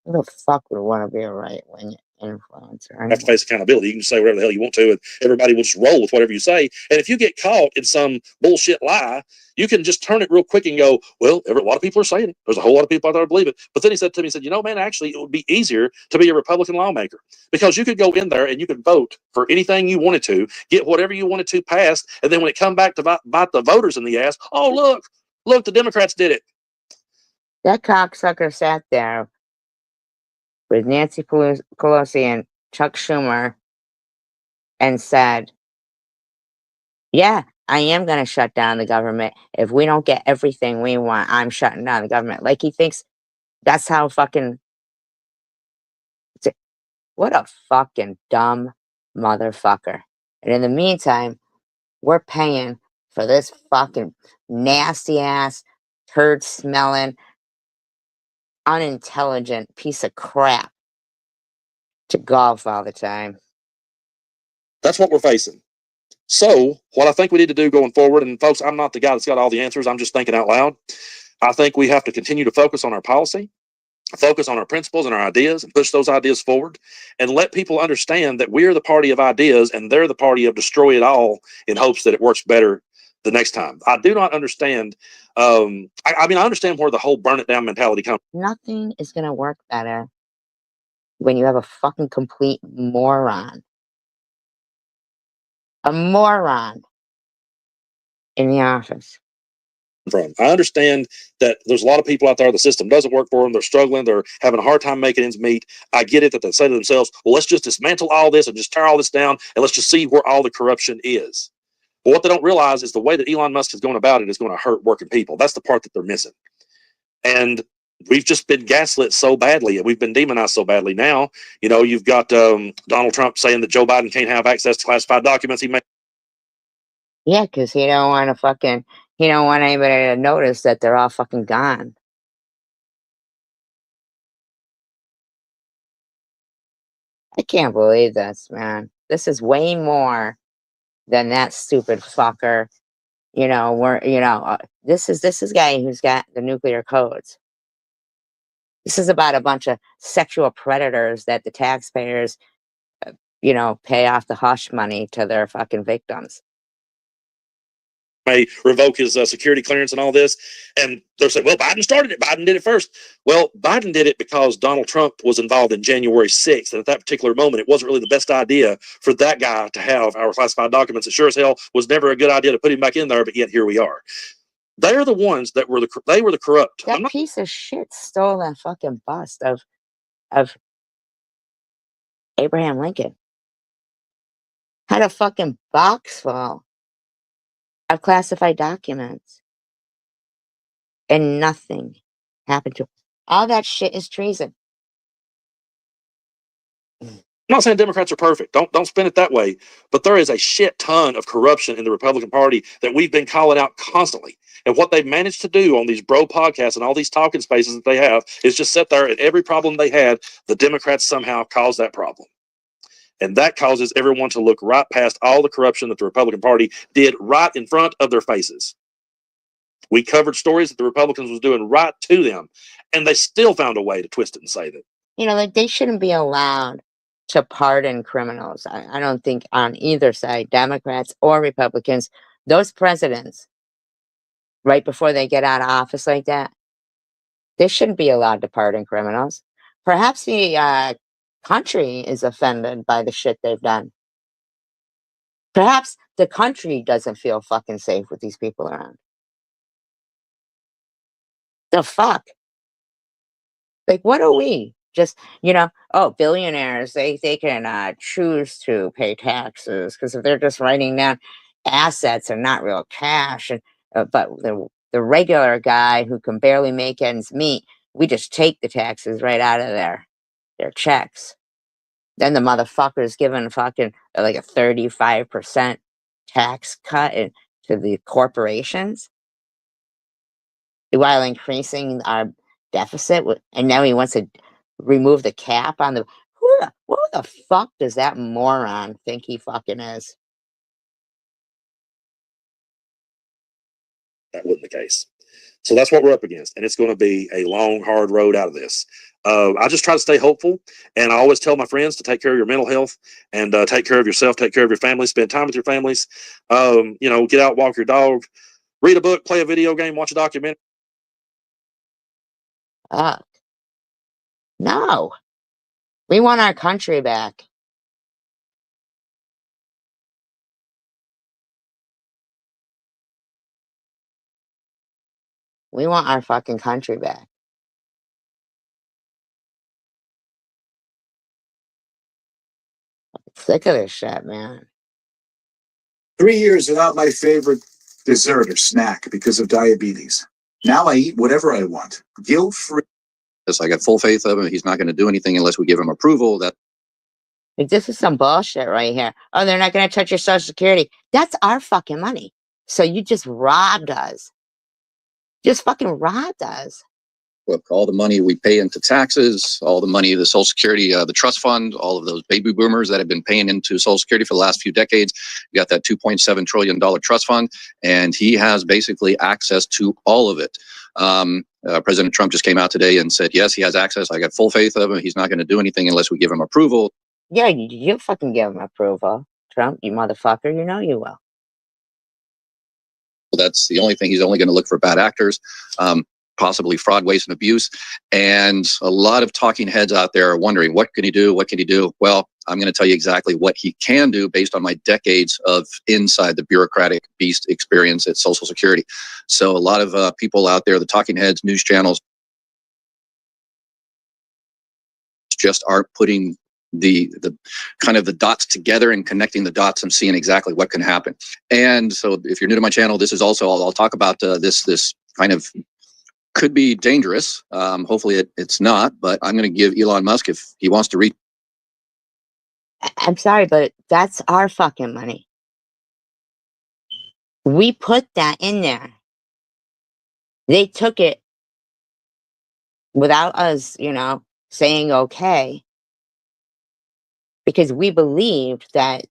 Who the fuck would want to be a right-wing influencer? have to face accountability. You can just say whatever the hell you want to, and everybody will just roll with whatever you say. And if you get caught in some bullshit lie, you can just turn it real quick and go, well, a lot of people are saying it. There's a whole lot of people out there who believe it. But then he said to me, he said, you know, man, actually, it would be easier to be a Republican lawmaker because you could go in there and you could vote for anything you wanted to, get whatever you wanted to passed. And then when it come back to bite the voters in the ass, oh, look, the Democrats did it. That cocksucker sat there with Nancy Pelosi and Chuck Schumer and said, yeah, I am going to shut down the government. If we don't get everything we want, I'm shutting down the government. Like he thinks that's how fucking... What a fucking dumb motherfucker. And in the meantime, we're paying for this fucking nasty ass, turd smelling, unintelligent piece of crap to golf all the time. That's what we're facing. So what I think we need to do going forward, and folks, I'm not the guy that's got all the answers. I'm just thinking out loud. I think we have to continue to focus on our policy, focus on our principles and our ideas, and push those ideas forward, and let people understand that we're the party of ideas and they're the party of destroy it all in hopes that it works better the next time. I do not understand. I mean, I understand where the whole burn it down mentality comes. Nothing is going to work better when you have a fucking complete moron. A moron in the office. From. I understand that there's a lot of people out there, the system doesn't work for them, they're struggling, they're having a hard time making ends meet. I get it that they say to themselves, well, let's just dismantle all this and just tear all this down and let's just see where all the corruption is. But what they don't realize is the way that Elon Musk is going about it is going to hurt working people. That's the part that they're missing. And we've just been gaslit so badly and we've been demonized so badly. Now, you know, you've got Donald Trump saying that Joe Biden can't have access to classified documents. He may Yeah, because he don't want to fucking, he don't want anybody to notice that they're all fucking gone. I can't believe this, man. This is way more than that stupid fucker. You know, this is a guy who's got the nuclear codes. This is about a bunch of sexual predators that the taxpayers, pay off the hush money to their fucking victims. revoke his security clearance and all this. And they're saying, well, Biden started it. Biden did it first. Well, Biden did it because Donald Trump was involved in January 6th. And at that particular moment, it wasn't really the best idea for that guy to have our classified documents. It sure as hell was never a good idea to put him back in there, but yet here we are. They're the ones that were the corrupt. That piece of shit stole that fucking bust of Abraham Lincoln. Had a fucking box full of classified documents. And nothing happened to him. All that shit is treason. I'm not saying Democrats are perfect. Don't spin it that way. But there is a shit ton of corruption in the Republican Party that we've been calling out constantly. And what they've managed to do on these bro podcasts and all these talking spaces that they have is just sit there and every problem they had, the Democrats somehow caused that problem. And that causes everyone to look right past all the corruption that the Republican Party did right in front of their faces. We covered stories that the Republicans was doing right to them, and they still found a way to twist it and say that. Like they shouldn't be allowed to pardon criminals. I don't think on either side, Democrats or Republicans, those presidents, right before they get out of office like that, they shouldn't be allowed to pardon criminals. Perhaps the country is offended by the shit they've done. Perhaps the country doesn't feel fucking safe with these people around. The fuck? Like, what are we? Just, billionaires, they can choose to pay taxes because if they're just writing down assets and not real cash, and but the regular guy who can barely make ends meet, we just take the taxes right out of their checks. Then the motherfucker's given fucking like a 35% tax cut to the corporations while increasing our deficit. And now he wants to remove the cap on the. Who the fuck does that moron think he fucking is? That wasn't the case. So that's what we're up against. And it's going to be a long, hard road out of this. I just try to stay hopeful. And I always tell my friends to take care of your mental health and take care of yourself, take care of your family, spend time with your families. Get out, walk your dog, read a book, play a video game, watch a documentary. No. We want our country back. We want our fucking country back. I'm sick of this shit, man. 3 years without my favorite dessert or snack because of diabetes. Now I eat whatever I want, guilt-free. I got full faith of him. He's not going to do anything unless we give him approval. Like, this is some bullshit right here. Oh, they're not going to touch your Social Security. That's our fucking money. So you just robbed us. Just fucking robbed us. Look, all the money we pay into taxes, all the money, the Social Security, the trust fund, all of those baby boomers that have been paying into Social Security for the last few decades. You got that $2.7 trillion trust fund, and he has basically access to all of it. President Trump just came out today and said, yes, he has access. I got full faith of him. He's not going to do anything unless we give him approval. Yeah, you fucking give him approval, Trump, you motherfucker. You know you will. That's the only thing. He's only going to look for bad actors, possibly fraud, waste, and abuse. And a lot of talking heads out there are wondering, what can he do? What can he do? Well, I'm going to tell you exactly what he can do based on my decades of inside the bureaucratic beast experience at Social Security. So a lot of people out there, the talking heads, news channels, just aren't putting the kind of the dots together and connecting the dots and seeing exactly what can happen. And so if you're new to my channel, this is also, I'll talk about this kind of could be dangerous. Hopefully it's not, but I'm going to give Elon Musk, if he wants to reach. I'm sorry, but that's our fucking money. We put that in there. They took it without us, saying okay, because we believed that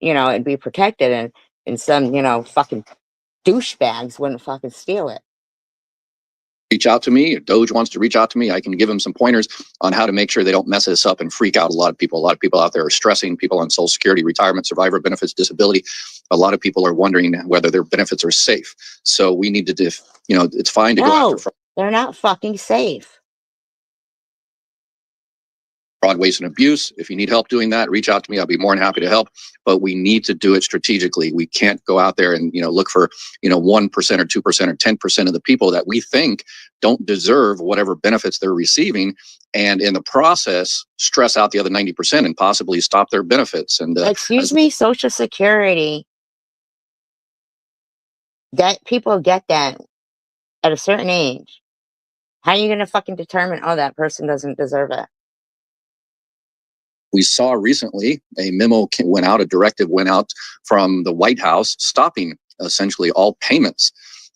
it'd be protected and some, fucking douchebags wouldn't fucking steal it. Reach out to me. If Doge wants to reach out to me, I can give him some pointers on how to make sure they don't mess this up and freak out a lot of people. A lot of people out there are stressing, people on Social Security, retirement, survivor benefits, disability. A lot of people are wondering whether their benefits are safe. So we need to, it's fine to go after fraud. They're not fucking safe. Fraud, waste, and abuse. If you need help doing that, reach out to me. I'll be more than happy to help. But we need to do it strategically. We can't go out there and look for 1% or 2% or 10% of the people that we think don't deserve whatever benefits they're receiving, and in the process stress out the other 90% and possibly stop their benefits. And excuse me, Social Security. That people get that at a certain age. How are you going to fucking determine? Oh, that person doesn't deserve it. We saw recently a memo went out, a directive went out from the White House stopping essentially all payments,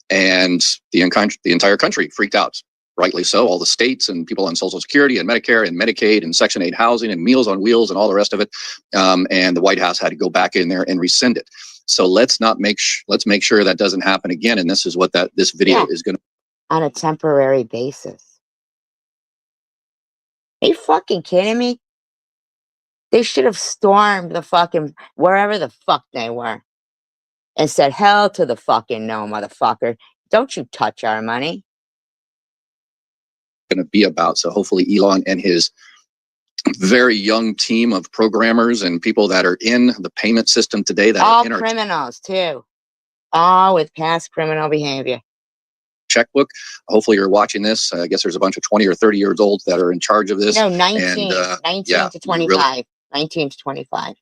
and the entire country freaked out. Rightly so. All the states and people on Social Security and Medicare and Medicaid and Section 8 housing and Meals on Wheels and all the rest of it. And the White House had to go back in there and rescind it. So let's make sure that doesn't happen again. And this is what this video is going to. On a temporary basis. Are you fucking kidding me? They should have stormed the fucking wherever the fuck they were and said, hell to the fucking no, motherfucker. Don't you touch our money. Going to be about. So hopefully Elon and his very young team of programmers and people that are in the payment system today that all are in criminals too. All with past criminal behavior. Checkbook. Hopefully you're watching this. I guess there's a bunch of 20 or 30 years old that are in charge of this. No, 19 yeah, to 25. Really, 19 to 25.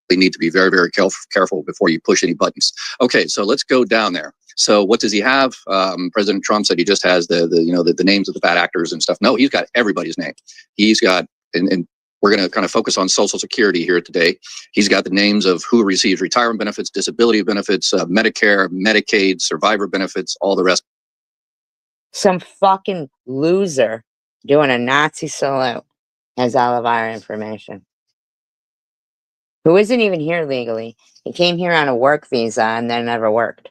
They need to be very, very careful before you push any buttons. Okay, so let's go down there. So what does he have? President Trump said he just has the names of the bad actors and stuff. No, he's got everybody's name. He's got, and we're going to kind of focus on Social Security here today. He's got the names of who receives retirement benefits, disability benefits, Medicare, Medicaid, survivor benefits, all the rest. Some fucking loser doing a Nazi salute has all of our information. Who isn't even here legally. He came here on a work visa and then never worked.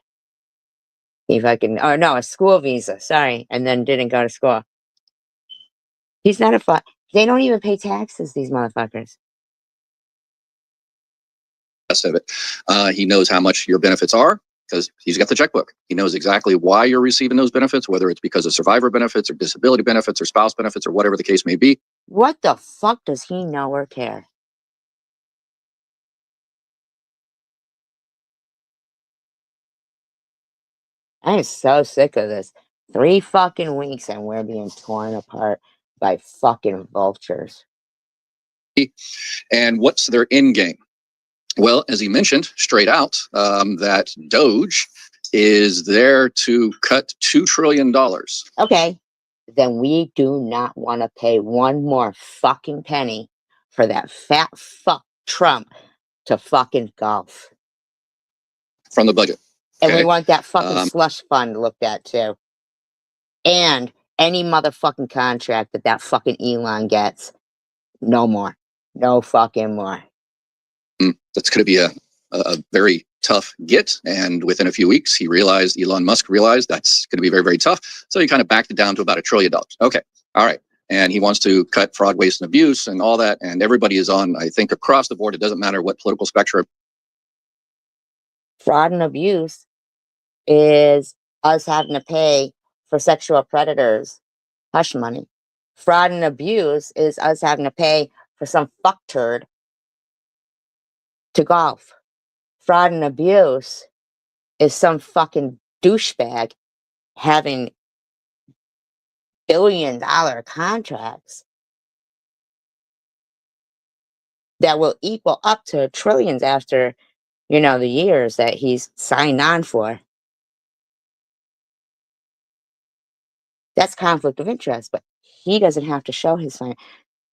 A school visa, sorry, and then didn't go to school. He's not they don't even pay taxes, these motherfuckers. Rest of it. He knows how much your benefits are because he's got the checkbook. He knows exactly why you're receiving those benefits, whether it's because of survivor benefits or disability benefits or spouse benefits or whatever the case may be. What the fuck does he know or care? I am so sick of this. 3 fucking weeks and we're being torn apart by fucking vultures. And what's their end game? Well, as he mentioned straight out, that Doge is there to cut $2 trillion. Okay, then we do not want to pay one more fucking penny for that fat fuck Trump to fucking golf. From the budget. And we want that fucking slush fund looked at too. And any motherfucking contract that fucking Elon gets, no more. No fucking more. That's going to be a very tough get. And within a few weeks, Elon Musk realized that's going to be very, very tough. So he kind of backed it down to about $1 trillion. Okay. All right. And he wants to cut fraud, waste, and abuse and all that. And everybody is on, I think, across the board. It doesn't matter what political spectrum. Fraud and abuse is us having to pay for sexual predators hush money. Fraud and abuse is us having to pay for some fuck turd to golf. Fraud and abuse is some fucking douchebag having billion-dollar contracts that will equal up to trillions after, the years that he's signed on for. That's conflict of interest, but he doesn't have to show his sign.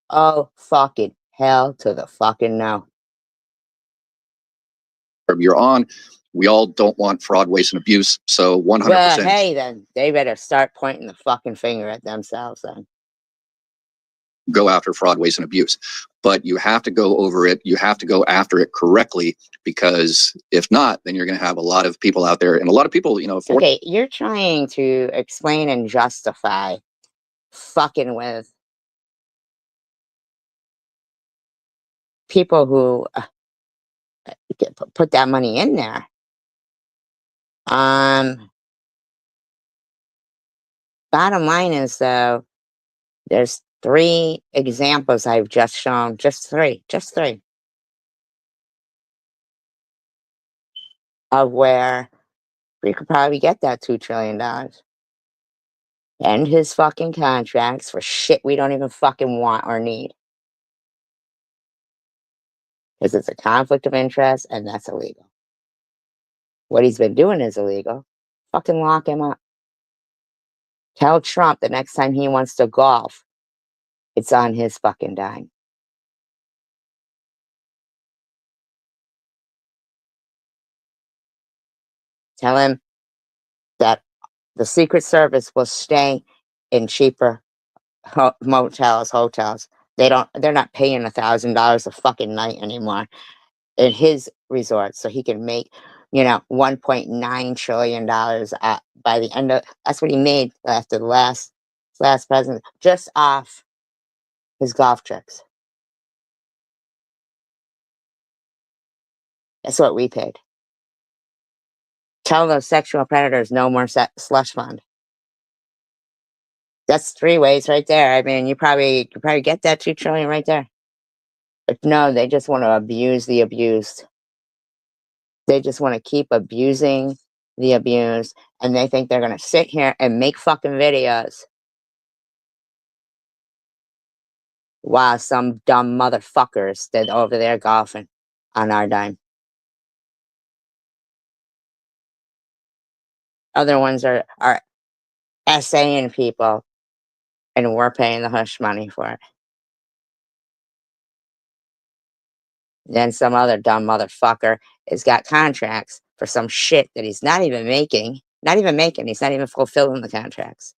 Oh, fucking hell to the fucking no. You're on. We all don't want fraud, waste, and abuse. So 100%. Well, hey, then they better start pointing the fucking finger at themselves then. Go after fraud, waste, and abuse. But you have to go over it. You have to go after it correctly, because if not, then you're going to have a lot of people out there, and a lot of people, Okay, you're trying to explain and justify fucking with people who put that money in there. Bottom line is, though, there's 3 examples I've just shown. Just three. Of where we could probably get that $2 trillion. End his fucking contracts for shit we don't even fucking want or need. Because it's a conflict of interest, and that's illegal. What he's been doing is illegal. Fucking lock him up. Tell Trump the next time he wants to golf, it's on his fucking dime. Tell him that the Secret Service will stay in cheaper motels, hotels. They're not paying $1,000 a fucking night anymore in his resort, so he can make, $1.9 trillion by the end of. That's what he made after the last president, just off his golf trips. That's what we paid. Tell those sexual predators no more slush fund. That's 3 ways right there. I mean, you probably get that $2 trillion right there. But no, they just want to abuse the abused. They just want to keep abusing the abused, and they think they're going to sit here and make fucking videos while some dumb motherfuckers stood over there golfing on our dime. Other ones are essaying people, and we're paying the hush money for it. Then some other dumb motherfucker has got contracts for some shit that he's not even making. He's not even fulfilling the contracts.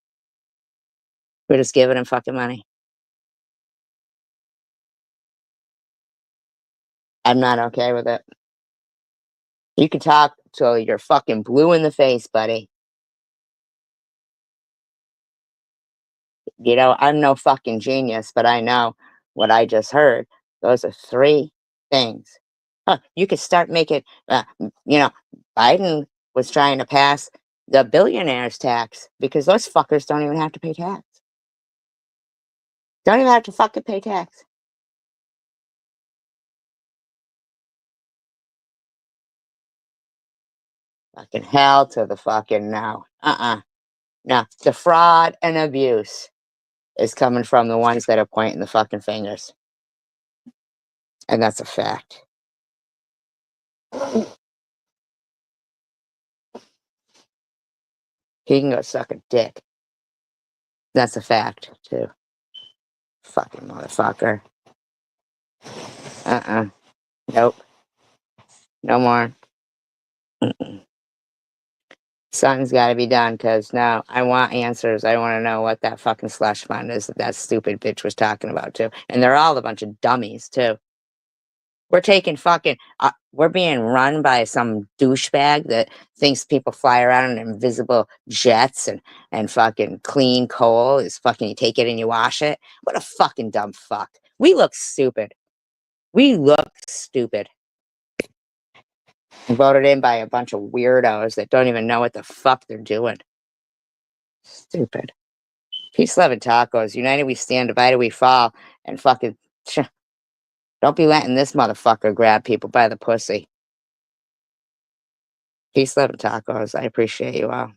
We're just giving him fucking money. I'm not okay with it. You can talk till you're fucking blue in the face, buddy. I'm no fucking genius, but I know what I just heard. Those are 3 things. You could start making, Biden was trying to pass the billionaires tax because those fuckers don't even have to pay tax. Don't even have to fucking pay tax. Fucking hell to the fucking no. No, the fraud and abuse is coming from the ones that are pointing the fucking fingers. And that's a fact. He can go suck a dick. That's a fact, too. Fucking motherfucker. Nope. No more. Something's got to be done, because now I want answers. I want to know what that fucking slush fund is that stupid bitch was talking about, too. And they're all a bunch of dummies, too. We're taking fucking, we're being run by some douchebag that thinks people fly around in invisible jets and fucking clean coal is fucking, you take it and you wash it. What a fucking dumb fuck. We look stupid. Voted in by a bunch of weirdos that don't even know what the fuck they're doing. Stupid. Peace, love, and tacos. United we stand, divided we fall. And fucking, don't be letting this motherfucker grab people by the pussy. Peace, love, and tacos. I appreciate you all.